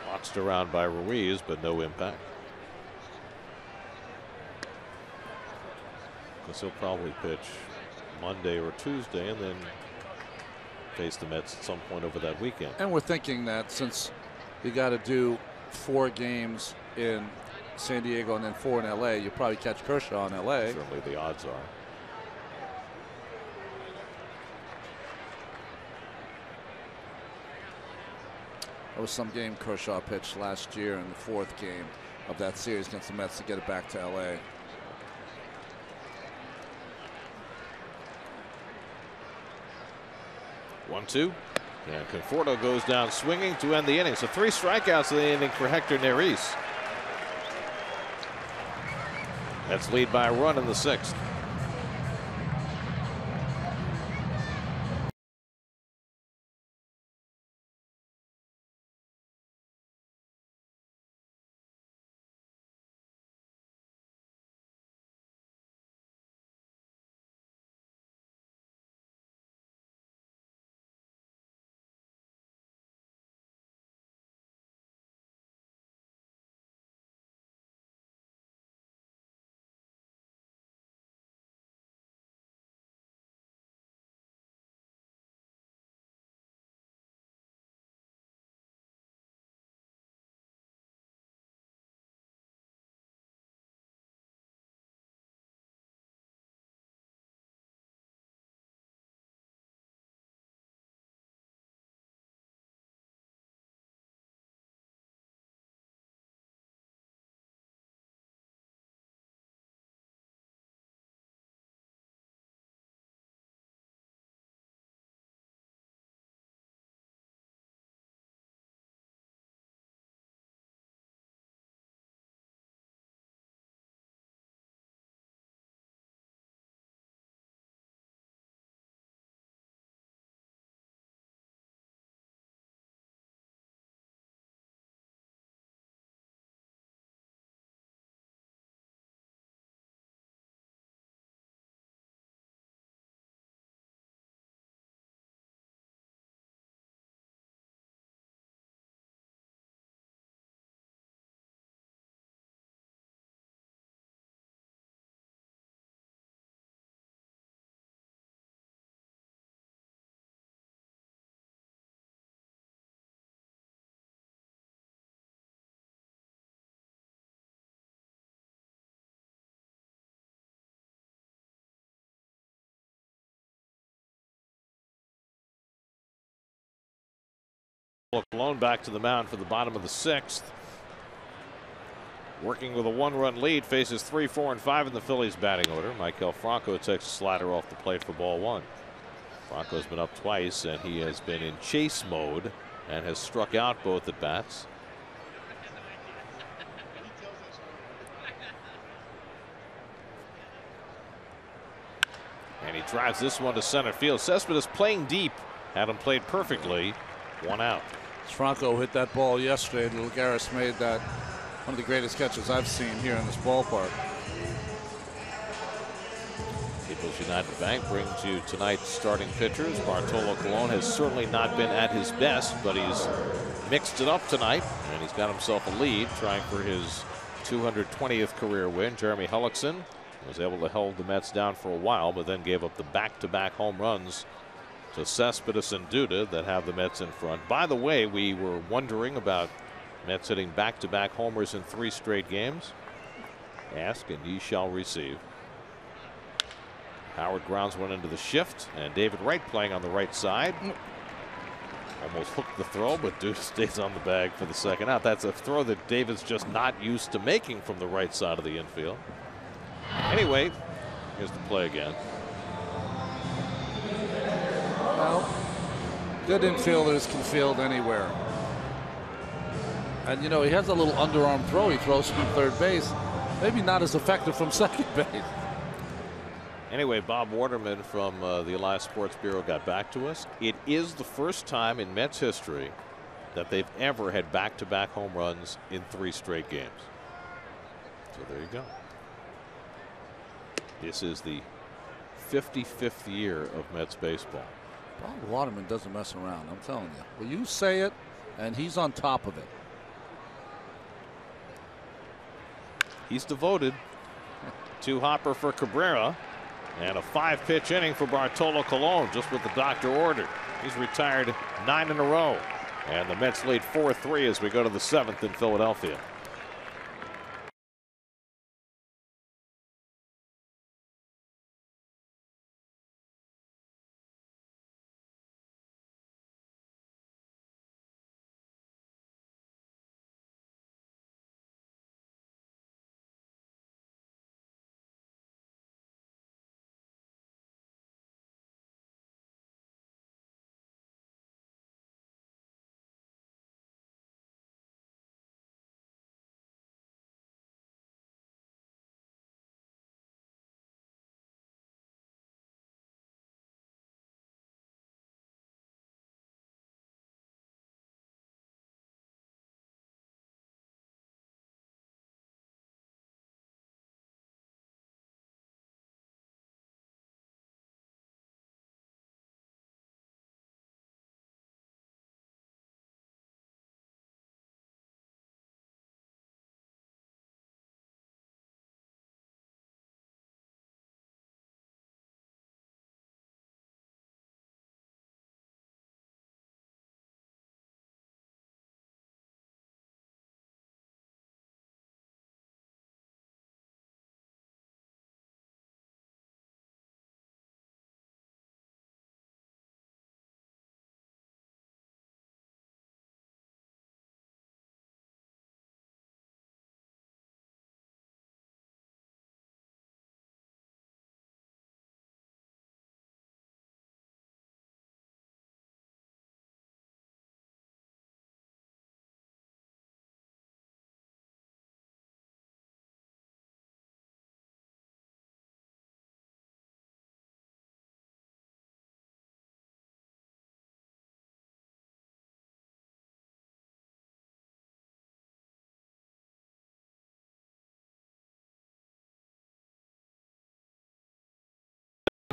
Boxed around by Ruiz, but no impact. Because he'll probably pitch Monday or Tuesday and then face the Mets at some point over that weekend. And we're thinking that since you got to do 4 games in San Diego and then 4 in LA, you'll probably catch Kershaw in LA. Certainly the odds are. There was some game Kershaw pitched last year in the 4th game of that series against the Mets to get it back to LA. One-two, and Conforto goes down swinging to end the inning. So 3 strikeouts in the inning for Hector Neris. That's lead by a run in the 6th. Colon back to the mound for the bottom of the 6th. Working with a 1-run lead, faces 3, 4, and 5 in the Phillies batting order. Maikel Franco takes a slider off the plate for ball 1. Franco's been up twice, and he has been in chase mode and has struck out both at bats. And he drives this one to center field. Cespedes playing deep. Had him played perfectly. 1 out. Franco hit that ball yesterday. Lagares made that one of the greatest catches I've seen here in this ballpark. People's United Bank brings you tonight's starting pitchers. Bartolo Colon has certainly not been at his best, but he's mixed it up tonight, and he's got himself a lead, trying for his 220th career win. Jeremy Hellickson was able to hold the Mets down for a while, but then gave up the back-to-back home runs to Cespedes and Duda that have the Mets in front. By the way, we were wondering about Mets hitting back-to-back homers in 3 straight games. Ask and ye shall receive. Howard grounds one into the shift, and David Wright playing on the right side. Almost hooked the throw, but Duda stays on the bag for the second out. That's a throw that David's just not used to making from the right side of the infield. Anyway, here's the play again. Well, good infielders can field anywhere. And, you know, he has a little underarm throw he throws from third base. Maybe not as effective from second base. Anyway, Bob Waterman from the Elias Sports Bureau got back to us. It is the first time in Mets history that they've ever had back-to-back home runs in 3 straight games. So there you go. This is the 55th year of Mets baseball. Bob Waterman doesn't mess around, I'm telling you. Well, you say it, and he's on top of it. He's devoted. 2-hopper for Cabrera. And a 5-pitch inning for Bartolo Colon, just what the doctor ordered. He's retired 9 in a row. And the Mets lead 4-3 as we go to the 7th in Philadelphia.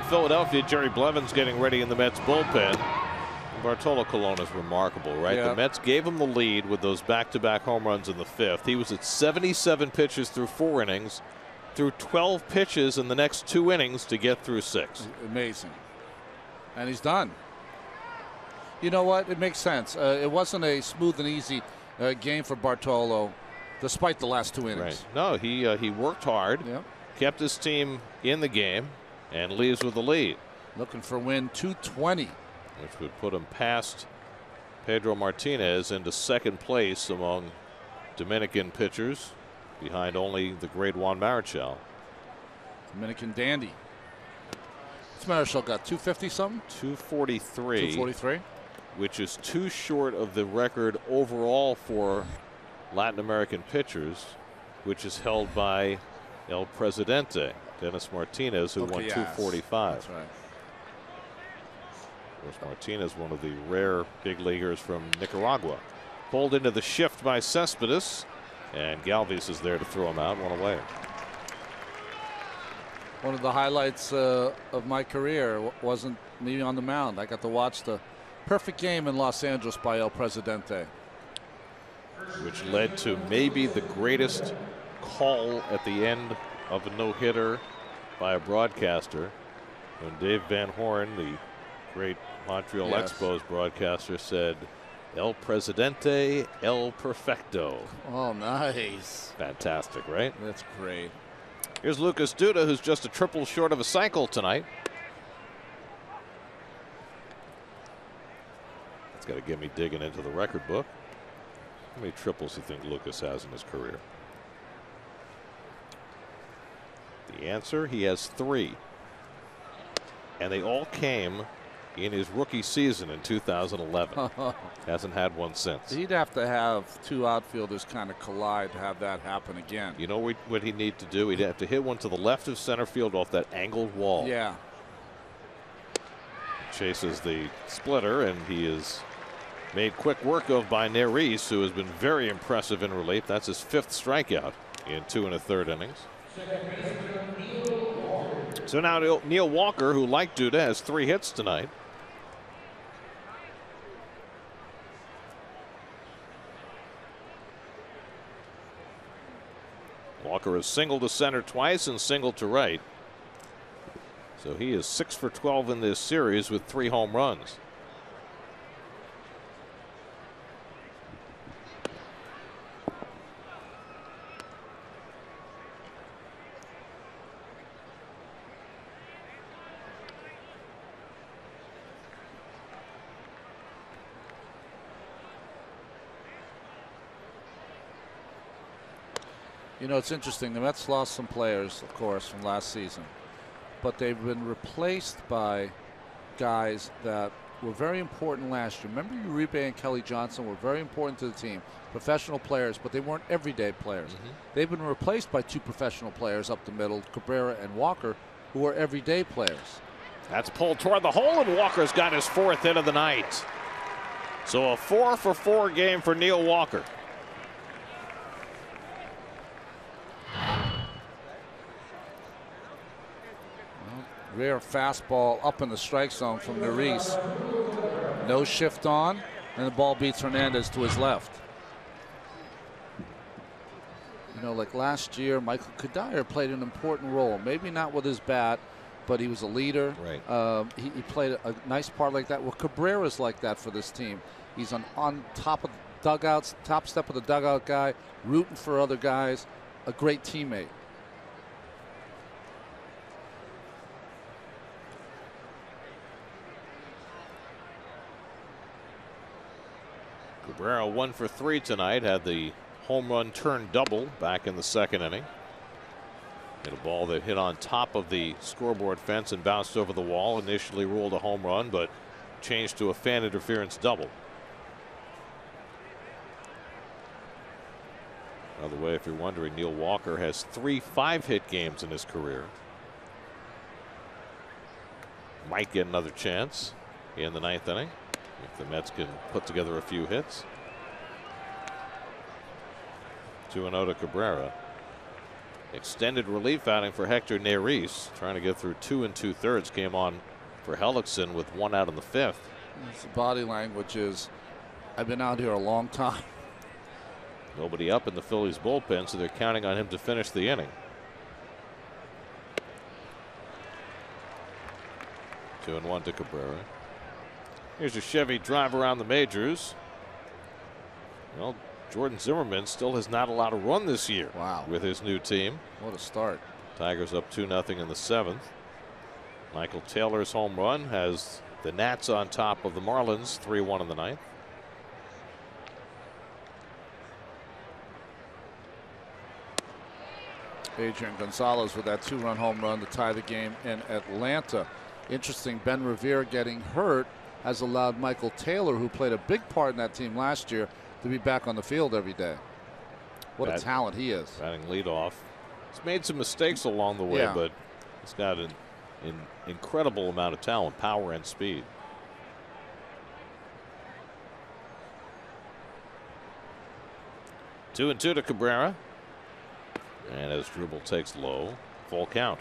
Philadelphia, Jerry Blevins getting ready in the Mets bullpen. Bartolo Colon is remarkable, right? Yeah. The Mets gave him the lead with those back-to-back home runs in the 5th. He was at 77 pitches through 4 innings, threw 12 pitches in the next 2 innings to get through 6. Amazing. And he's done. You know what? It makes sense. It wasn't a smooth and easy game for Bartolo, despite the last 2 innings. Right. No, he worked hard, kept his team in the game, and leaves with the lead. Looking for win 220. Which would put him past Pedro Martinez into 2nd place among Dominican pitchers, behind only the great Juan Marichal. Dominican dandy. What's Marichal got? 250 something? 243. 243. Which is too short of the record overall for Latin American pitchers, which is held by El Presidente, Dennis Martinez, who won 245. That's right. Of course, Martinez, one of the rare big leaguers from Nicaragua. Pulled into the shift by Cespedes, and Galvis is there to throw him out. 1 away. One of the highlights of my career wasn't me on the mound. I got to watch the perfect game in Los Angeles by El Presidente, which led to maybe the greatest call at the end of a no-hitter by a broadcaster, when Dave Van Horn, the great Montreal Expos broadcaster said, El Presidente, El Perfecto. Oh, nice. Fantastic, right? That's great. Here's Lucas Duda, who's just a triple short of a cycle tonight. It's got to get me digging into the record book. How many triples do you think Lucas has in his career? The answer, he has 3. And they all came in his rookie season in 2011. Hasn't had one since. He'd have to have 2 outfielders kind of collide to have that happen again. You know what he'd need to do? He'd have to hit one to the left of center field off that angled wall. Yeah. Chases the splitter, and he is made quick work of by Neris, who has been very impressive in relief. That's his 5th strikeout in 2 1/3 innings. So now Neil Walker, who like Duda, has 3 hits tonight. Walker has singled to center twice and singled to right. So he is 6 for 12 in this series with 3 home runs. You know, it's interesting. The Mets lost some players, of course, from last season, but they've been replaced by guys that were very important last year. Remember, Uribe and Kelly Johnson were very important to the team, professional players, but they weren't everyday players. They've been replaced by 2 professional players up the middle, Cabrera and Walker, who are everyday players. That's pulled toward the hole, and Walker's got his 4th hit of the night. So a 4 for 4 game for Neil Walker. Rare fastball up in the strike zone from Neris. No shift on, and the ball beats Hernandez to his left. You know, like last year, Michael Kadire played an important role. Maybe not with his bat, but he was a leader. Right. He played a nice part like that. Well, Cabrera's like that for this team. He's on top of the dugouts, top step of the dugout guy, rooting for other guys, a great teammate. Cabrera 1 for 3 tonight, had the home run turn double back in the 2nd inning. Hit a ball that hit on top of the scoreboard fence and bounced over the wall. Initially ruled a home run, but changed to a fan interference double. By the way, if you're wondering, Neil Walker has 3 5-hit games in his career. Might get another chance in the 9th inning if the Mets can put together a few hits. 2-0 to Cabrera. Extended relief outing for Hector Neris, trying to get through 2 2/3. Came on for Hellickson with 1 out in the 5th. The body language is, I've been out here a long time. Nobody up in the Phillies bullpen, so they're counting on him to finish the inning. 2-1 to Cabrera. Here's a Chevy drive around the majors. Well, Jordan Zimmerman still has not allowed a run this year. Wow. With his new team. What a start. Tigers up 2-0 in the 7th. Michael Taylor's home run has the Nats on top of the Marlins 3-1 in the 9th. Adrian Gonzalez with that 2-run home run to tie the game in Atlanta. Interesting, Ben Revere getting hurt has allowed Michael Taylor, who played a big part in that team last year, to be back on the field every day. What a talent he is. Batting leadoff. He's made some mistakes along the way, but he's got an incredible amount of talent, power, and speed. 2-2 to Cabrera. And as dribble takes low, full count.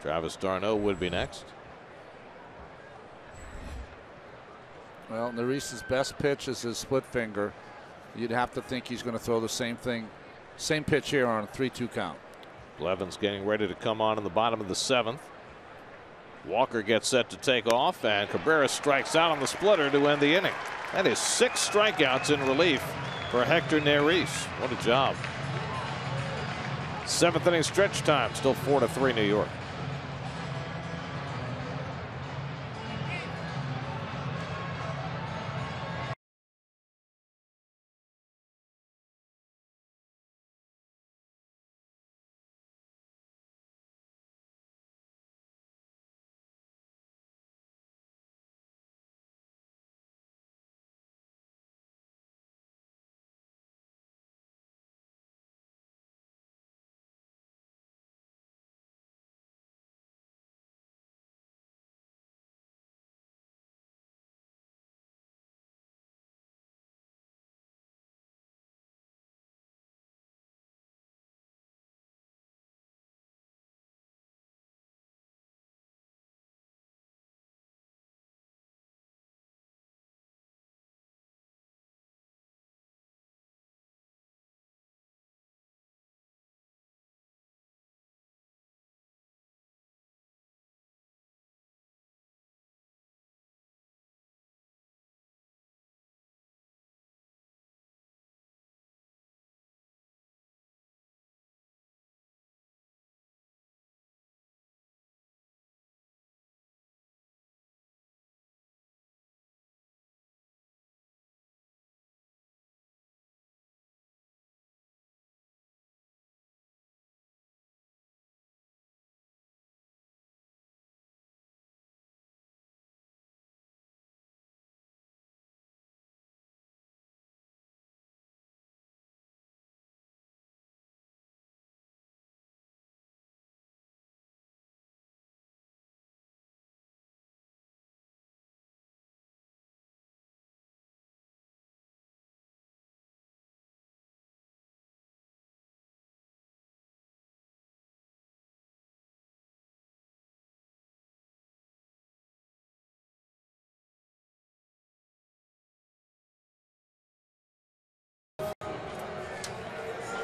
Travis d'Arnaud would be next. Well, Neris's best pitch is his split finger. You'd have to think he's going to throw the same pitch here on a 3-2 count. Blevins getting ready to come on in the bottom of the 7th. Walker gets set to take off, and Cabrera strikes out on the splitter to end the inning. That is 6 strikeouts in relief for Hector Neris. What a job. 7th inning stretch time, still 4-3 New York.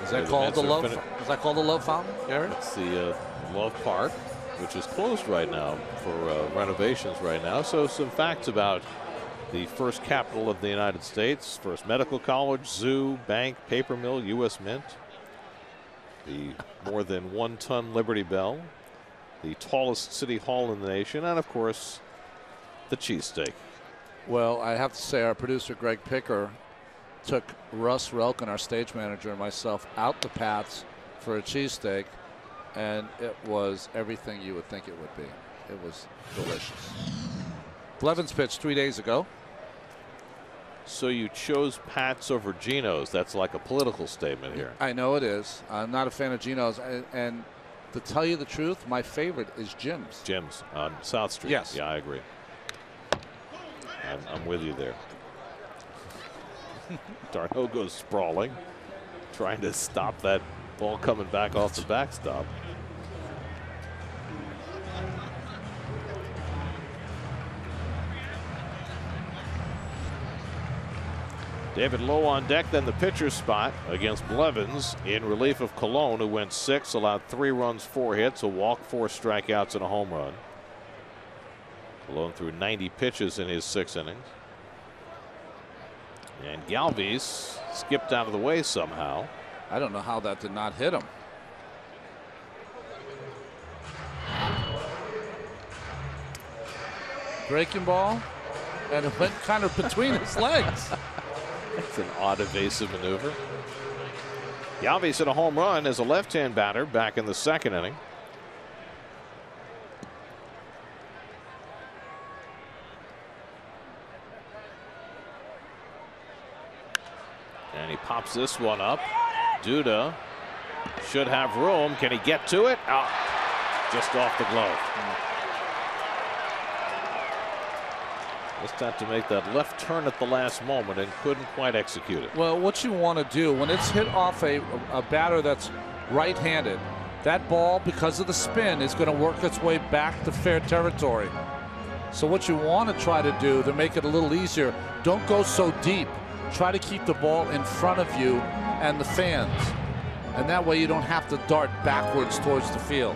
Is that called the love? Is that called the love fountain, Gary? It's the Love Park, which is closed right now for renovations right now. So some facts about the first capital of the United States: first medical college, zoo, bank, paper mill, U.S. Mint, the more than 1-ton Liberty Bell, the tallest city hall in the nation, and of course the cheesesteak. Well, I have to say our producer Greg Picker took Russ Relkin, our stage manager, and myself out to Pat's for a cheesesteak, and it was everything you would think it would be. It was delicious. Blevins pitched 3 days ago. So you chose Pat's over Geno's. That's like a political statement here. I know it is. I'm not a fan of Geno's, and to tell you the truth, my favorite is Jim's. Jim's on South Street. Yes. Yeah, I agree. I'm with you there. Darno goes sprawling, trying to stop that ball coming back off the backstop. David Lowe on deck, then the pitcher's spot against Blevins in relief of Colon, who went 6, allowed 3 runs, 4 hits, a walk, 4 strikeouts, and a home run. Colon threw 90 pitches in his 6 innings. And Galvis skipped out of the way somehow. I don't know how that did not hit him. Breaking ball, and it went kind of between his legs. That's an odd evasive maneuver. Galvis hit a home run as a left-hand batter back in the 2nd inning. And he pops this one up. Duda should have room. Can he get to it? Oh, just off the glove. Just had to make that left turn at the last moment and couldn't quite execute it. Well, what you want to do when it's hit off a batter that's right-handed, that ball, because of the spin, is going to work its way back to fair territory. So what you want to try to do to make it a little easier, don't go so deep. Try to keep the ball in front of you and the fans, and that way you don't have to dart backwards towards the field.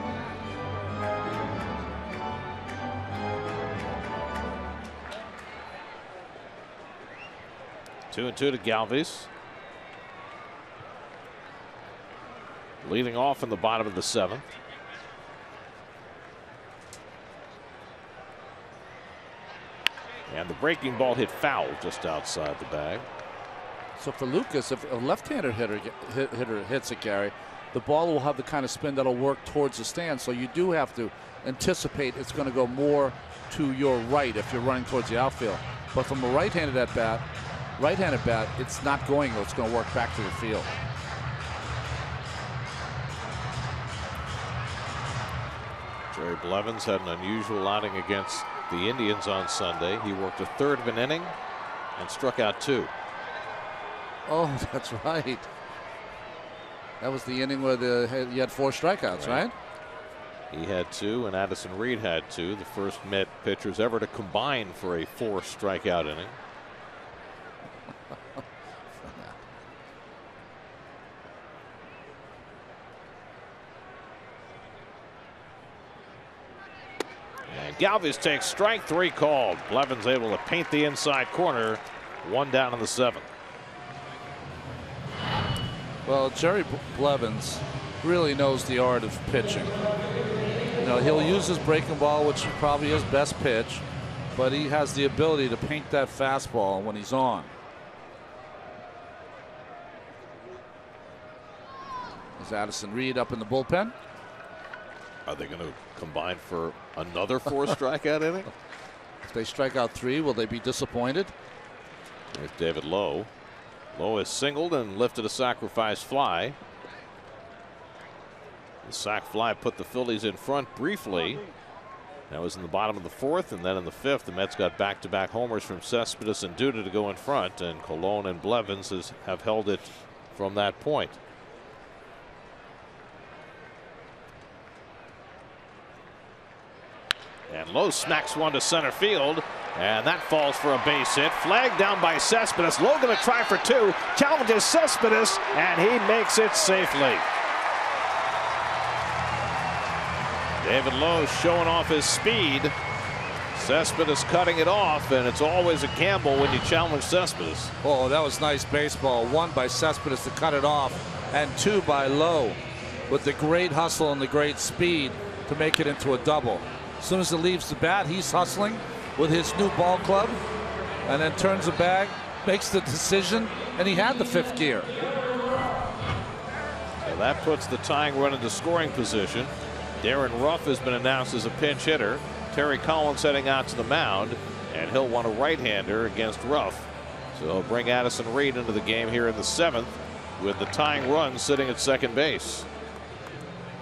2-2 to Galvis. Leading off in the bottom of the 7th. And the breaking ball hit foul just outside the bag. So for Lucas, if a left-handed hitter hits it, Gary, the ball will have the kind of spin that'll work towards the stand. So you do have to anticipate it's going to go more to your right if you're running towards the outfield. But from a right-handed bat, it's not going. It's going to work back to the field. Jerry Blevins had an unusual outing against the Indians on Sunday. He worked a third of an inning and struck out 2. Oh, that's right. That was the inning where you had 4 strikeouts, right? He had 2, and Addison Reed had 2. The first Met pitchers ever to combine for a 4 strikeout inning. And Galvis takes strike 3 called. Blevins able to paint the inside corner. 1 down in the 7th. Well, Jerry Blevins really knows the art of pitching. You know, he'll use his breaking ball, which is probably his best pitch, but he has the ability to paint that fastball when he's on. Is Addison Reed up in the bullpen? Are they going to combine for another 4 strikeout inning? If they strike out 3, will they be disappointed? There's David Lowe. Lowe has singled and lifted a sacrifice fly. The sac fly put the Phillies in front briefly. That was in the bottom of the 4th, and then in the 5th, the Mets got back-to-back homers from Cespedes and Duda to go in front, and Colon and Blevins have held it from that point. And Lowe smacks one to center field, and that falls for a base hit. Flagged down by Cespedes. Lowe going to try for 2. Challenges Cespedes, and he makes it safely. David Lowe showing off his speed. Cespedes cutting it off, and it's always a gamble when you challenge Cespedes. Oh, that was nice baseball. 1 by Cespedes to cut it off, and 2 by Lowe with the great hustle and the great speed to make it into a double. As soon as it leaves the bat, he's hustling with his new ball club, and then turns the bag, makes the decision, and he had the 5th gear. So that puts the tying run into scoring position. Darren Ruff has been announced as a pinch hitter. Terry Collins heading out to the mound, and he'll want a right-hander against Ruff. So he'll bring Addison Reed into the game here in the 7th with the tying run sitting at second base.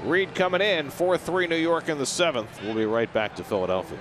Reed coming in, 4-3 New York in the 7th. We'll be right back to Philadelphia.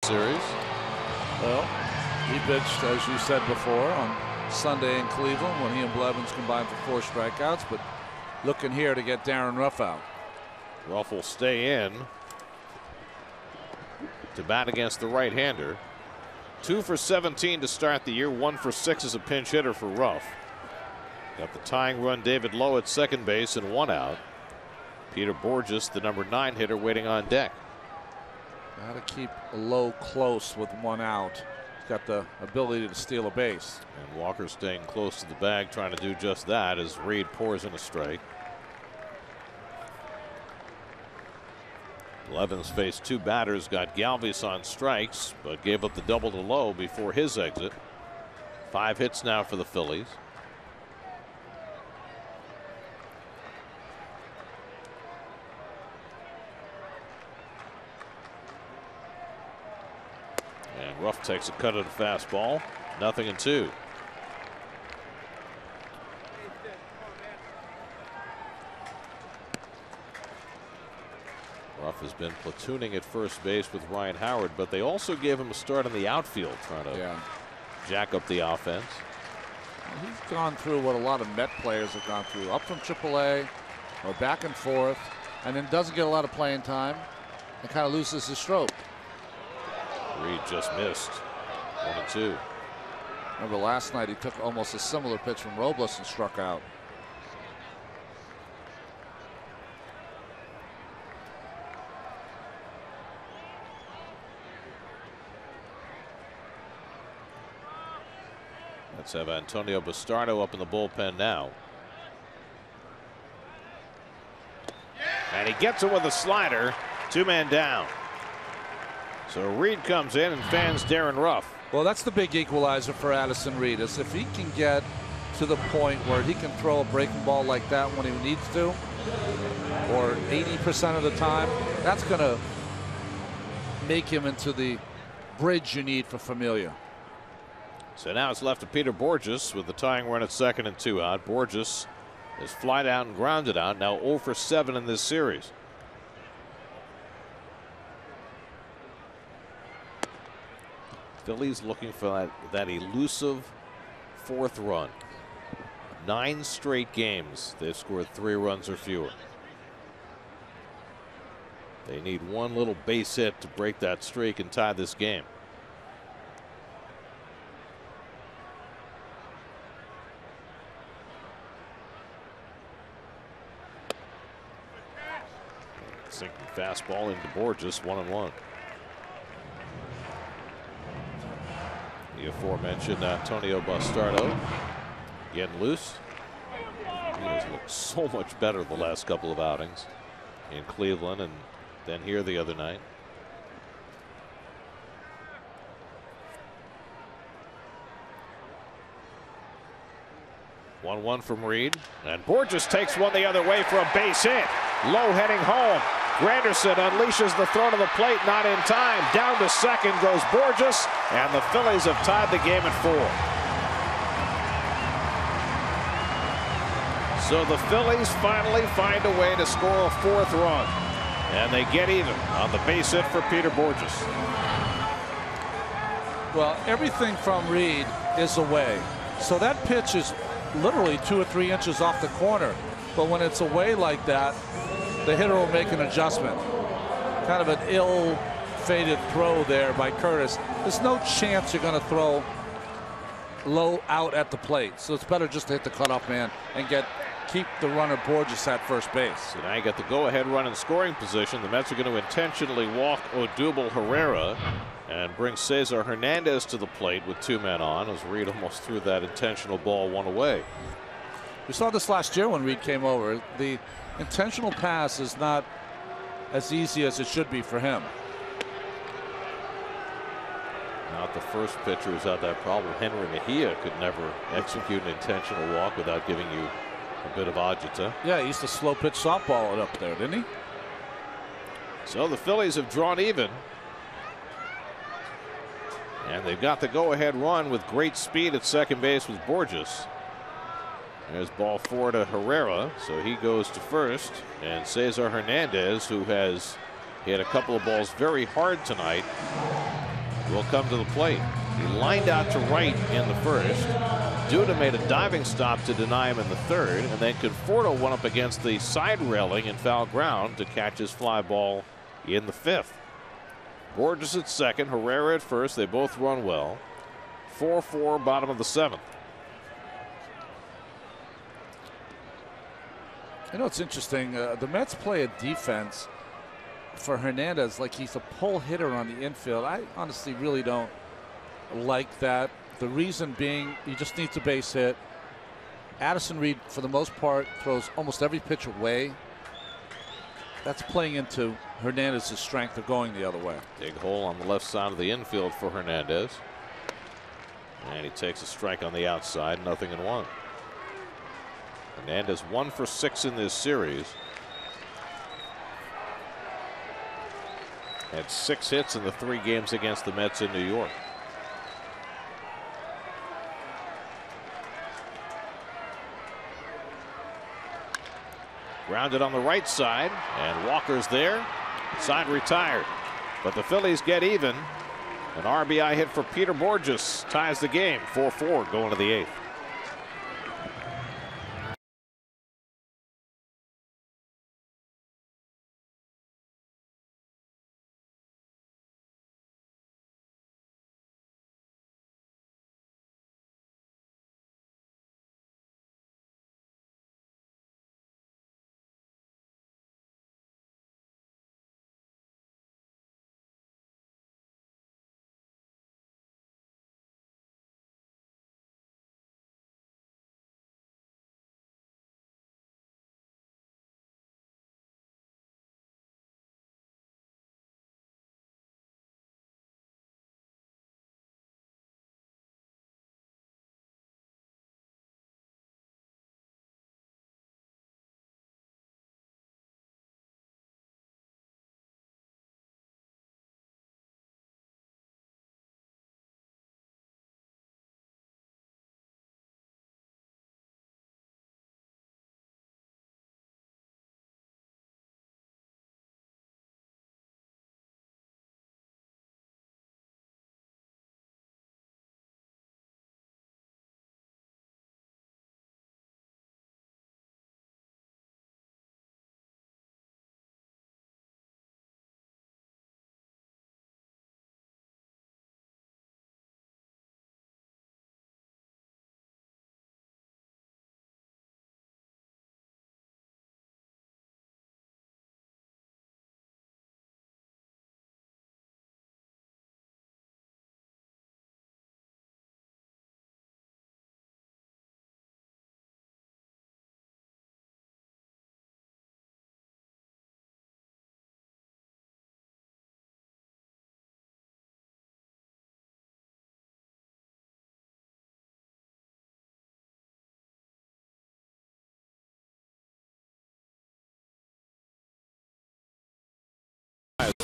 series. Well, he pitched, as you said before, on Sunday in Cleveland when he and Blevins combined for 4 strikeouts, but looking here to get Darren Ruff out. Ruff will stay in to bat against the right-hander. 2 for 17 to start the year. 1 for 6 as a pinch hitter for Ruff. Got the tying run David Lowe at second base and 1 out. Peter Borges, the number 9 hitter, waiting on deck. Got to keep Lowe close with 1 out. He's got the ability to steal a base. And Walker staying close to the bag, trying to do just that as Reed pours in a strike. Blevins faced 2 batters, got Galvis on strikes, but gave up the double to Lowe before his exit. 5 hits now for the Phillies. And Ruff takes a cut at a fastball. 0-2. Ruff has been platooning at first base with Ryan Howard, but they also gave him a start in the outfield, trying to jack up the offense. He's gone through what a lot of Met players have gone through, up from AAA or back and forth, and then doesn't get a lot of playing time and kind of loses his stroke. Reed just missed. 1-2. Remember last night he took almost a similar pitch from Robles and struck out. Let's have Antonio Bastardo up in the bullpen now. And he gets it with a slider. 2-man down. So Reed comes in and fans Darren Ruff. Well, that's the big equalizer for Addison Reed, is if he can get to the point where he can throw a breaking ball like that when he needs to, or 80% of the time, that's going to make him into the bridge you need for Familia. So now it's left to Peter Borges with the tying run at second and 2 out. Borges is flied out and grounded out. Now 0 for 7 in this series. Phillies looking for that elusive 4th run. 9 straight games they've scored 3 runs or fewer. They need 1 little base hit to break that streak and tie this game. Sinking fastball into Borges, 1-1. The aforementioned Antonio Bastardo getting loose. He has looked so much better the last couple of outings in Cleveland and then here the other night. One from Reed, and Borges takes one the other way for a base hit. Low heading home. Granderson unleashes the throw to the plate, not in time. Down to second goes Borges, and the Phillies have tied the game at 4. So the Phillies finally find a way to score a 4th run, and they get even on the base hit for Peter Borges. Well, everything from Reed is away, so that pitch is literally 2 or 3 inches off the corner, but when it's away like that, the hitter will make an adjustment. Kind of an ill-fated throw there by Curtis. There's no chance you're going to throw low out at the plate, so it's better just to hit the cutoff man and keep the runner Borges at first base. So now you got the go-ahead run in scoring position. The Mets are going to intentionally walk Odubel Herrera and bring Cesar Hernandez to the plate with 2 men on, as Reed almost threw that intentional ball 1 away. We saw this last year when Reed came over. The intentional pass is not as easy as it should be for him. Not the first pitcher who's had that problem. Henry Mejia could never execute an intentional walk without giving you a bit of agita. Yeah, he used to slow pitch softball it up there, didn't he? So the Phillies have drawn even. And they've got the go-ahead run with great speed at second base with Borges. There's ball 4 to Herrera, so he goes to first. And Cesar Hernandez, who has hit a couple of balls very hard tonight, will come to the plate. He lined out to right in the first. Duda made a diving stop to deny him in the third, and then Conforto went up against the side railing in foul ground to catch his fly ball in the fifth. Borges at second, Herrera at first. They both run well. 4-4, bottom of the seventh. You know, it's interesting. The Mets play a defense for Hernandez like he's a pull hitter on the infield. I honestly really don't like that. The reason being, he just needs a base hit. Addison Reed, for the most part, throws almost every pitch away. That's playing into Hernandez's strength of going the other way. Big hole on the left side of the infield for Hernandez. And he takes a strike on the outside, 0-1. Hernandez 1 for 6 in this series. Had 6 hits in the 3 games against the Mets in New York. Grounded on the right side, and Walker's there. Side retired. But the Phillies get even. An RBI hit for Peter Borges ties the game. 4-4 going to the 8th.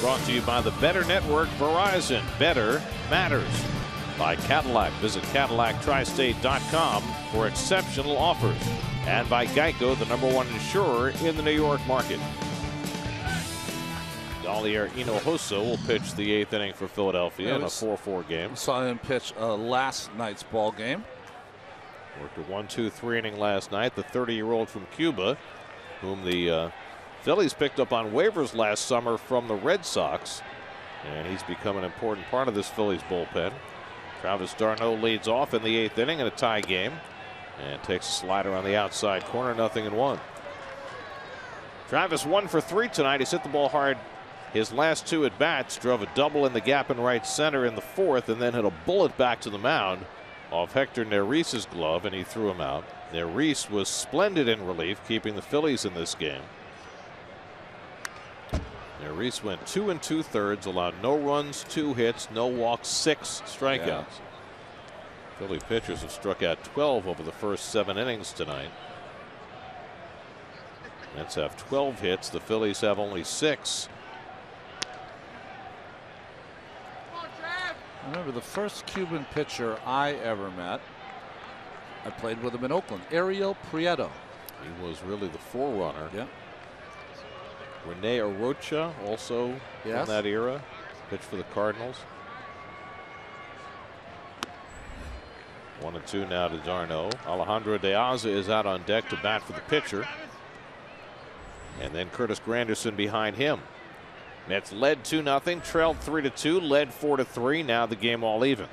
Brought to you by the Better Network, Verizon. Better matters. By Cadillac. Visit CadillacTristate.com for exceptional offers. And by Geico, the #1 insurer in the New York market. Dalier Hinojosa will pitch the 8th inning for Philadelphia in a 4-4 game. Saw him pitch last night's ball game. Worked a 1-2-3 inning last night. The 30-year-old from Cuba, whom the Phillies picked up on waivers last summer from the Red Sox, and he's become an important part of this Phillies bullpen. Travis d'Arnaud leads off in the 8th inning in a tie game and takes a slider on the outside corner, 0-1. Travis 1 for 3 tonight. He's hit the ball hard his last 2 at bats. Drove a double in the gap in right center in the 4th, and then hit a bullet back to the mound off Hector Neris's glove, and he threw him out. Neris was splendid in relief, keeping the Phillies in this game. Neris went 2 2/3, allowed no runs, 2 hits, no walks, 6 strikeouts. Yeah. Philly pitchers have struck out 12 over the first 7 innings tonight. Mets have 12 hits. The Phillies have only 6. I remember the first Cuban pitcher I ever met. I played with him in Oakland. Ariel Prieto. He was really the forerunner. Yeah. Rene Arocha, also from that era, pitched for the Cardinals. 1-2 now to d'Arnaud. Alejandro De Aza is out on deck to bat for the pitcher. And then Curtis Granderson behind him. Mets led 2-0, trailed 3-2, led 4-3. Now the game all even.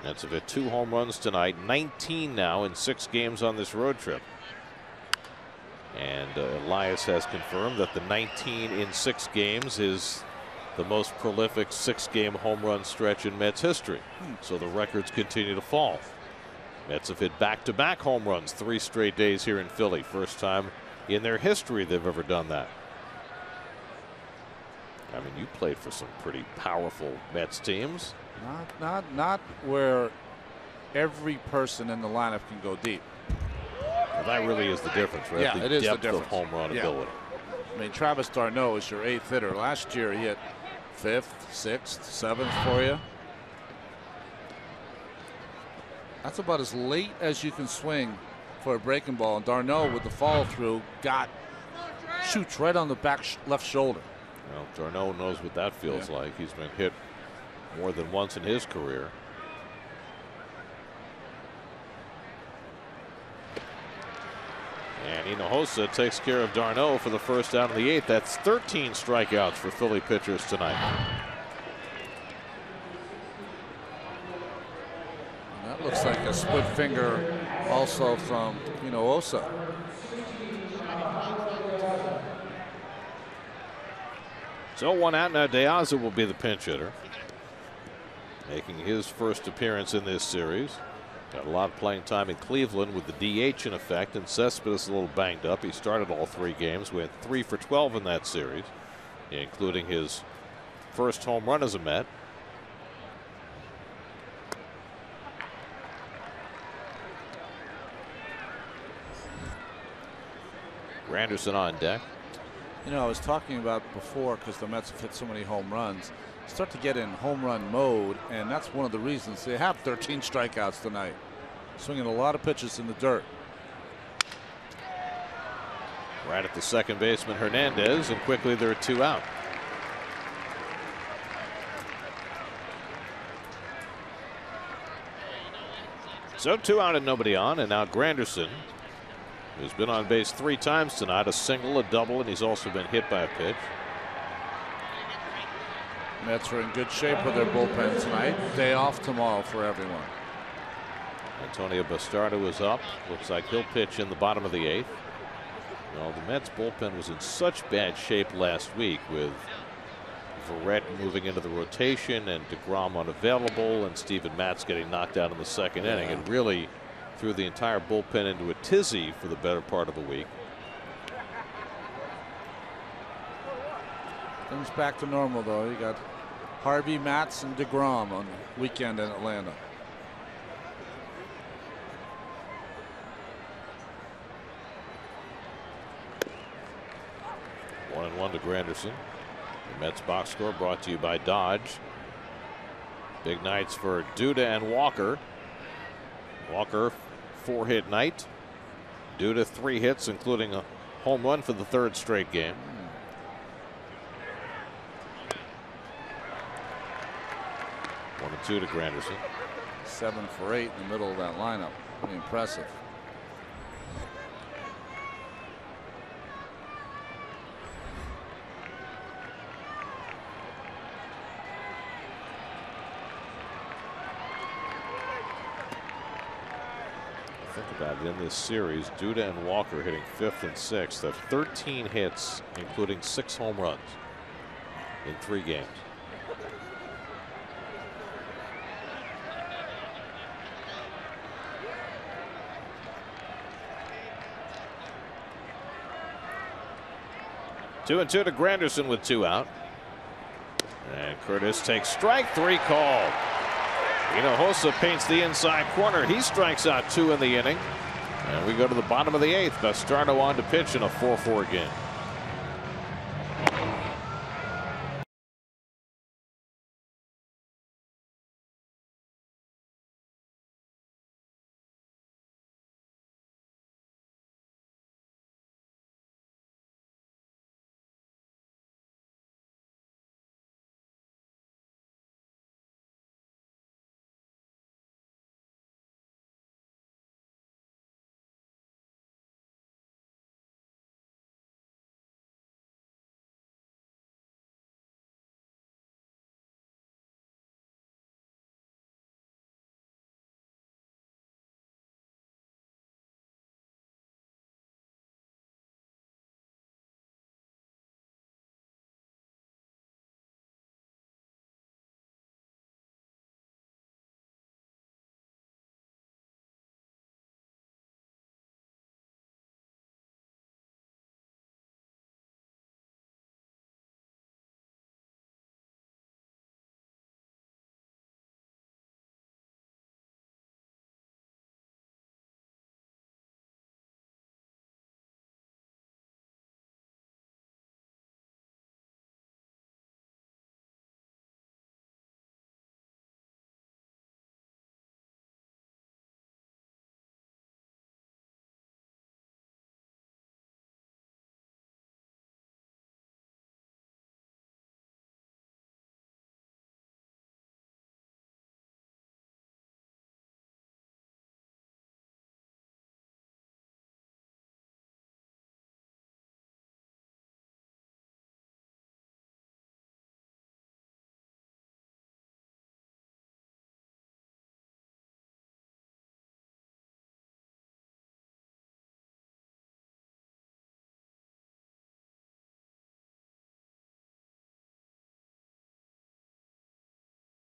Mets have hit 2 home runs tonight, 19 now in 6 games on this road trip. And Elias has confirmed that the 19 in 6 games is the most prolific 6-game home run stretch in Mets history. So the records continue to fall. Mets have hit back-to-back home runs 3 straight days here in Philly. First time in their history they've ever done that. I mean, you played for some pretty powerful Mets teams. Not where every person in the lineup can go deep. Well, that really is the difference, right? Yeah, the it is the depth difference. of home run ability. I mean, Travis d'Arnaud is your 8th hitter. Last year he hit 5th, 6th, 7th for you. That's about as late as you can swing for a breaking ball. And d'Arnaud, with the follow through, shoots right on the back left shoulder. Well, d'Arnaud knows what that feels like. He's been hit more than once in his career. And Hinojosa takes care of d'Arnaud for the first out of the 8th. That's 13 strikeouts for Philly pitchers tonight. And that looks like a split finger also from Hinojosa. So 1 out now. De Aza will be the pinch hitter, making his first appearance in this series. Got a lot of playing time in Cleveland with the DH in effect, and Cespedes a little banged up. He started all 3 games, went 3 for 12 in that series, including his first home run as a Met. Granderson on deck. I was talking about before, because the Mets have hit so many home runs, start to get in home run mode, and that's one of the reasons they have 13 strikeouts tonight. Swinging a lot of pitches in the dirt. Right at the second baseman, Hernandez, and quickly there are 2 out. So 2 out and nobody on, and now Granderson, who's been on base 3 times tonight, a single, a double, and he's also been hit by a pitch. Mets are in good shape with their bullpen tonight. Day off tomorrow for everyone. Antonio Bastardo is up. Looks like he'll pitch in the bottom of the 8th. Well, the Mets bullpen was in such bad shape last week, with Verrett moving into the rotation and DeGrom unavailable and Steven Matz getting knocked out in the 2nd inning. It really threw the entire bullpen into a tizzy for the better part of a week. Things back to normal, though. You got Harvey, Matz, and DeGrom on the weekend in Atlanta. One and one to Granderson. The Mets box score brought to you by Dodge. Big nights for Duda and Walker. Walker 4-hit night. Duda 3 hits, including a home run for the 3rd straight game. One and 2 to Granderson. 7 for 8 in the middle of that lineup. Pretty impressive. Think about it, in this series, Duda and Walker hitting 5th and 6th have 13 hits, including 6 home runs in 3 games. Two and 2 to Granderson with 2 out. And Curtis takes strike 3 called. Hinojosa paints the inside corner. He strikes out 2 in the inning. And we go to the bottom of the 8th. Bastardo on to pitch in a 4-4 game.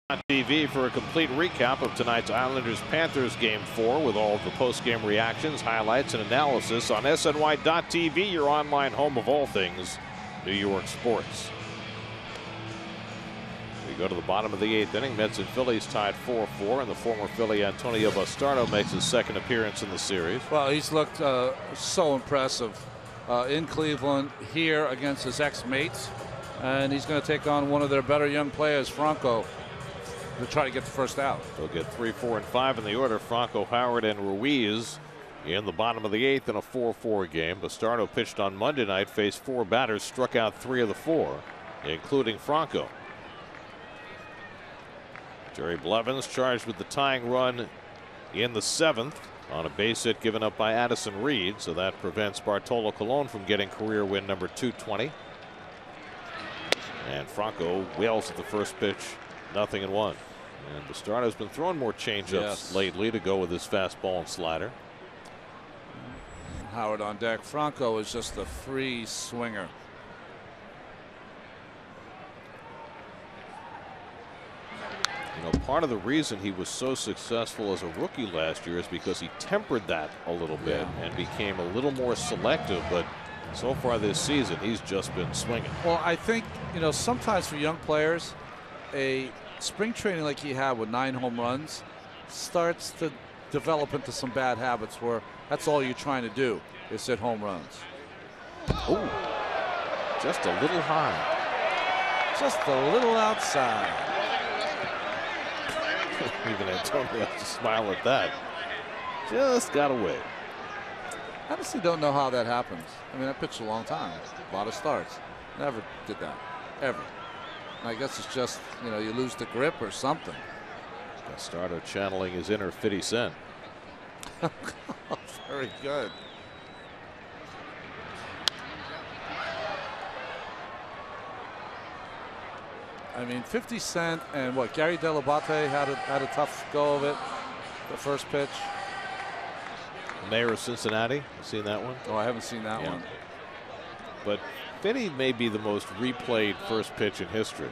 TV for a complete recap of tonight's Islanders-Panthers Game 4 with all of the post-game reactions, highlights, and analysis on SNY.TV, your online home of all things New York sports. We go to the bottom of the 8th inning. Mets and Phillies tied 4-4, and the former Philly Antonio Bastardo makes his second appearance in the series. Well, he's looked so impressive in Cleveland, here against his ex-mates, and he's going to take on one of their better young players, Franco, to try to get the first out. They'll get 3, 4, and 5 in the order. Franco, Howard, and Ruiz in the bottom of the 8th in a 4-4 game. Bastardo pitched on Monday night, faced 4 batters, struck out 3 of the 4, including Franco. Jerry Blevins charged with the tying run in the 7th on a base hit given up by Addison Reed, so that prevents Bartolo Colon from getting career win number 220. And Franco wails at the first pitch, 0-1. And Bastardo's been throwing more changeups lately to go with his fastball and slider. Howard on deck. Franco is just a free swinger. You know, part of the reason he was so successful as a rookie last year is because he tempered that a little bit and became a little more selective. But so far this season, he's just been swinging. Well, I think, you know, sometimes for young players, a spring training like he had with 9 home runs starts to develop into some bad habits where that's all you're trying to do is hit home runs. Oh, just a little high. Just a little outside. Even Antonio has to smile at that. Just got away. I honestly don't know how that happens. I mean, I pitched a long time, a lot of starts. Never did that, ever. I guess it's just, you know, you lose the grip or something. Bastardo channeling his inner 50 Cent. Very good. I mean, 50 Cent and what, Gary Delabate had a tough go of it, the first pitch. Mayor of Cincinnati, you seen that one? Oh, I haven't seen that one. But Vinny may be the most replayed first pitch in history.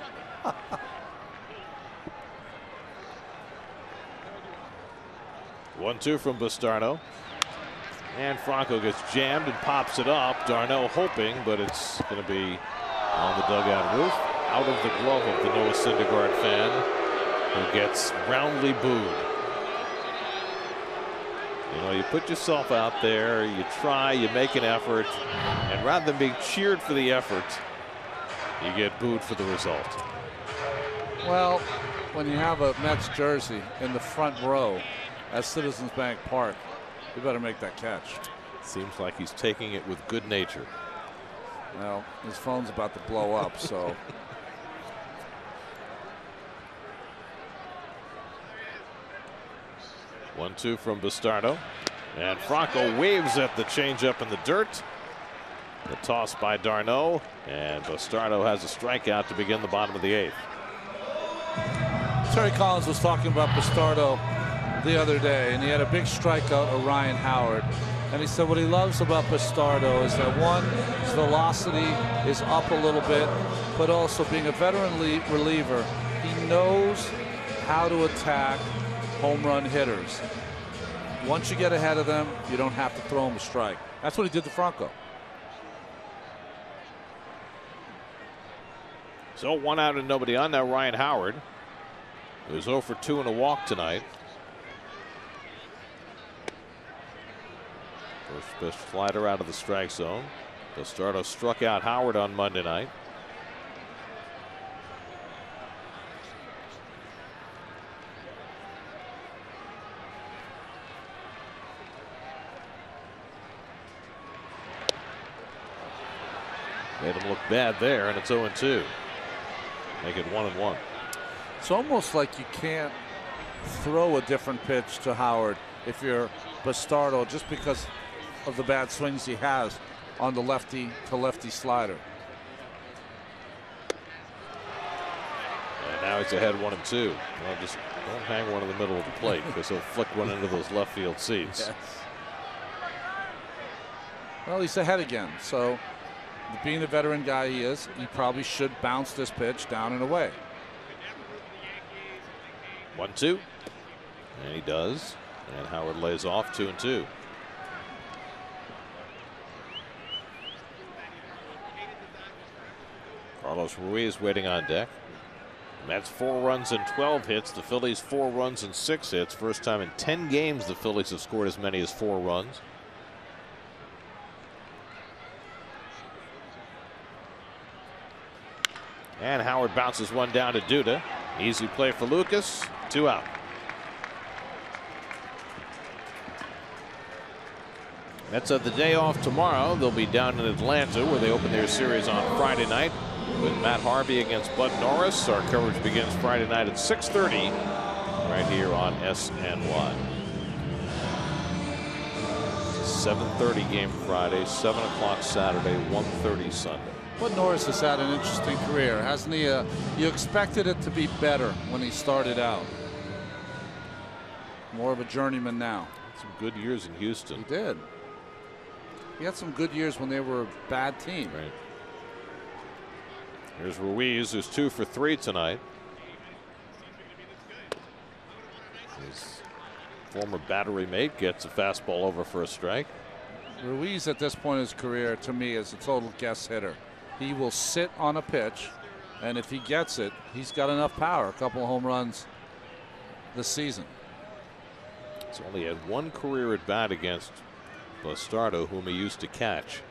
1-2 from Bastardo. And Franco gets jammed and pops it up. Darno hoping, but it's going to be on the dugout roof. Out of the glove of the Noah Syndergaard fan, who gets roundly booed. You know, you put yourself out there, you try, you make an effort, and rather than being cheered for the effort, you get booed for the result. Well, when you have a Mets jersey in the front row at Citizens Bank Park, you better make that catch. Seems like he's taking it with good nature. Well, his phone's about to blow up, so. 1-2 from Bastardo. And Franco waves at the changeup in the dirt. The toss by Darno. And Bastardo has a strikeout to begin the bottom of the 8th. Terry Collins was talking about Bastardo the other day, and he had a big strikeout of Ryan Howard. And he said what he loves about Bastardo is that, one, his velocity is up a little bit, but also being a veteran reliever, he knows how to attack home run hitters. Once you get ahead of them, you don't have to throw them a strike. That's what he did to Franco. So 1 out and nobody on. Now Ryan Howard, who's 0 for 2 and a walk tonight. First pitch slider out of the strike zone. Bastardo struck out Howard on Monday night. Made him look bad there, and it's 0-2. Make it 1-1. It's almost like you can't throw a different pitch to Howard if you're Bastardo, just because of the bad swings he has on the lefty to lefty slider. And now he's ahead 1-2. Well, just don't hang one in the middle of the plate because he'll flick one into those left field seats. Yes. Well, he's ahead again, so being the veteran guy he is, he probably should bounce this pitch down and away. 1-2. And he does. And Howard lays off 2-2. Carlos Ruiz waiting on deck. Mets 4 runs and 12 hits. The Phillies 4 runs and 6 hits. First time in 10 games the Phillies have scored as many as 4 runs. And Howard bounces one down to Duda. Easy play for Lucas. 2 out. Mets have the day off tomorrow. They'll be down in Atlanta where they open their series on Friday night with Matt Harvey against Bud Norris. Our coverage begins Friday night at 6:30 right here on SNY. 7:30 game Friday, 7 o'clock Saturday, 1:30 Sunday. Bud Norris has had an interesting career, hasn't he? You expected it to be better when he started out. More of a journeyman now. Some good years in Houston. He did. He had some good years when they were a bad team. Right. Here's Ruiz, who's 2 for 3 tonight. His former battery mate gets a fastball over for a strike. Ruiz at this point in his career, to me, is a total guess hitter. He will sit on a pitch, and if he gets it, he's got enough power. A couple of home runs this season. He's only had 1 career at bat against Bastardo, whom he used to catch.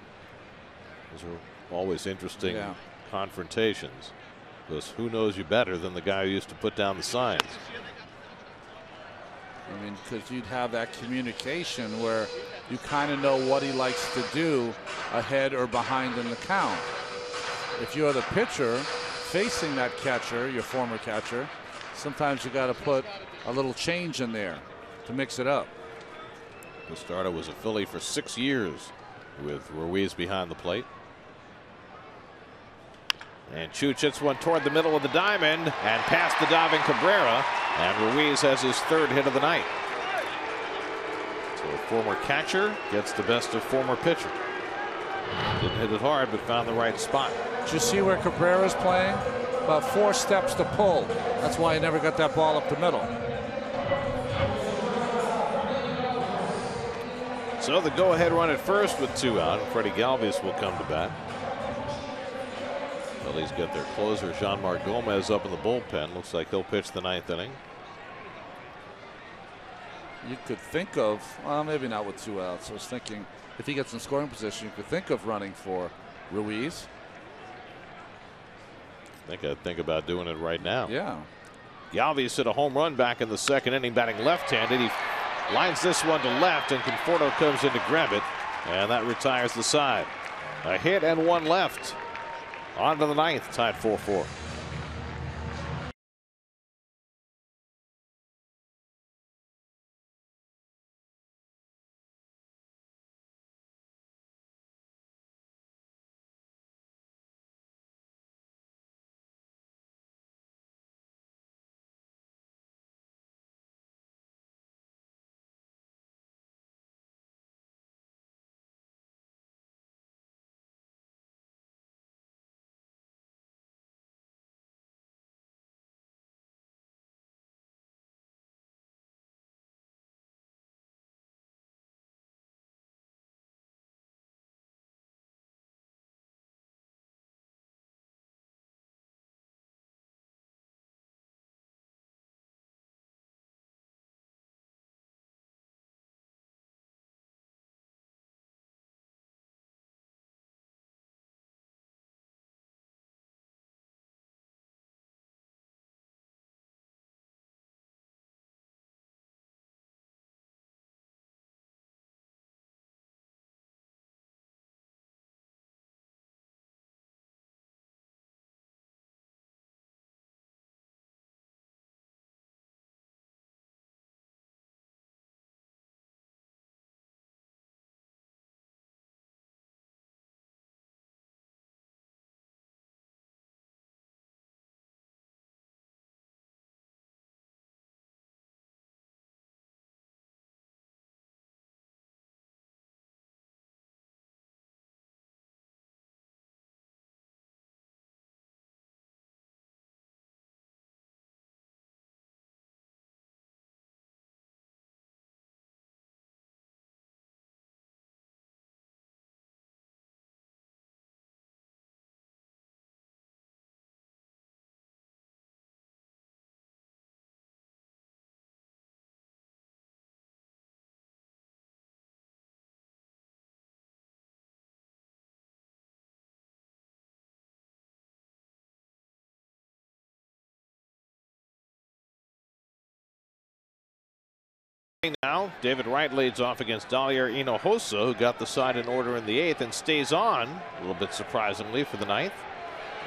Those are always interesting confrontations, because who knows you better than the guy who used to put down the signs? I mean, because you'd have that communication where you kind of know what he likes to do ahead or behind in the count. If you're the pitcher facing that catcher, your former catcher, sometimes you got to put a little change in there to mix it up. Bastardo was a Philly for 6 years with Ruiz behind the plate. And Chooch hits one toward the middle of the diamond and past the diving Cabrera, and Ruiz has his 3rd hit of the night. So a former catcher gets the best of former pitcher. Didn't hit it hard, but found the right spot. Did you see where Cabrera's playing? About 4 steps to pull. That's why he never got that ball up the middle. So the go-ahead run at first with 2 out. Freddie Galvis will come to bat. Phillies get their closer, Jean-Marc Gomez, up in the bullpen. Looks like he'll pitch the 9th inning. You could think of, well, maybe not with 2 outs. I was thinking if he gets in scoring position, you could think of running for Ruiz. I think I'd think about doing it right now. Yeah. Galvis hit a home run back in the 2nd inning, batting left-handed. He lines this one to left, and Conforto comes in to grab it, and that retires the side. A hit and 1 left. On to the 9th, tied 4-4. Now, David Wright leads off against Dalier Hinojosa, who got the side in order in the 8th and stays on, a little bit surprisingly, for the 9th.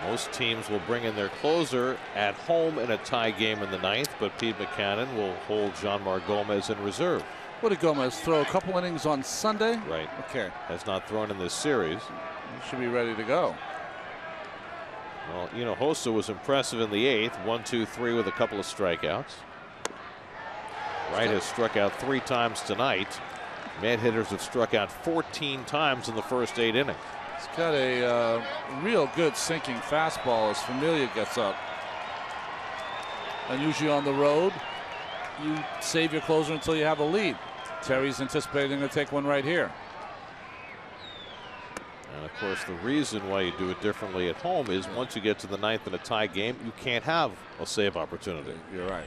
Most teams will bring in their closer at home in a tie game in the 9th, but Pete Buchanan will hold Jeanmar Gomez in reserve. What did Gomez throw? A couple innings on Sunday? Right. Okay. Has not thrown in this series. He should be ready to go. Well, Hinojosa was impressive in the 8th, 1-2-3 with a couple of strikeouts. Wright has struck out 3 times tonight. Mad hitters have struck out 14 times in the first 8 innings. He's got a real good sinking fastball as Familia gets up. And usually on the road, you save your closer until you have a lead. Terry's anticipating to take one right here. And of course, the reason why you do it differently at home is once you get to the 9th in a tie game, you can't have a save opportunity. You're right.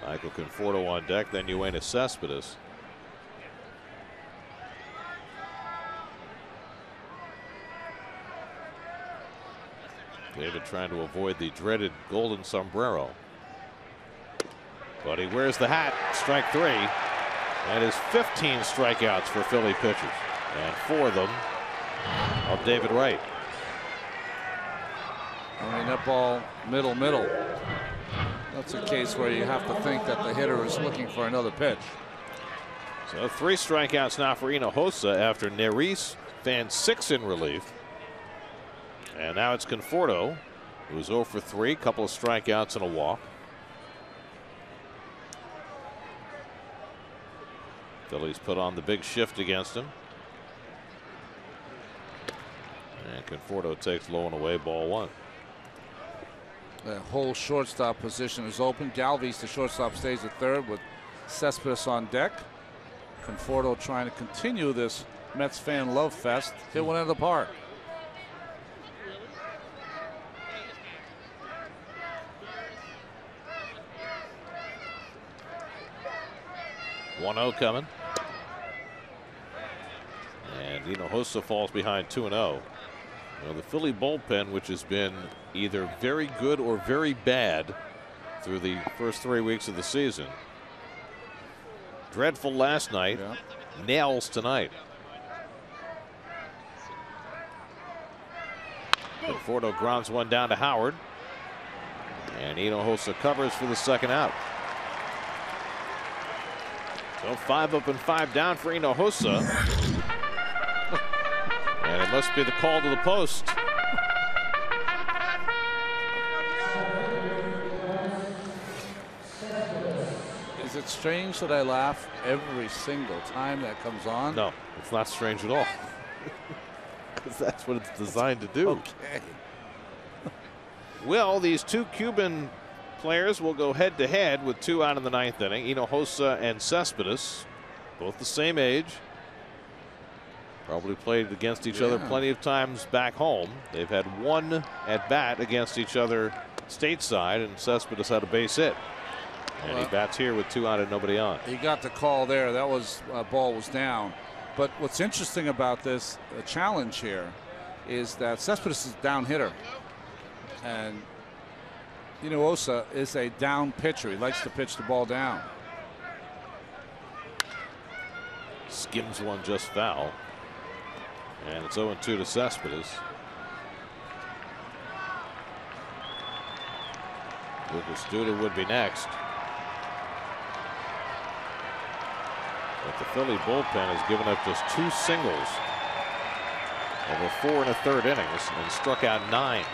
Michael Conforto on deck, then Yoenis Cespedes. David trying to avoid the dreaded golden sombrero. But he wears the hat. Strike 3. That is 15 strikeouts for Philly pitchers. And 4 of them of David Wright. I mean, that ball middle. That's a case where you have to think that the hitter is looking for another pitch. So 3 strikeouts now for Hinojosa after Neris fanned 6 in relief. And now it's Conforto, who's 0 for 3, couple of strikeouts and a walk. Phillies put on the big shift against him. And Conforto takes low and away, ball 1. The whole shortstop position is open. Galvis, the shortstop, stays at third with Cespedes on deck. Conforto trying to continue this Mets fan love fest. Hit one out of the park. .1-0 coming. And Hinojosa falls behind 2-0. The Philly bullpen, which has been either very good or very bad through the first 3 weeks of the season. Dreadful last night. Yeah. Nails tonight. Conforto grounds one down to Howard. And Hinojosa covers for the second out. So 5 up and 5 down for Hinojosa. And it must be the call to the post. Is it strange that I laugh every single time that comes on? No, it's not strange at all. Because that's what it's designed to do. Okay. Well, these 2 Cuban players will go head to head with 2 out in the 9th inning. Hinojosa and Cespedes, both the same age. Probably played against each other plenty of times back home. They've had 1 at bat against each other stateside, and Cespedes had a base hit. And he bats here with 2 out and nobody on. He got the call there. That was ball was down. But what's interesting about this challenge here is that Cespedes is a down hitter, and Hinojosa is a down pitcher. He likes to pitch the ball down. Skims one just foul. And it's 0-2 to Cespedes. Lucas Duda would be next. But the Philly bullpen has given up just 2 singles over 4 1/3 innings and struck out 9.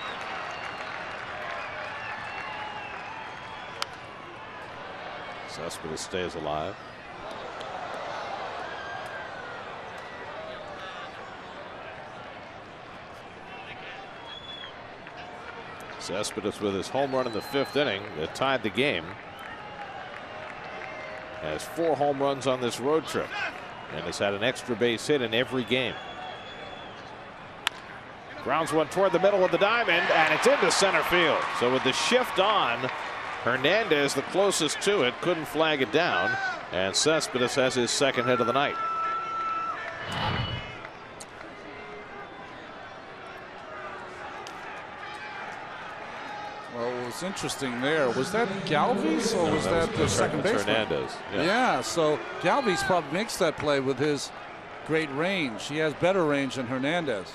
Cespedes stays alive. Cespedes with his home run in the 5th inning that tied the game. Has 4 home runs on this road trip and has had an extra base hit in every game. Grounds one toward the middle of the diamond, and it's into center field. So with the shift on, Hernandez, the closest to it, couldn't flag it down, and Cespedes has his 2nd hit of the night. Well, it was what's interesting there, was that Galvis or was that the second baseman? Hernandez. Yeah, so Galvis probably makes that play with his great range. He has better range than Hernandez.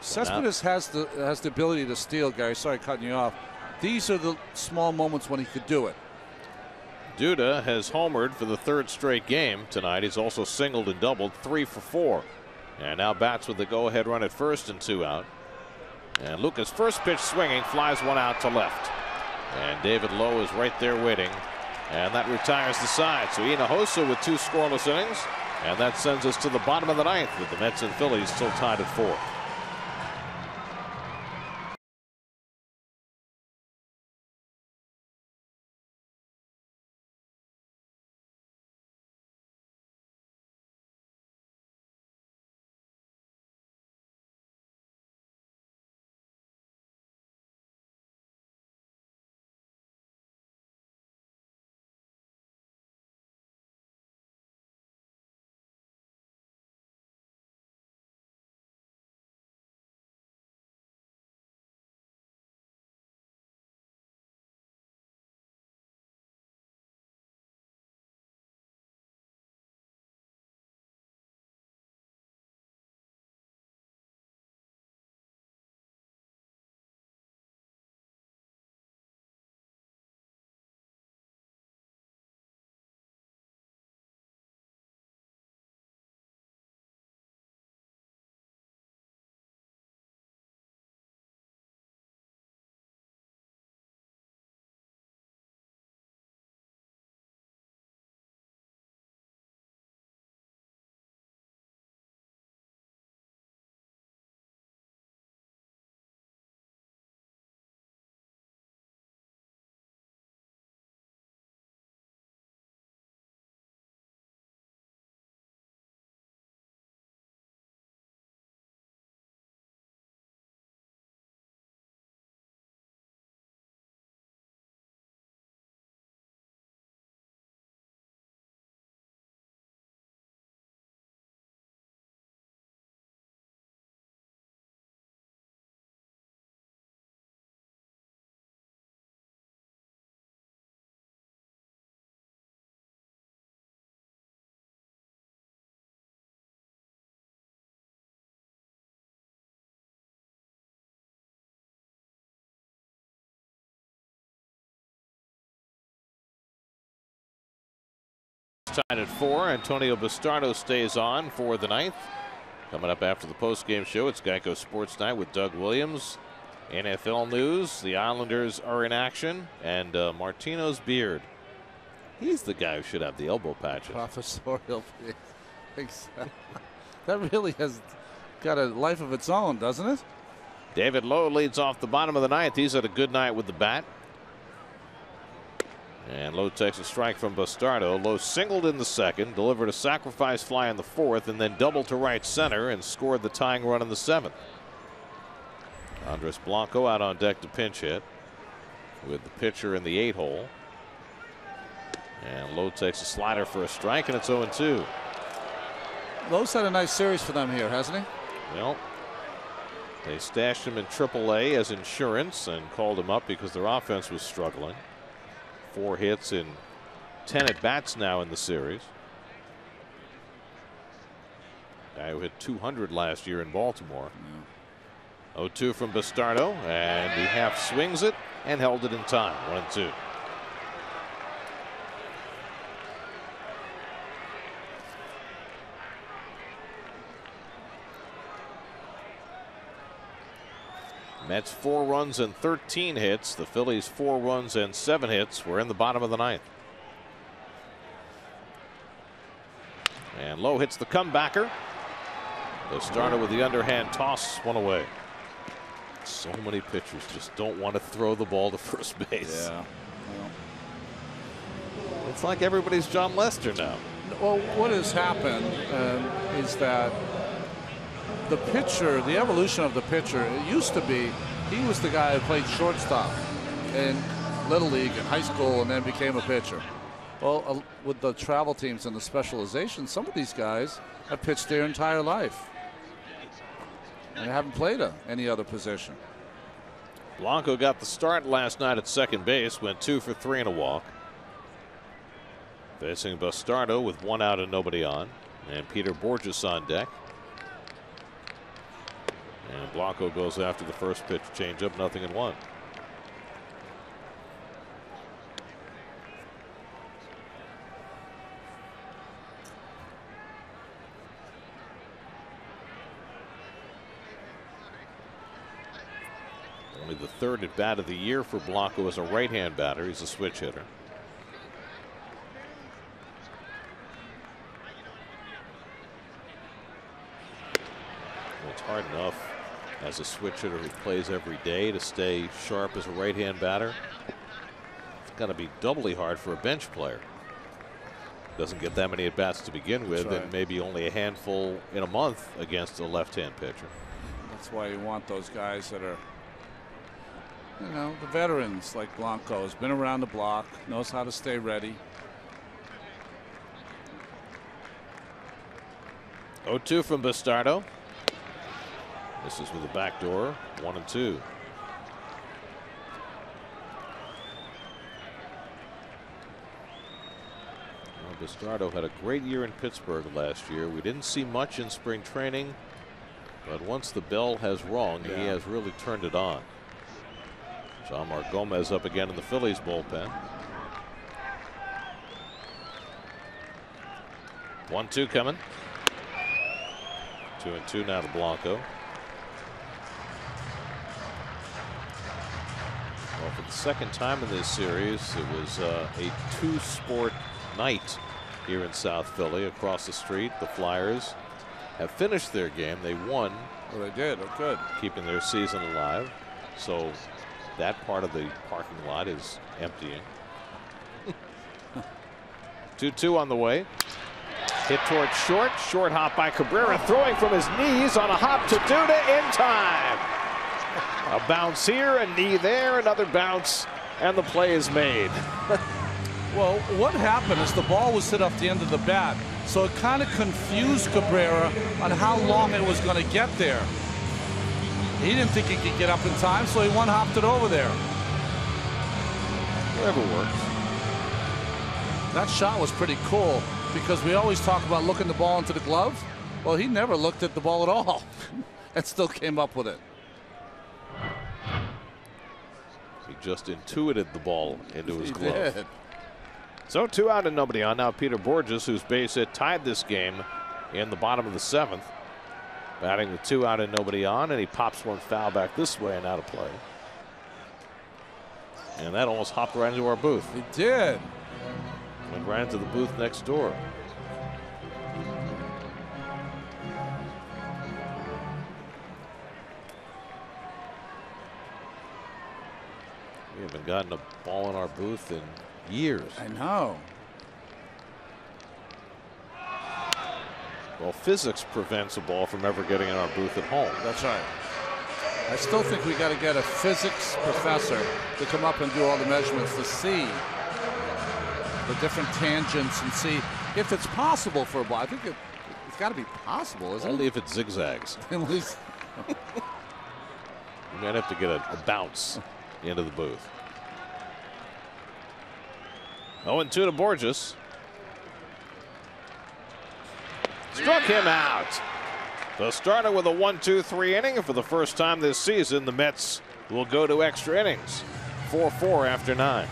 Cespedes has the ability to steal, Gary. Sorry, cutting you off. These are the small moments when he could do it. Duda has homered for the 3rd straight game tonight. He's also singled and doubled, 3 for 4. And now bats with the go-ahead run at first and 2 out. And Lucas, first pitch swinging, flies one out to left. And David Lowe is right there waiting. And that retires the side. So Hinojosa with 2 scoreless innings. And that sends us to the bottom of the 9th with the Mets and Phillies still tied at 4. Tied at 4. Antonio Bastardo stays on for the 9th. Coming up after the post-game show, it's Geico Sports Night with Doug Williams. NFL news: the Islanders are in action, and Martino's beard. He's the guy who should have the elbow patches. Professorial beard. That really has got a life of its own, doesn't it? David Lowe leads off the bottom of the 9th. He's had a good night with the bat. And Lowe takes a strike from Bastardo. Lowe singled in the 2nd, delivered a sacrifice fly in the 4th, and then doubled to right center and scored the tying run in the 7th. Andres Blanco out on deck to pinch hit with the pitcher in the 8-hole. And Lowe takes a slider for a strike, and it's 0-2. Lowe's had a nice series for them here, hasn't he? Well, they stashed him in AAA as insurance and called him up because their offense was struggling. 4 hits in 10 at-bats now in the series. Guy who hit 200 last year in Baltimore. 0-2 from Bastardo, and he half swings it and held it in time. 1-2. Mets 4 runs and 13 hits. The Phillies 4 runs and 7 hits. We're in the bottom of the 9th. And Lowe hits the comebacker. Bastardo with the underhand toss, one away. So many pitchers just don't want to throw the ball to first base. Yeah. It's like everybody's John Lester now. Well, what has happened is that the pitcher, the evolution of the pitcher, it used to be he was the guy who played shortstop in Little League and high school and then became a pitcher. Well, with the travel teams and the specialization, some of these guys have pitched their entire life and haven't played any other position. Blanco got the start last night at second base, went 2 for 3 and a walk. Facing Bastardo with 1 out and nobody on, and Peter Borges on deck. And Blanco goes after the first pitch, changeup, 0-1. Only the 3rd at bat of the year for Blanco as a right-hand batter. He's a switch hitter. Well, it's hard enough as a switch hitter who plays every day to stay sharp as a right-hand batter. It's got to be doubly hard for a bench player. Doesn't get that many at bats to begin with, right. and maybe only a handful in a month against a left-hand pitcher. That's why you want those guys that are, you know, the veterans like Blanco. Has been around the block, knows how to stay ready. 0-2 from Bastardo. This is with a backdoor, 1-2. Well, Bastardo had a great year in Pittsburgh last year. We didn't see much in spring training, but once the bell has rung, he has really turned it on. John Mark Gomez up again in the Phillies bullpen. 1-2 coming. 2-2 now to Blanco. Well, for the second time in this series, it was a 2-sport night here in South Philly. Across the street, the Flyers have finished their game. They won. Well, they did. Oh, good. Keeping their season alive. So that part of the parking lot is emptying. 2-2 on the way. Hit towards short. Short hop by Cabrera, throwing from his knees on a hop to Duda in time. A bounce here, a knee there, another bounce, and the play is made. Well, what happened is the ball was hit off the end of the bat, so it kind of confused Cabrera on how long it was going to get there. He didn't think he could get up in time, so he one-hopped it over there. Whatever works. That shot was pretty cool because we always talk about looking the ball into the glove. Well, he never looked at the ball at all and still came up with it. He just intuited the ball into his glove. Did. So 2 out and nobody on. Now Peter Borges, whose base hit tied this game in the bottom of the 7th. Batting with 2 out and nobody on, and he pops one foul back this way and out of play. And that almost hopped right into our booth. It did. Went right into the booth next door. We haven't gotten a ball in our booth in years. I know. Well, physics prevents a ball from ever getting in our booth at home. That's right. I still think we got to get a physics professor to come up and do all the measurements to see the different tangents and see if it's possible for a ball. I think it's got to be possible, isn't it? Only if it zigzags. At least. You might have to get a bounce into the booth. 0-2 to Borges. Struck him out. The starter with a 1-2-3 inning, and for the first time this season, the Mets will go to extra innings. 4-4 after 9.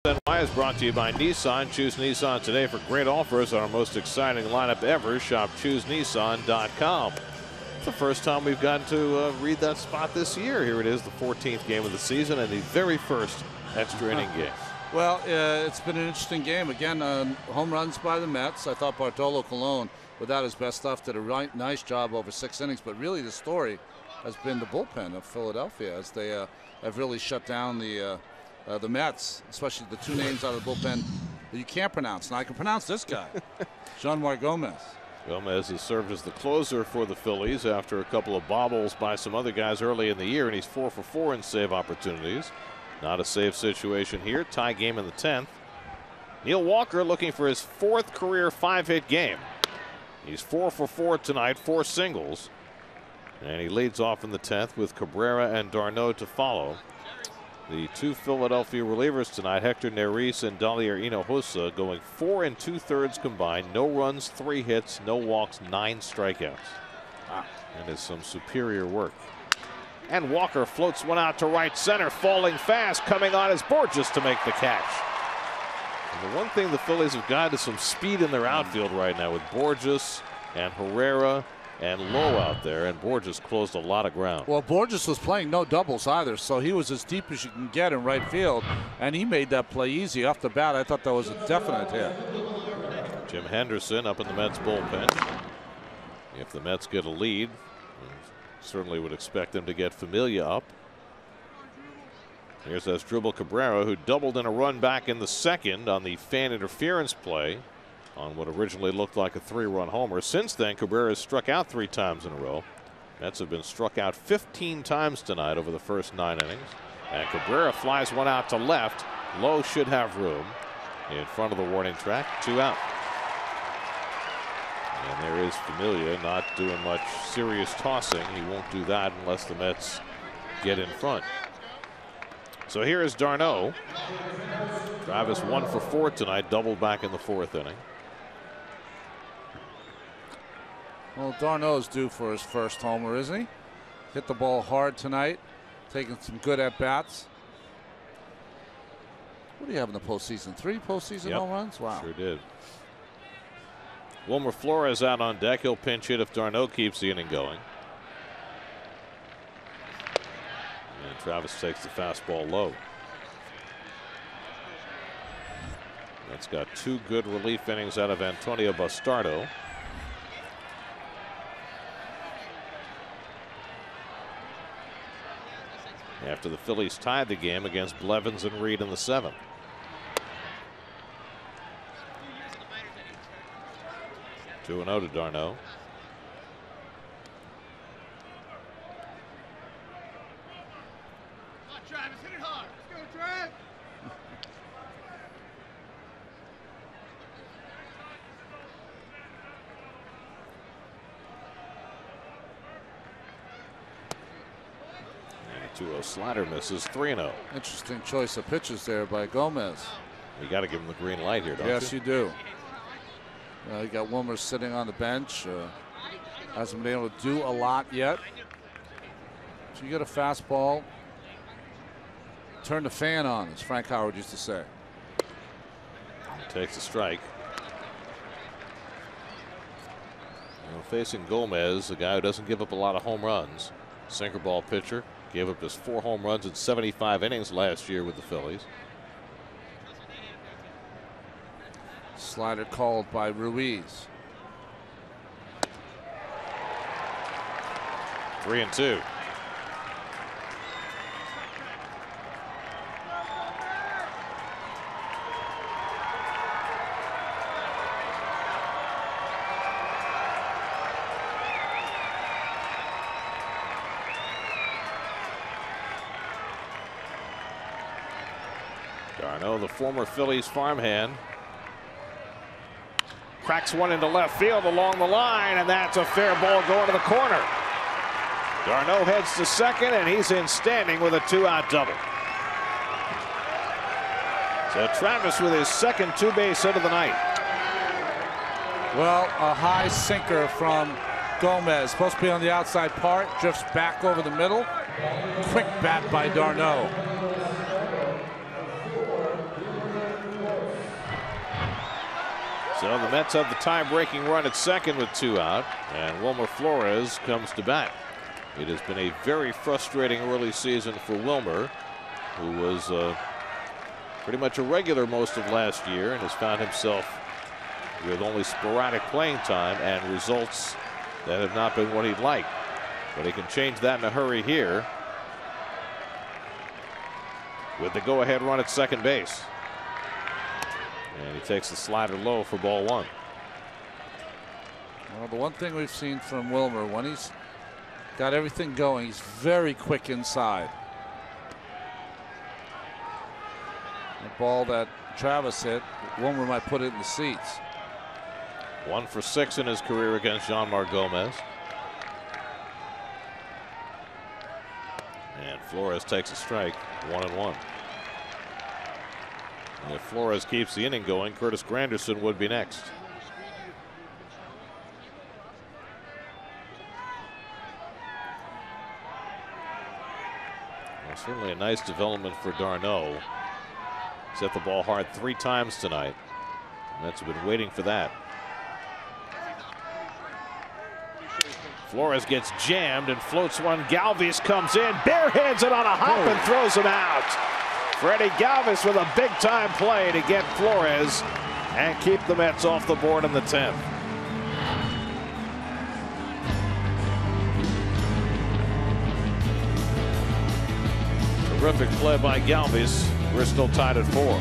NY is brought to you by Nissan. Choose Nissan today for great offers on our most exciting lineup ever. Shop ChooseNissan.com. It's the first time we've gotten to read that spot this year. Here it is, the 14th game of the season and the very first extra inning game. Well, it's been an interesting game. Again, home runs by the Mets. I thought Bartolo Colon, without his best stuff, did a nice job over 6 innings. But really the story has been the bullpen of Philadelphia, as they have really shut down the Mets, especially the 2 names out of the bullpen that you can't pronounce. And I can pronounce this guy, Jeanmar Gomez. Gomez has served as the closer for the Phillies after a couple of bobbles by some other guys early in the year, and he's 4 for 4 in save opportunities. Not a save situation here. Tie game in the 10th. Neil Walker looking for his 4th career 5-hit game. He's 4 for 4 tonight, 4 singles. And he leads off in the 10th with Cabrera and d'Arnaud to follow. The 2 Philadelphia relievers tonight, Hector Neris and Dalier Hinojosa, going 4 2/3 combined. No runs, 3 hits, no walks, 9 strikeouts. That is some superior work. And Walker floats one out to right center, falling fast, coming on as Borges to make the catch. And the one thing the Phillies have got is some speed in their outfield right now with Borges and Herrera and Lowe out there, and Borges closed a lot of ground. Well, Borges was playing no doubles either, so he was as deep as you can get in right field, and he made that play easy off the bat. I thought that was a definite hit. Jim Henderson up in the Mets bullpen. If the Mets get a lead, certainly would expect them to get Familia up. Here's Asdrubal Cabrera, who doubled in a run back in the 2nd on the fan interference play on what originally looked like a 3-run homer. Since then, Cabrera has struck out 3 times in a row. Mets have been struck out 15 times tonight over the first 9 innings. And Cabrera flies one out to left. Lowe should have room in front of the warning track. 2 out. And there is Familia not doing much serious tossing. He won't do that unless the Mets get in front. So here is d'Arnaud. Travis 1 for 4 tonight, doubled back in the 4th inning. Well, d'Arnaud's due for his first homer, isn't he? Hit the ball hard tonight, taking some good at-bats. What do you have in the postseason? 3 postseason home runs? Wow. Sure did. Wilmer Flores out on deck. He'll pinch hit if d'Arnaud keeps the inning going. And Travis takes the fastball low. That's got 2 good relief innings out of Antonio Bastardo. After the Phillies tied the game against Blevins and Reed in the 7th. Two 2-0 to d'Arnaud. Slider misses. 3-0. Interesting choice of pitches there by Gomez. You got to give him the green light here, don't you? Yes, you do. You got Wilmer sitting on the bench. Hasn't been able to do a lot yet. So you get a fastball. Turn the fan on, as Frank Howard used to say. Takes a strike. Facing Gomez, a guy who doesn't give up a lot of home runs. Sinker ball pitcher. Gave up just 4 home runs in 75 innings last year with the Phillies. Slider called by Ruiz. 3-2. d'Arnaud, the former Phillies farmhand, cracks one into left field along the line, and that's a fair ball going to the corner. d'Arnaud heads to second, and he's in standing with a 2-out double. So Travis with his second 2-base hit of the night. Well, a high sinker from Gomez, supposed to be on the outside part, drifts back over the middle. Quick bat by d'Arnaud. So the Mets have the tie-breaking run at second with 2 out, and Wilmer Flores comes to bat. It has been a very frustrating early season for Wilmer, who was pretty much a regular most of last year and has found himself with only sporadic playing time and results that have not been what he'd like. But he can change that in a hurry here with the go-ahead run at second base. And he takes the slider low for ball 1. Well, the one thing we've seen from Wilmer, when he's got everything going, he's very quick inside. The ball that Travis hit, Wilmer might put it in the seats. 1 for 6 in his career against Jeanmar Gomez. And Flores takes a strike, 1-1. And if Flores keeps the inning going, Curtis Granderson would be next. Well, certainly a nice development for d'Arnaud. He's hit the ball hard 3 times tonight. The Mets have been waiting for that. Flores gets jammed and floats one. Galvis comes in, bareheads it on a hop and throws him out. Freddie Galvis with a big-time play to get Flores and keep the Mets off the board in the 10th. Terrific play by Galvis. We're still tied at 4.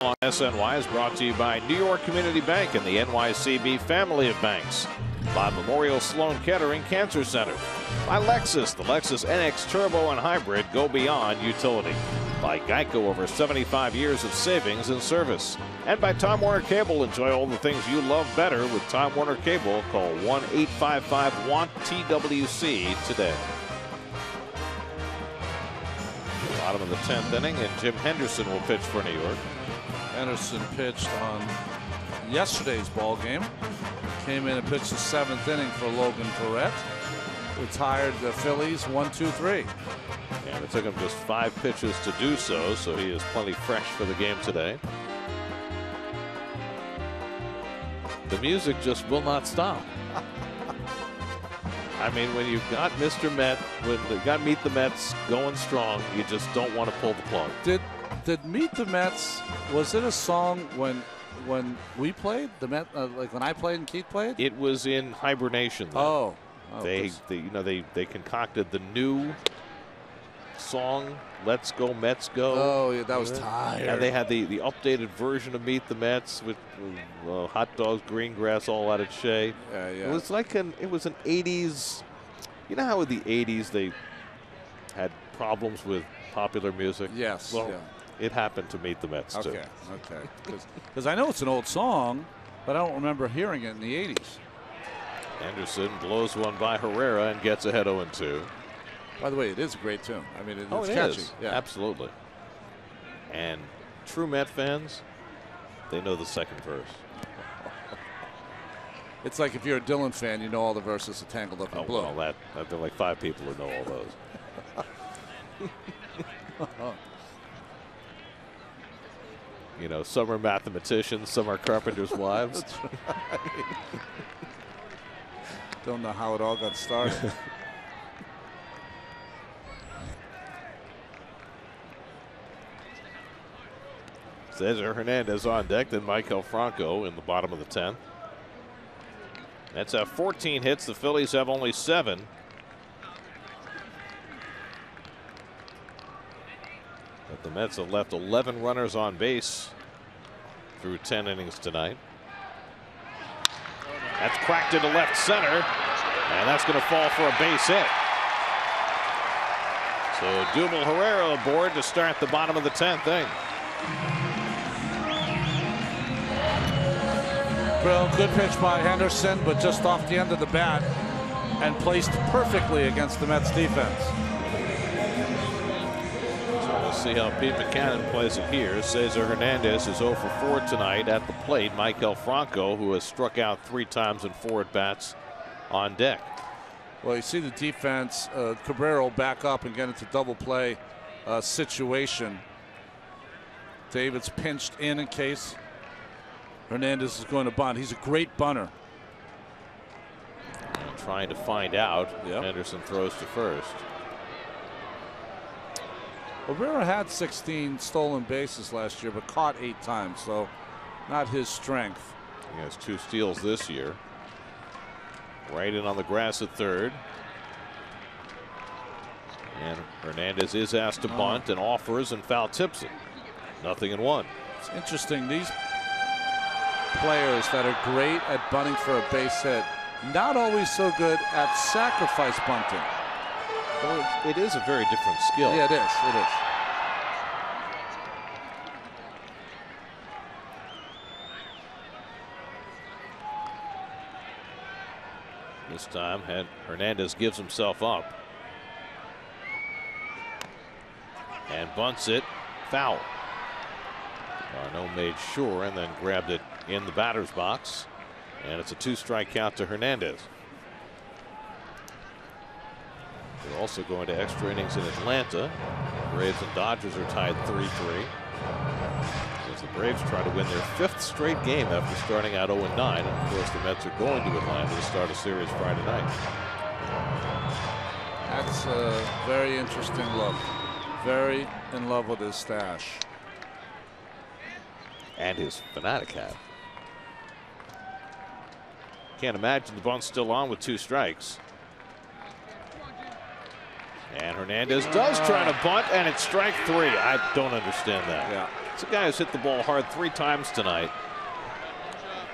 On SNY is brought to you by New York Community Bank and the NYCB family of banks. By Memorial Sloan Kettering Cancer Center. By Lexus, the Lexus NX Turbo and Hybrid go beyond utility. By Geico, over 75 years of savings and service. And by Time Warner Cable, enjoy all the things you love better with Time Warner Cable. Call 1-855-WANT-TWC today. Bottom of the 10th inning, and Jim Henderson will pitch for New York. Henderson pitched on yesterday's ball game. Came in and pitched the 7th inning for Logan Perrette. Retired the Phillies 1-2-3. And it took him just 5 pitches to do so, so he is plenty fresh for the game today. The music just will not stop. I mean, when you've got Mr. Met, when you got Meet the Mets going strong, you just don't want to pull the plug. Did Meet the Mets, was it a song when we played the Met, like when I played and Keith played? It was in hibernation. Oh, they concocted the new song, Let's Go Mets Go. Oh, yeah, that was tired. And they had the updated version of Meet the Mets with hot dogs, green grass, all out of Shea. Yeah. It was like an 80s. You know how in the 80s they had problems with popular music? Yes. Well, it happened to Meet the Mets too. Okay. Because I know it's an old song, but I don't remember hearing it in the 80s. Anderson blows one by Herrera and gets ahead 0-2. By the way, it is a great tune. I mean, it's it catchy. is. Yeah. Absolutely. And true Met fans, they know the second verse. It's like if you're a Dylan fan, you know all the verses of Tangled Up in Blue. Well, there are like 5 people who know all those. You know, some are mathematicians, some are carpenters' wives. That's right. Don't know how it all got started. Cesar Hernandez on deck, then Michael Franco in the bottom of the 10th. Mets have 14 hits. The Phillies have only 7. But the Mets have left 11 runners on base through 10 innings tonight. That's cracked into left center, and that's going to fall for a base hit. So Dubal Herrera aboard to start the bottom of the 10th inning. Well, good pitch by Henderson, but just off the end of the bat and placed perfectly against the Mets defense. So we'll see how Pete Buchanan plays it here. Cesar Hernandez is 0 for 4 tonight at the plate. Michael Franco, who has struck out 3 times in 4 at-bats, on deck. Well, you see the defense, Cabrera back up and get into double play situation. David's pinched in case Hernandez is going to bunt. He's a great bunter. And trying to find out. Yep. Henderson throws to first. Cabrera had 16 stolen bases last year, but caught 8 times, so not his strength. He has 2 steals this year. Right in on the grass at third. And Hernandez is asked to bunt and offers and foul tips it. 0-1. It's interesting. These players that are great at bunting for a base hit, not always so good at sacrifice bunting. Well, it is a very different skill. Yeah, it is. It is. This time Hernandez gives himself up and bunts it foul. Garneau made sure and then grabbed it in the batter's box, and it's a 2-strike count to Hernandez. They're also going to extra innings in Atlanta. Braves and Dodgers are tied 3-3 as the Braves try to win their 5th straight game after starting out 0-9. And of course the Mets are going to Atlanta to start a series Friday night. That's a very interesting look. Very in love with his stash. And his Fanatic hat. Can't imagine the bunt's still on with 2 strikes. And Hernandez does try to bunt, and it's strike 3. I don't understand that. Yeah. It's a guy who's hit the ball hard 3 times tonight,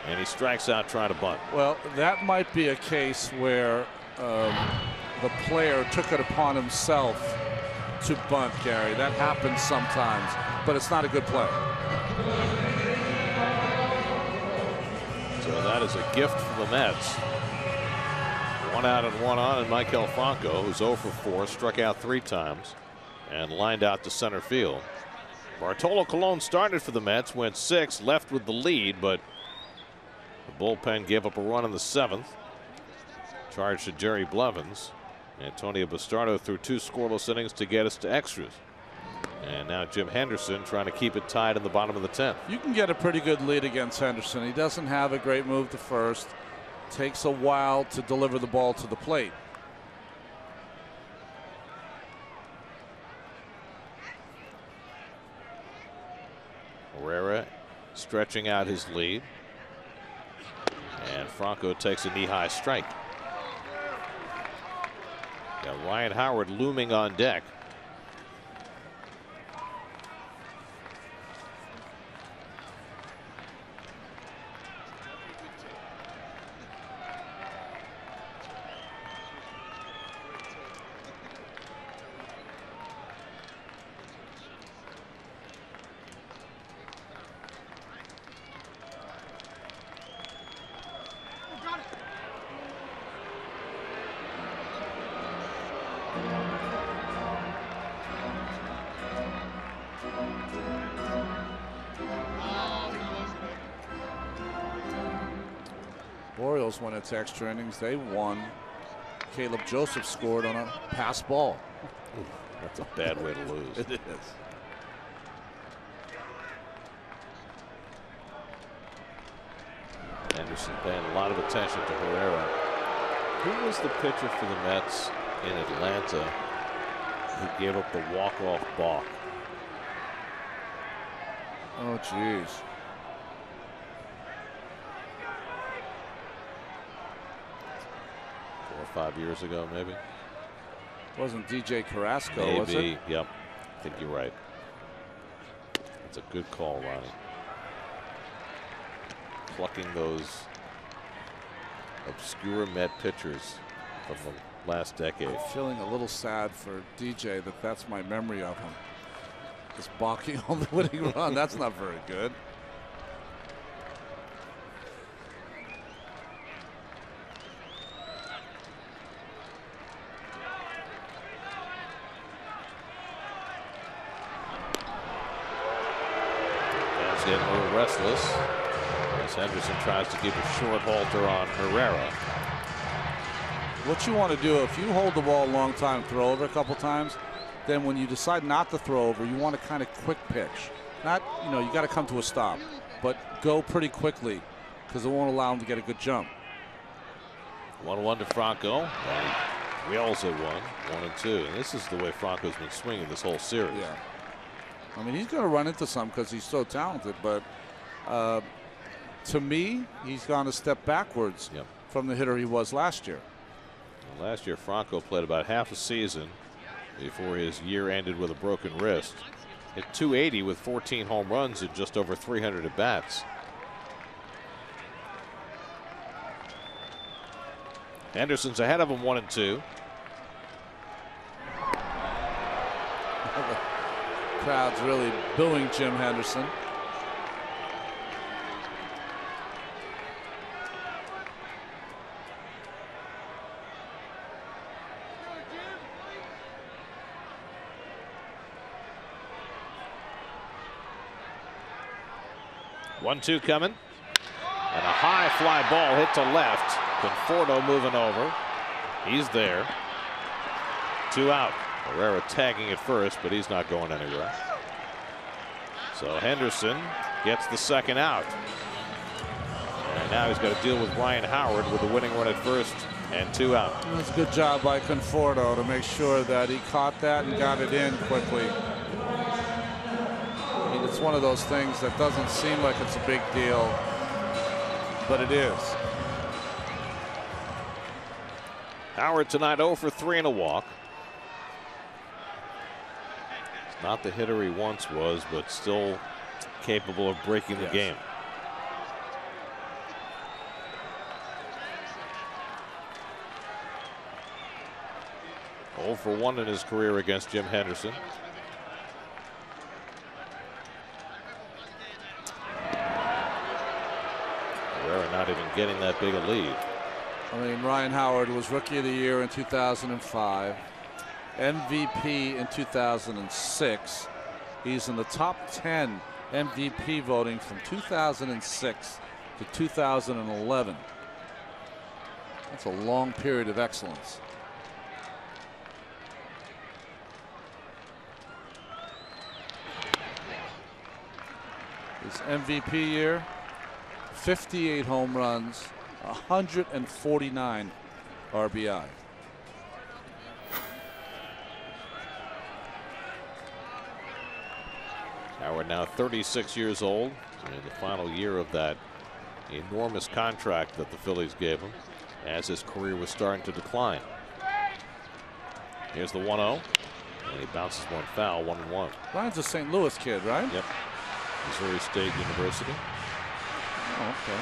and he strikes out trying to bunt. Well, that might be a case where the player took it upon himself to bunt, Gary. That happens sometimes, but it's not a good play. So that is a gift for the Mets. 1 out and 1 on, and Michael Franco, who's 0 for 4, struck out 3 times and lined out to center field. Bartolo Colon started for the Mets, went 6, left with the lead, but the bullpen gave up a run in the 7th. Charge to Jerry Blevins. Antonio Bastardo threw 2 scoreless innings to get us to extras. And now Jim Henderson trying to keep it tied in the bottom of the 10th. You can get a pretty good lead against Henderson. He doesn't have a great move to first. Takes a while to deliver the ball to the plate. Herrera stretching out his lead. And Franco takes a knee-high strike. Got Ryan Howard looming on deck. Astros went into extra innings. They won. Caleb Joseph scored on a pass ball. Ooh, that's a bad way to lose. It is. Anderson paying a lot of attention to Herrera. Who was the pitcher for the Mets in Atlanta who gave up the walk-off balk? Oh, jeez. 4 or 5 years ago, maybe. Wasn't DJ Carrasco, maybe. was it? Yep. I think you're right. That's a good call, Ronnie. Plucking those obscure Met pitchers from the last decade. I'm feeling a little sad for DJ that that's my memory of him. Just balking on the winning run. That's not very good. Fans getting a little restless as Henderson tries to keep a short halter on Herrera. What you want to do, if you hold the ball a long time, throw over a couple times, then when you decide not to throw over, you want to kind of quick pitch. Not, you know, you got to come to a stop, but go pretty quickly because it won't allow him to get a good jump. 1-1 to Franco. And he wheels at 1-2. And this is the way Franco's been swinging this whole series. Yeah. I mean, he's going to run into some because he's so talented, but to me, he's gone a step backwards from the hitter he was last year. Well, last year, Franco played about half a season before his year ended with a broken wrist. Hit .280 with 14 home runs and just over 300 at bats. Henderson's ahead of him 1-2. Crowd's really booing Jim Henderson. One-two coming. And a high fly ball hit to left. Conforto moving over. He's there. 2 out. Herrera tagging at first, but he's not going anywhere. So Henderson gets the second out. And now he's got to deal with Ryan Howard with the winning run at first and 2 out. That's a good job by Conforto to make sure that he caught that and got it in quickly. It's one of those things that doesn't seem like it's a big deal, but it is. Howard tonight 0 for 3 and a walk. It's not the hitter he once was, but still capable of breaking the game. Oh for 1 in his career against Jim Henderson. Not even getting that big a lead. I mean, Ryan Howard was Rookie of the Year in 2005, MVP in 2006. He's in the top 10 MVP voting from 2006 to 2011. That's a long period of excellence. His MVP year, 58 home runs, 149 RBI. Howard now 36 years old, in the final year of that enormous contract that the Phillies gave him as his career was starting to decline. Here's the 1-0, and he bounces one foul, 1-1. Ryan's a St. Louis kid, right? Yep. Missouri State University. Oh, okay.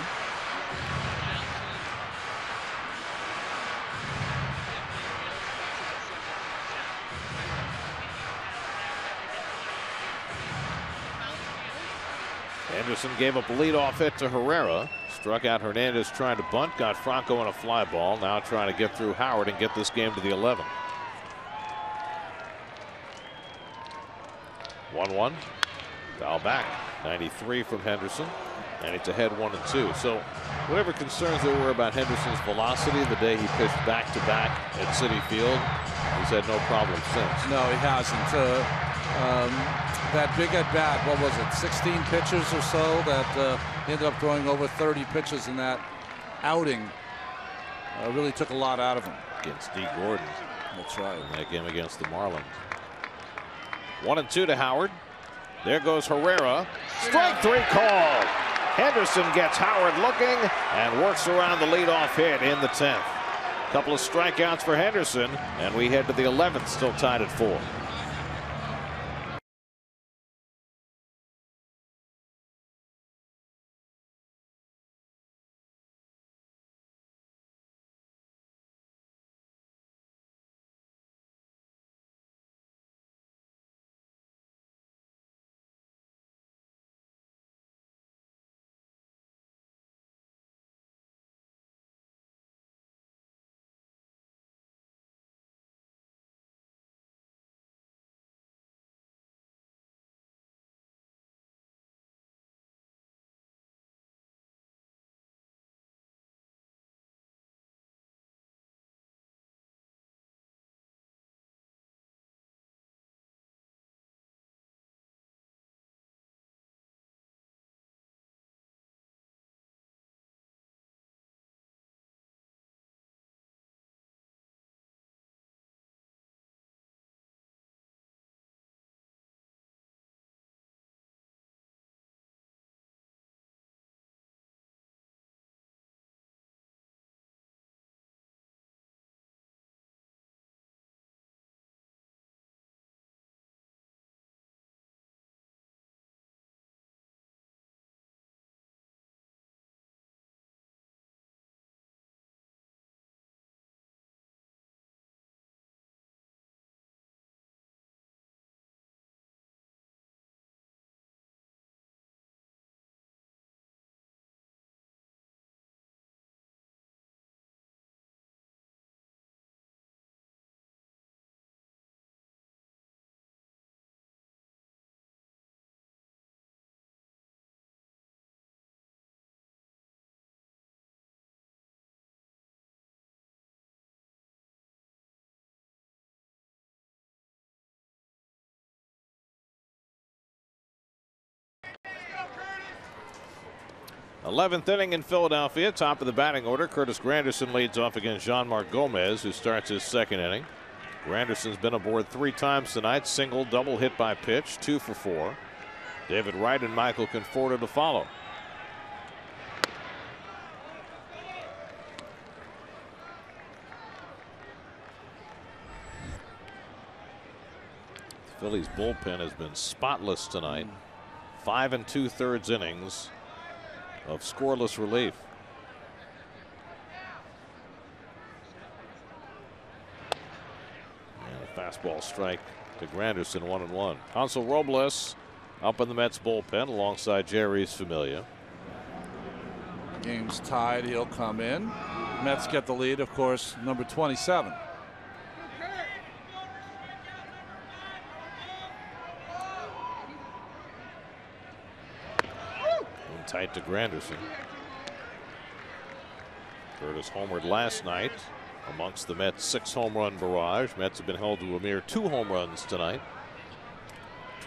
Anderson gave up a leadoff hit to Herrera. Struck out Hernandez trying to bunt. Got Franco in a fly ball. Now trying to get through Howard and get this game to the 11th. 1-1. Foul back. 93 from Henderson. And it's ahead 1-2. So whatever concerns there were about Henderson's velocity the day he pitched back-to-back at Citi Field, he's had no problem since. No, he hasn't. That big at bat, what was it, 16 pitches or so that ended up throwing over 30 pitches in that outing. Really took a lot out of him. Against D. Gordon. That's right. In that game against the Marlins. 1-2 to Howard. There goes Herrera. Strike 3 called. Henderson gets Howard looking and works around the leadoff hit in the 10th. Couple of strikeouts for Henderson, and we head to the 11th, still tied at 4. Eleventh inning in Philadelphia, top of the batting order. Curtis Granderson leads off against Jean-Marc Gomez, who starts his second inning. Granderson's been aboard 3 times tonight. Single, double hit by pitch, 2 for 4. David Wright and Michael Conforto to follow. The Phillies bullpen has been spotless tonight. 5 2/3 innings of scoreless relief. And a fastball strike to Granderson, 1-1. Hansel Robles up in the Mets bullpen alongside Jerry's Familia. Game's tied. He'll come in. Mets get the lead, of course, number 27. Tight to Granderson. Curtis homered last night amongst the Mets' 6 home run barrage. Mets have been held to a mere 2 home runs tonight.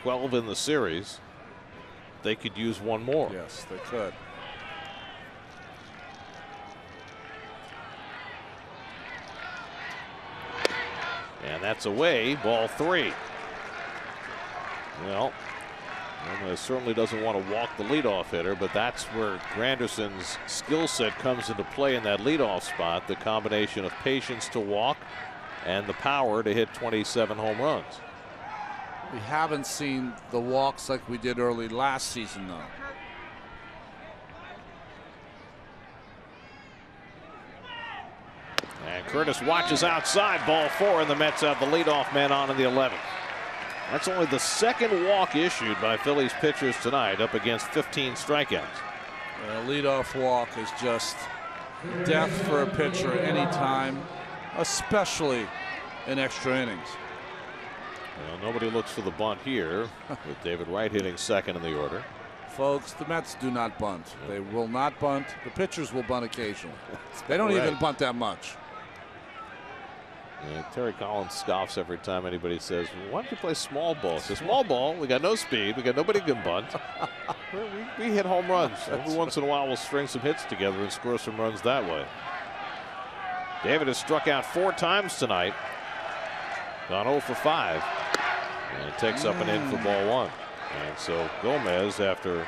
12 in the series. They could use 1 more. Yes, they could. And that's away, ball 3. Well, certainly doesn't want to walk the leadoff hitter, but that's where Granderson's skill set comes into play in that leadoff spot. The combination of patience to walk and the power to hit 27 home runs. We haven't seen the walks like we did early last season, though. And Curtis watches outside, ball 4, and the Mets have the leadoff man on in the 11th. That's only the 2nd walk issued by Phillies pitchers tonight, up against 15 strikeouts. A leadoff walk is just death for a pitcher anytime, especially in extra innings. Well, nobody looks for the bunt here, with David Wright hitting second in the order. Folks, the Mets do not bunt. They will not bunt. The pitchers will bunt occasionally. They don't even bunt that much. Yeah, Terry Collins scoffs every time anybody says, why don't you play small ball? It's a small ball. We got no speed. We got nobody can bunt. we hit home runs. Every once in a while we'll string some hits together and score some runs that way. David has struck out 4 times tonight. Gone 0 for 5. And takes up an in for ball 1. And so Gomez, after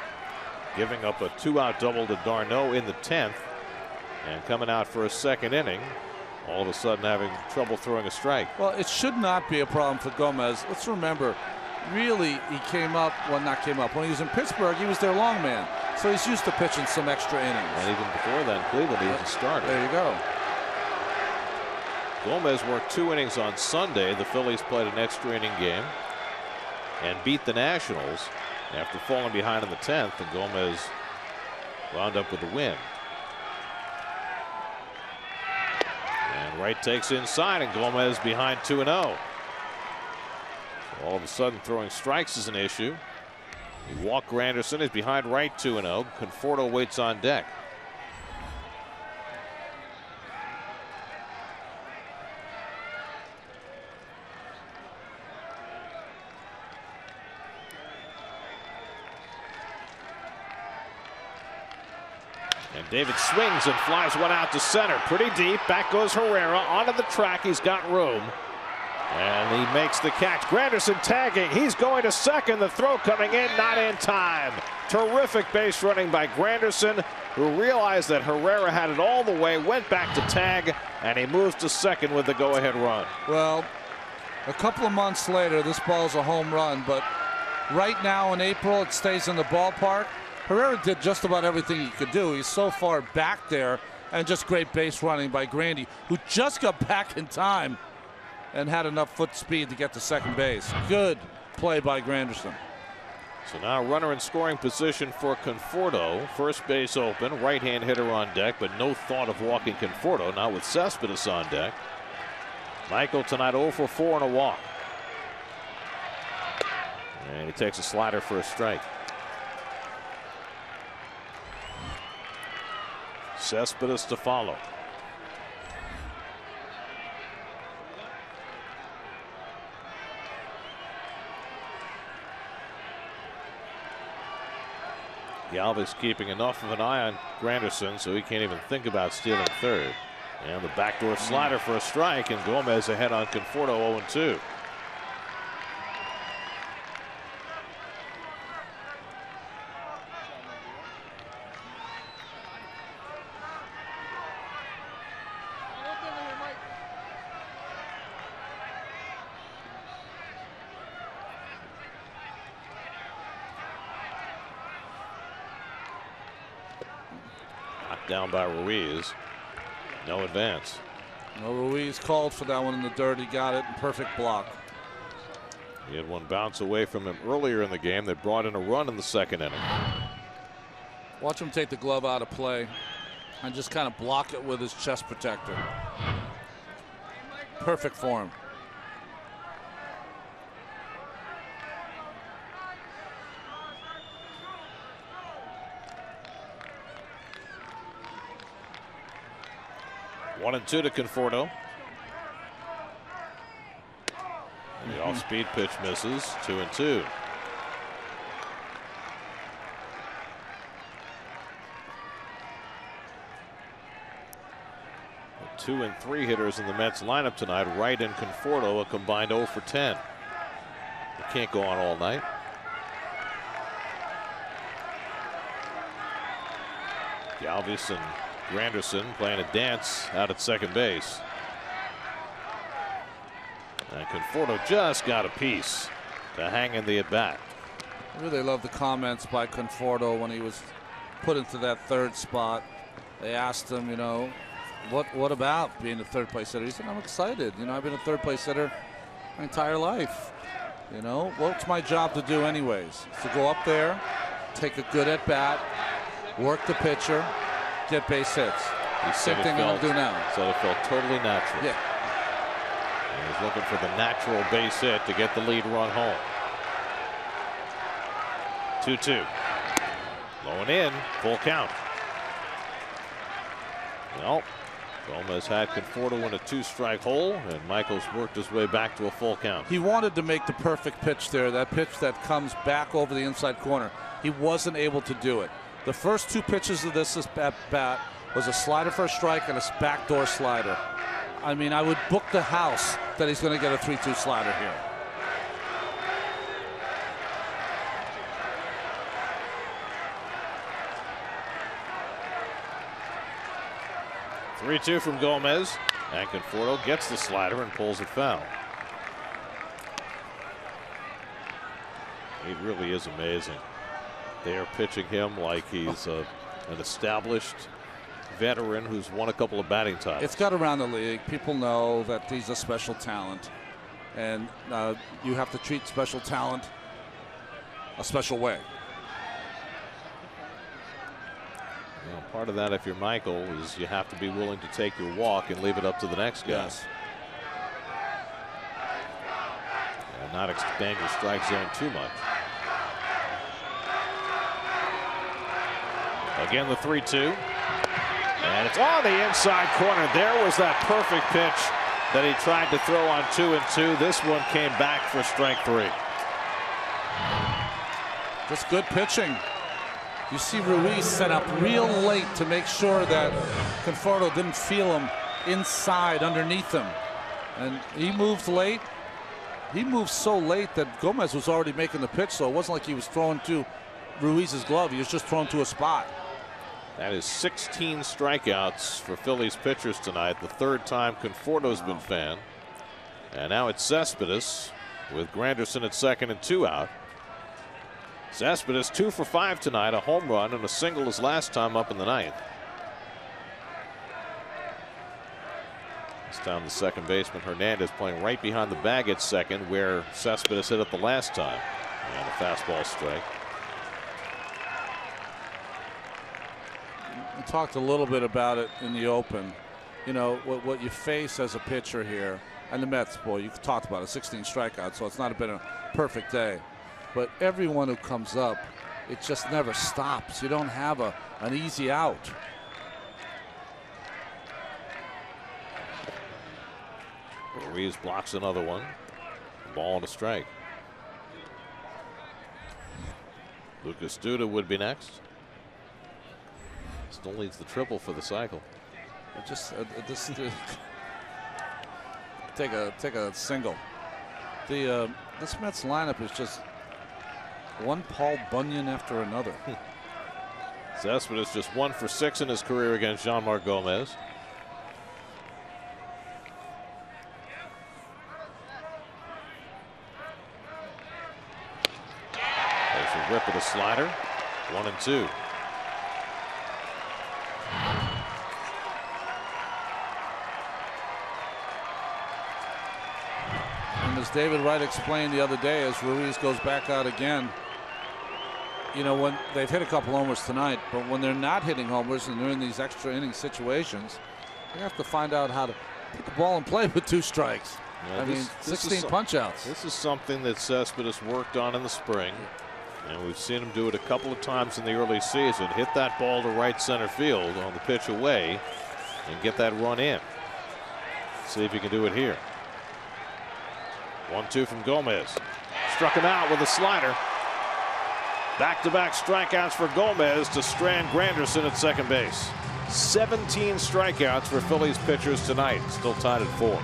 giving up a 2-out double to d'Arnaud in the 10th and coming out for a second inning, all of a sudden having trouble throwing a strike. Well, it should not be a problem for Gomez. Let's remember, really, he came up, well, not came up. When he was in Pittsburgh, he was their long man. So he's used to pitching some extra innings. And even before that in Cleveland, he was a starter. There you go. Gomez worked 2 innings on Sunday. The Phillies played an extra inning game and beat the Nationals after falling behind in the 10th, and Gomez wound up with a win. And Wright takes inside, and Gomez behind 2-0. So all of a sudden throwing strikes is an issue. He walked Granderson. He's behind Wright 2-0. Conforto waits on deck. And David swings and flies one out to center. Pretty deep. Back goes Herrera onto the track. He's got room. And he makes the catch. Granderson tagging. He's going to second. The throw coming in, not in time. Terrific base running by Granderson, who realized that Herrera had it all the way, went back to tag, and he moves to second with the go-ahead run. Well, a couple of months later, this ball's a home run, but right now in April, it stays in the ballpark. Herrera did just about everything he could do. He's so far back there, and just great base running by Grandy, who just got back in time and had enough foot speed to get to second base. Good play by Granderson. So now runner in scoring position for Conforto. First base open, right-hand hitter on deck, but no thought of walking Conforto. Now with Cespedes on deck. Michael tonight 0 for 4 and a walk. And he takes a slider for a strike. Cespedes to follow. Galvis keeping enough of an eye on Granderson so he can't even think about stealing third. And the backdoor slider for a strike, and Gomez ahead on Conforto 0-2. Down by Ruiz. No advance. No, Ruiz called for that one in the dirt. He got it. Perfect block. He had one bounce away from him earlier in the game that brought in a run in the second inning. Watch him take the glove out of play and just kind of block it with his chest protector. Perfect for him. 1-2 to Conforto. The off-speed pitch misses. 2-2. The 2 and 3 hitters in the Mets lineup tonight. Wright and Conforto a combined 0 for 10. It can't go on all night. Galvis and Granderson playing a dance out at second base. And Conforto just got a piece to hang in the at-bat. I really love the comments by Conforto when he was put into that third spot. They asked him, you know, what about being a third place hitter? He said, I'm excited. You know, I've been a third place hitter my entire life. You know, what's my job to do anyways? To go up there, take a good at-bat, work the pitcher, get base hits. Same thing I'll do now. So it felt totally natural. Yeah. And he's looking for the natural base hit to get the lead run home. 2-2. Low and in, full count. Well, Gomez had Conforto in a 2-strike hole, and Michaels worked his way back to a full count. He wanted to make the perfect pitch there, that pitch that comes back over the inside corner. He wasn't able to do it. The first 2 pitches of this at bat was a slider for a strike and a backdoor slider. I mean, I would book the house that he's going to get a 3-2 slider here. Three-two from Gomez, and Conforto gets the slider and pulls it foul. He really is amazing. They are pitching him like he's an established veteran who's won a couple of batting titles. It's got around the league. People know that he's a special talent, and you have to treat special talent a special way. Well, part of that, if you're Michael, is you have to be willing to take your walk and leave it up to the next guy. Yes. And not expand your strike zone too much. Again, the 3-2. And it's on the inside corner. There was that perfect pitch that he tried to throw on 2-2. This one came back for strike 3. Just good pitching. You see Ruiz set up real late to make sure that Conforto didn't feel him inside underneath him. And he moved late. He moved so late that Gomez was already making the pitch, so it wasn't like he was throwing to Ruiz's glove. He was just throwing to a spot. That is 16 strikeouts for Phillies pitchers tonight. The 3rd time Conforto's been fanned. And now it's Cespedes with Granderson at second and 2 out. Cespedes 2 for 5 tonight, a home run and a single his last time up in the 9th. This time the second baseman Hernandez playing right behind the bag at second, where Cespedes hit it the last time. And a fastball strike. We talked a little bit about it in the open. You know, what you face as a pitcher here, and the Mets, boy, you talked about it, 16 strikeouts, so it's not been a perfect day. But everyone who comes up, it just never stops. You don't have an easy out. Ruiz blocks another one. Ball and a strike. Lucas Duda would be next. Still leads the triple for the cycle. Take a single. This Mets lineup is just one Paul Bunyan after another. Cespedes just 1 for 6 in his career against Jean-Marc Gomez. There's a rip of the slider. 1-2. And as David Wright explained the other day, as Ruiz goes back out again, you know, when they've hit a couple homers tonight, but when they're not hitting homers and they're in these extra inning situations, they have to find out how to put the ball in play with 2 strikes. Yeah, I mean, 16 punch-outs. This is something that Cespedes worked on in the spring, and we've seen him do it a couple of times in the early season. Hit that ball to right center field on the pitch away and get that run in. See if he can do it here. 1-2 from Gomez. Struck him out with a slider. Back-to-back strikeouts for Gomez to strand Granderson at second base. 17 strikeouts for Phillies pitchers tonight. Still tied at 4.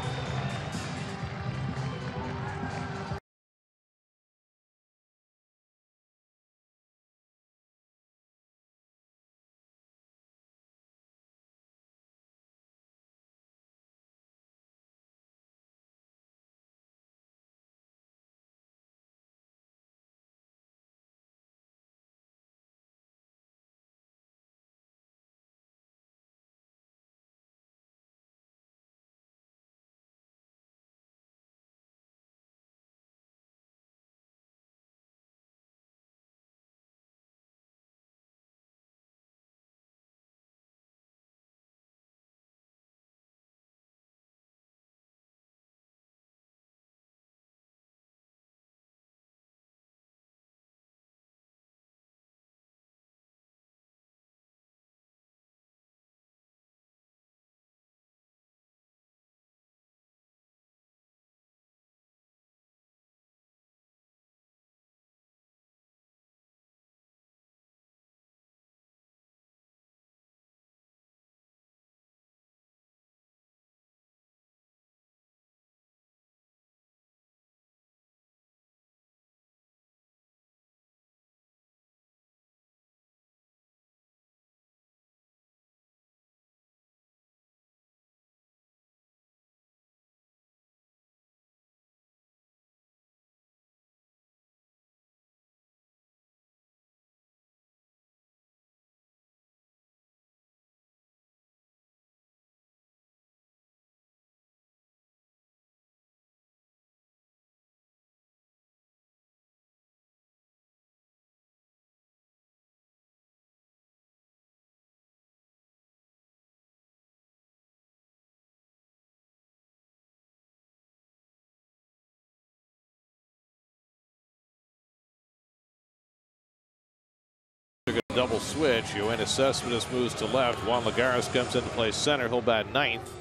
Double switch. Yoenis Cespedes moves to left. Juan Lagares comes in to play center. He'll bat ninth.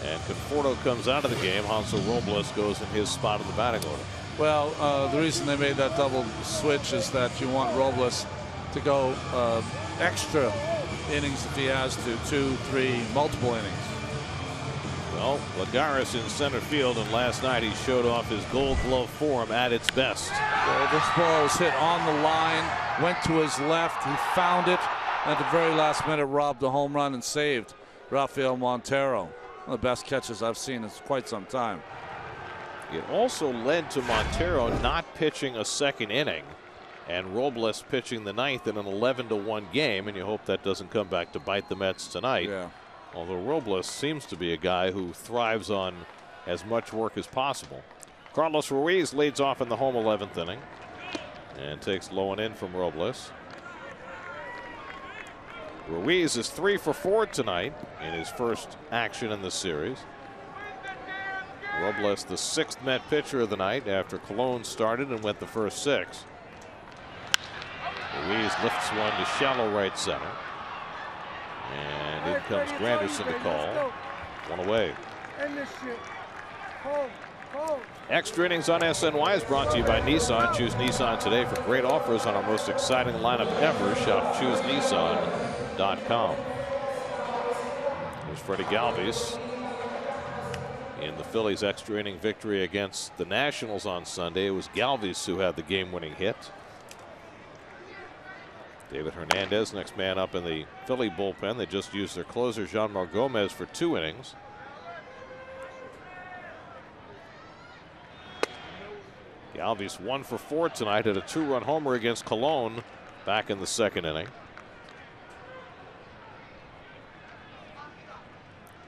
And Conforto comes out of the game. Hansel Robles goes in his spot in the batting order. Well, the reason they made that double switch is that you want Robles to go extra innings if he has to, 2, 3, multiple innings. Well, Lagares in center field, and last night he showed off his Gold Glove form at its best. Well, this ball was hit on the line, went to his left, he found it, and at the very last minute robbed a home run and saved Rafael Montero. One of the best catches I've seen in quite some time. It also led to Montero not pitching a second inning, and Robles pitching the ninth in an 11-1 game, and you hope that doesn't come back to bite the Mets tonight. Yeah. Although Robles seems to be a guy who thrives on as much work as possible. Carlos Ruiz leads off in the home 11th inning and takes low and in from Robles. Ruiz is 3 for 4 tonight in his first action in the series. Robles, the 6th Met pitcher of the night after Colon started and went the first 6. Ruiz lifts one to shallow right center. And in comes Granderson to call. One away. Extra innings on SNY is brought to you by Nissan. Choose Nissan today for great offers on our most exciting lineup ever. Shop ChooseNissan.com. There's Freddie Galvis in the Phillies' extra inning victory against the Nationals on Sunday. It was Galvis who had the game-winning hit. David Hernandez, next man up in the Philly bullpen. They just used their closer, Jeanmar Gomez, for 2 innings. Galvis 1 for 4 tonight, had a 2-run homer against Colon back in the 2nd inning.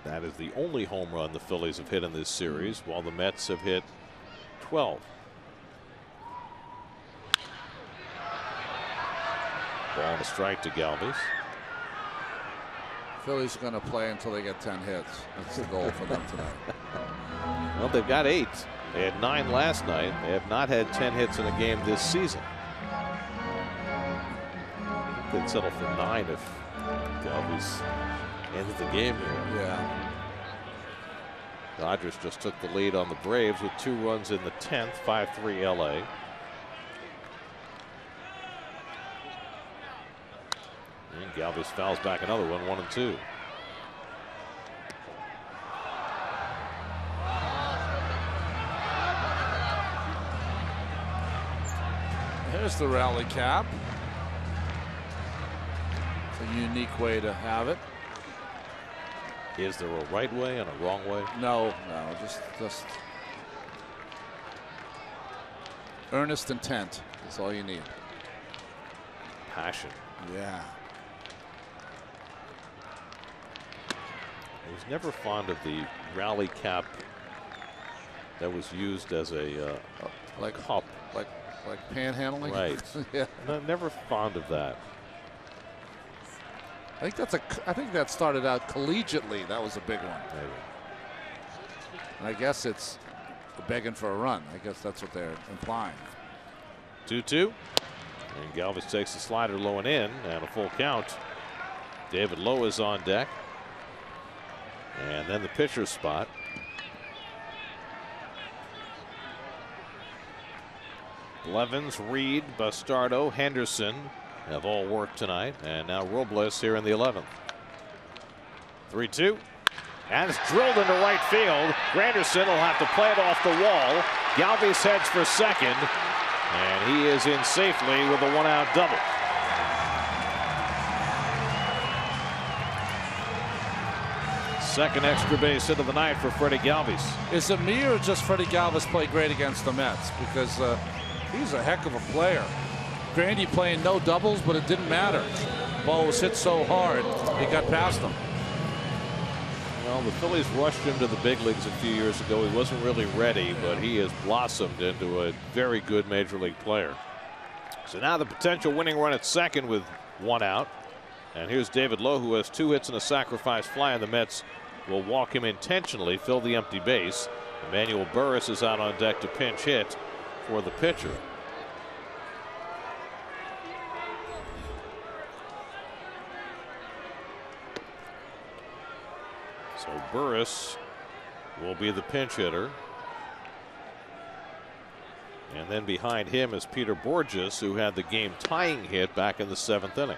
That is the only home run the Phillies have hit in this series, while the Mets have hit 12. Ball and a strike to Galvis. Phillies are going to play until they get 10 hits. That's the goal for them tonight. Well, they've got 8. They had 9 last night. They have not had 10 hits in a game this season. They'd settle for 9 if Galvis ended the game here. Yeah. Dodgers just took the lead on the Braves with 2 runs in the 10th, 5-3 LA. And Galvis fouls back another one, 1-2. Here's the rally cap. It's a unique way to have it. Is there a right way and a wrong way? No, just earnest intent is all you need. Passion. Yeah. I was never fond of the rally cap that was used as a like cup. Like panhandling. Right. Yeah. No, never fond of that. I think that started out collegiately. That was a big one. Maybe. And I guess it's begging for a run. I guess that's what they're implying. 2-2. And Galvis takes the slider low and in, and a full count. David Lowe is on deck. And then the pitcher's spot. Blevins, Reed, Bastardo, Henderson have all worked tonight. And now Robles here in the 11th. 3-2. And it's drilled into right field. Granderson will have to play it off the wall. Galvis heads for second. And he is in safely with a 1-out double. Second extra base hit of the night for Freddie Galvis. Is it me or just Freddie Galvis played great against the Mets? Because he's a heck of a player. Grandy playing no doubles, but it didn't matter. Ball was hit so hard, he got past him. Well, the Phillies rushed him to the big leagues a few years ago. He wasn't really ready, but he has blossomed into a very good major league player. So now the potential winning run at second with 1 out. And here's David Lowe, who has 2 hits and a sacrifice fly, and the Mets will walk him intentionally, fill the empty base. Emmanuel Burris is out on deck to pinch hit for the pitcher. Burris will be the pinch hitter. And then behind him is Peter Borges, who had the game tying hit back in the 7th inning.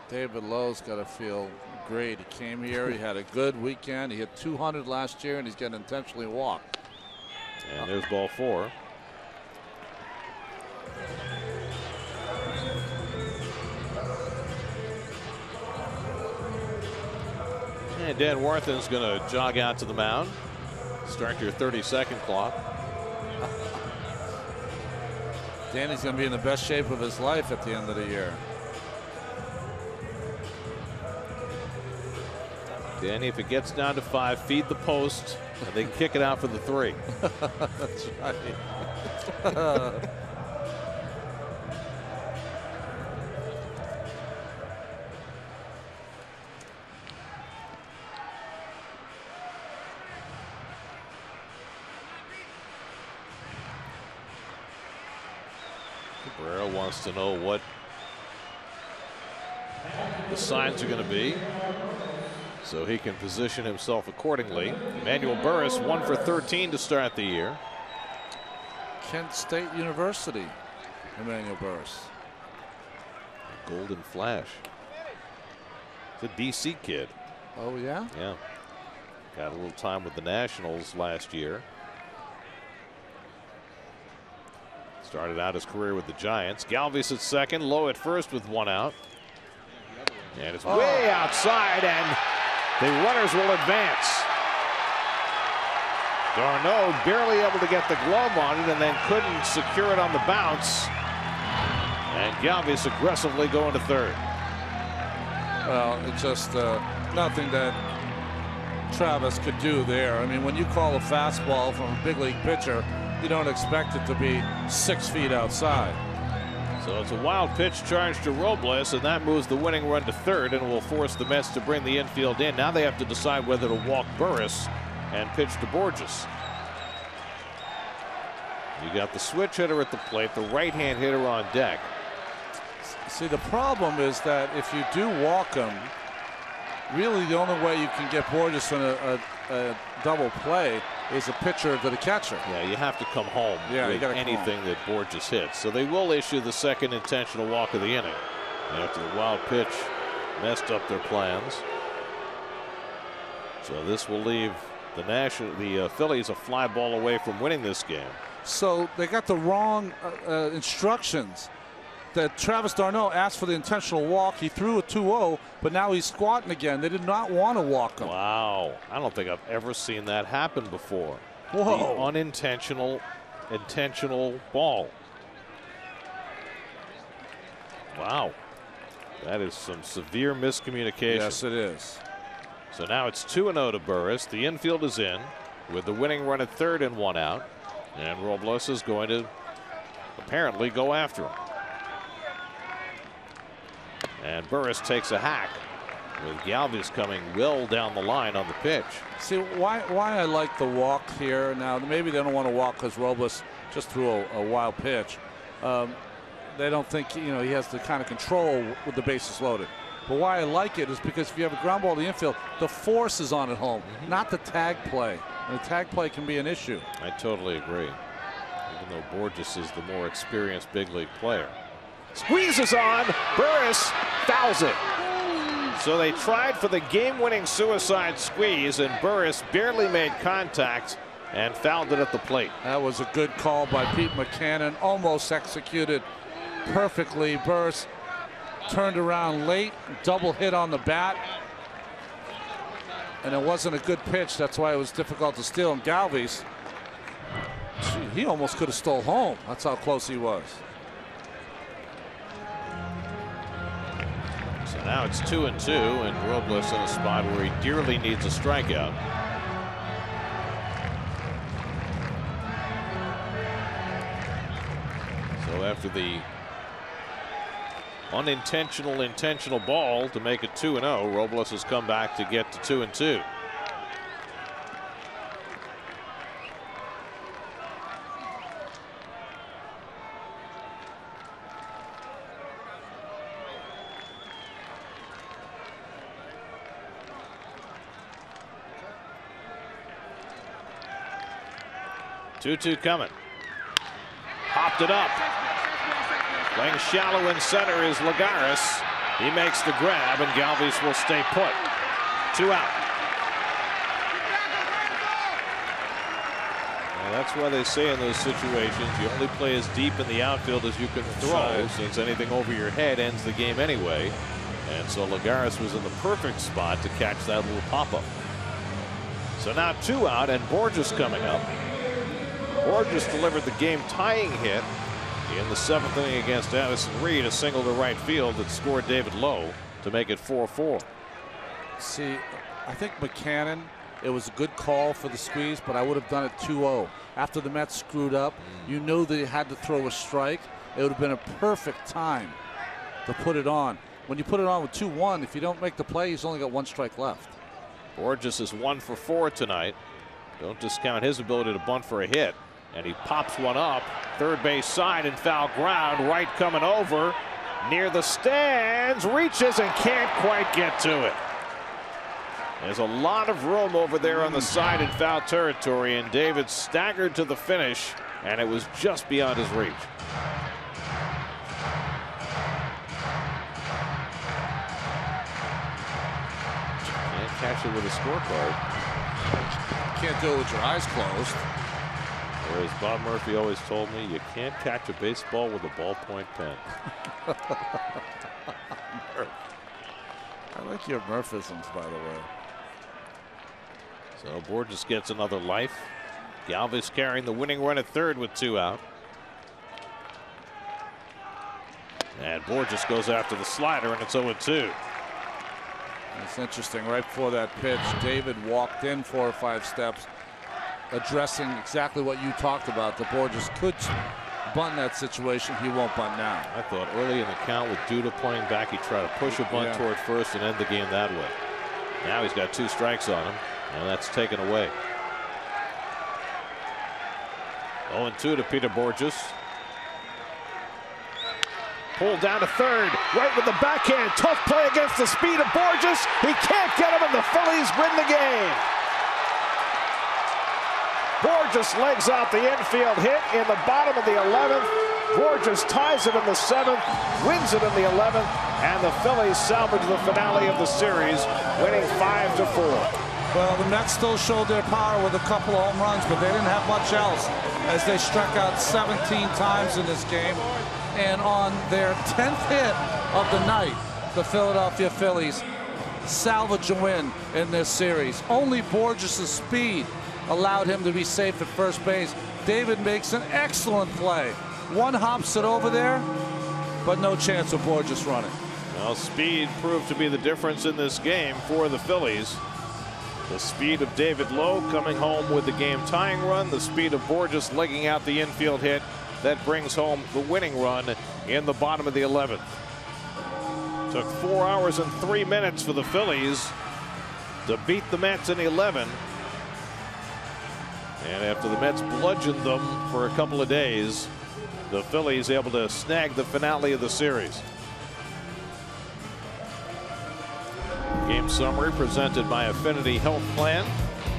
David Lowe's got to feel great. He came here, he had a good weekend. He hit 200 last year, and he's getting intentionally walked. And there's ball 4. And Dan Warthen's going to jog out to the mound. Start your 30-second clock. Danny's going to be in the best shape of his life at the end of the year. Danny, if it gets down to 5, feed the post, and they kick it out for the 3. That's right. Cabrera wants to know what the signs are going to be, so he can position himself accordingly. Emmanuel Burris 1 for 13 to start the year. Kent State University, Emmanuel Burris. Golden Flash. He's a DC kid. Oh, yeah? Yeah. Got a little time with the Nationals last year. Started out his career with the Giants. Galvis at second, Lowe at first with 1 out. And it's way outside, and the runners will advance. Darno barely able to get the glove on it and then couldn't secure it on the bounce. And Galvis aggressively going to third. Well, it's just nothing that Travis could do there. I mean, when you call a fastball from a big league pitcher, you don't expect it to be 6 feet outside. So it's a wild pitch charge to Robles, and that moves the winning run to third and will force the Mets to bring the infield in. Now they have to decide whether to walk Burris and pitch to Borges. You got the switch hitter at the plate, the right-hand hitter on deck. See, the problem is that if you do walk him, really the only way you can get Borges in a double play is a pitcher to the catcher. Yeah, you have to come home with anything that Borges hits. So they will issue the second intentional walk of the inning after the wild pitch messed up their plans. So this will leave the Phillies a fly ball away from winning this game. So they got the wrong instructions. That Travis d'Arnaud asked for the intentional walk. He threw a 2-0, but now he's squatting again. They did not want to walk him. Wow. I don't think I've ever seen that happen before. Whoa. The unintentional, intentional ball. Wow. That is some severe miscommunication. Yes, it is. So now it's 2-0 to Burris. The infield is in with the winning run at third and 1 out. And Robles is going to apparently go after him. And Burris takes a hack with Galvis coming well down the line on the pitch. See why I like the walk here. Now maybe they don't want to walk because Robles just threw a wild pitch. They don't think he has the kind of control with the bases loaded. But why I like it is because if you have a ground ball to the infield, the force is on at home, not the tag play. And the tag play can be an issue. I totally agree. Even though Borges is the more experienced big league player. Squeezes on. Burris fouls it. So they tried for the game-winning suicide squeeze, and Burris barely made contact and fouled it at the plate. That was a good call by Pete McCannon. Almost executed perfectly. Burris turned around late, double hit on the bat. And it wasn't a good pitch. That's why it was difficult to steal. And Galvis, he almost could have stole home. That's how close he was. So now it's 2-2, and Robles in a spot where he dearly needs a strikeout. So after the unintentional intentional ball to make it 2-0, Robles has come back to get to 2-2. 2-2 coming. Popped it up. Playing shallow in center is Lagares. He makes the grab, and Galvis will stay put. 2 out. And that's why they say in those situations you only play as deep in the outfield as you can throw, since anything over your head ends the game anyway. And so Lagares was in the perfect spot to catch that little pop-up. So now 2 out, and Borges coming up. Borges delivered the game-tying hit in the 7th inning against Addison Reed, a single to right field that scored David Lowe to make it 4-4. See, I think McCannon, it was a good call for the squeeze, but I would have done it 2-0. After the Mets screwed up, you knew that he had to throw a strike. It would have been a perfect time to put it on. When you put it on with 2-1, if you don't make the play, he's only got 1 strike left. Borges is 1 for 4 tonight. Don't discount his ability to bunt for a hit. And he pops one up, third base side and foul ground, right coming over near the stands, reaches and can't quite get to it. There's a lot of room over there on the side in foul territory, and David staggered to the finish, and it was just beyond his reach. Can't catch it with a scorecard. Can't do it with your eyes closed. Whereas Bob Murphy always told me, you can't catch a baseball with a ballpoint pen. I like your Murphisms, by the way. So Borges gets another life. Galvis carrying the winning run at third with 2 out. And Borges goes after the slider, and it's 0-2. It's interesting. Right before that pitch, David walked in 4 or 5 steps, addressing exactly what you talked about. The Borges could bunt that situation. He won't bunt now. I thought early in the count with Duda playing back, he tried to push a bunt toward first and end the game that way. Now he's got 2 strikes on him, and that's taken away. 0-2 to Peter Borges. Pulled down to third, right with the backhand. Tough play against the speed of Borges. He can't get him, and the Phillies win the game. Borges legs out the infield hit in the bottom of the 11th. Borges ties it in the 7th, wins it in the 11th, and the Phillies salvage the finale of the series, winning 5-4. Well, the Mets still showed their power with a couple of home runs, but they didn't have much else as they struck out 17 times in this game. And on their 10th hit of the night, the Philadelphia Phillies salvage a win in this series. Only Borges' speed allowed him to be safe at first base. David makes an excellent play. One hops it over there, but no chance of Borges running. Well, speed proved to be the difference in this game for the Phillies. The speed of David Lowe coming home with the game-tying run. The speed of Borges legging out the infield hit that brings home the winning run in the bottom of the 11th. Took 4 hours and 3 minutes for the Phillies to beat the Mets in 11. And after the Mets bludgeoned them for a couple of days, the Phillies able to snag the finale of the series. Game summary presented by Affinity Health Plan.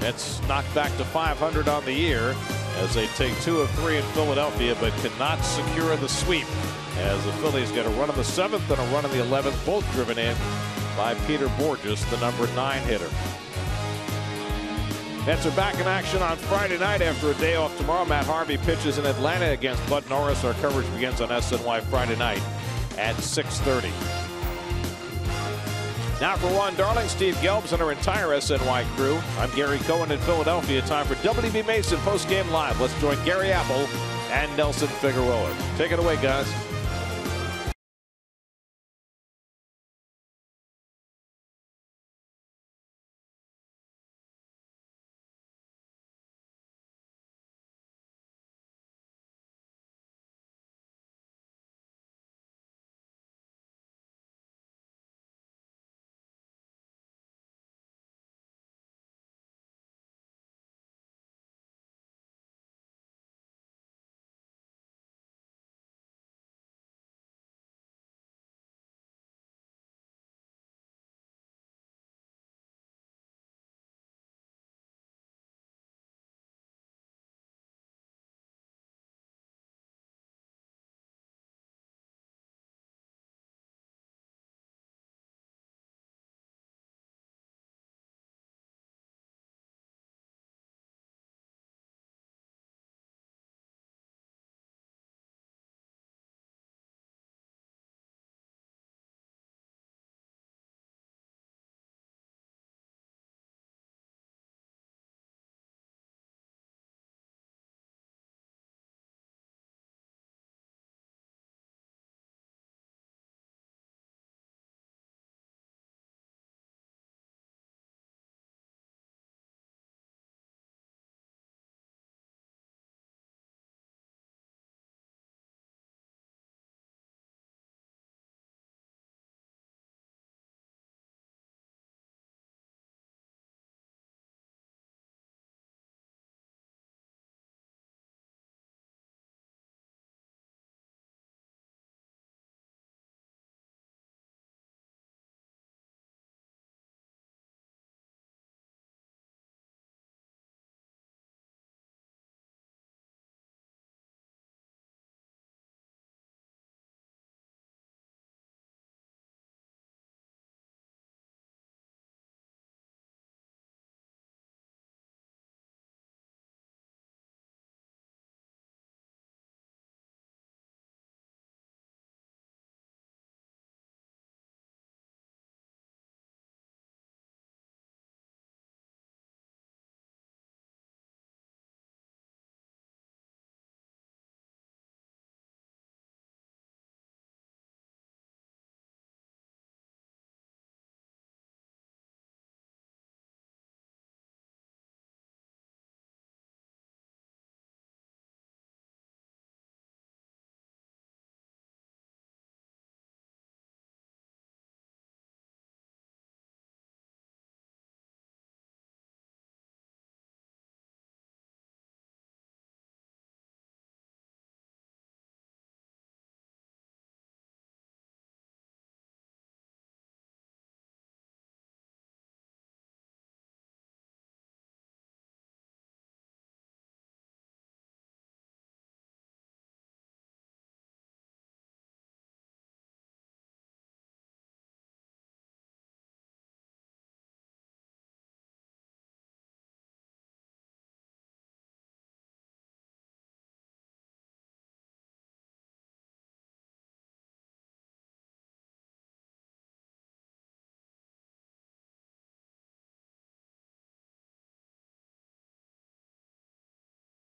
Mets knocked back to 500 on the year as they take 2 of 3 in Philadelphia, but cannot secure the sweep as the Phillies get a run in the 7th and a run in the 11th, both driven in by Peter Borges, the number 9 hitter. Mets are back in action on Friday night after a day off tomorrow. Matt Harvey pitches in Atlanta against Bud Norris. Our coverage begins on SNY Friday night at 6:30. Now for Ron Darling, Steve Gelbs, and our entire SNY crew, I'm Gary Cohen in Philadelphia. Time for WB Mason postgame live. Let's join Gary Apple and Nelson Figueroa. Take it away, guys.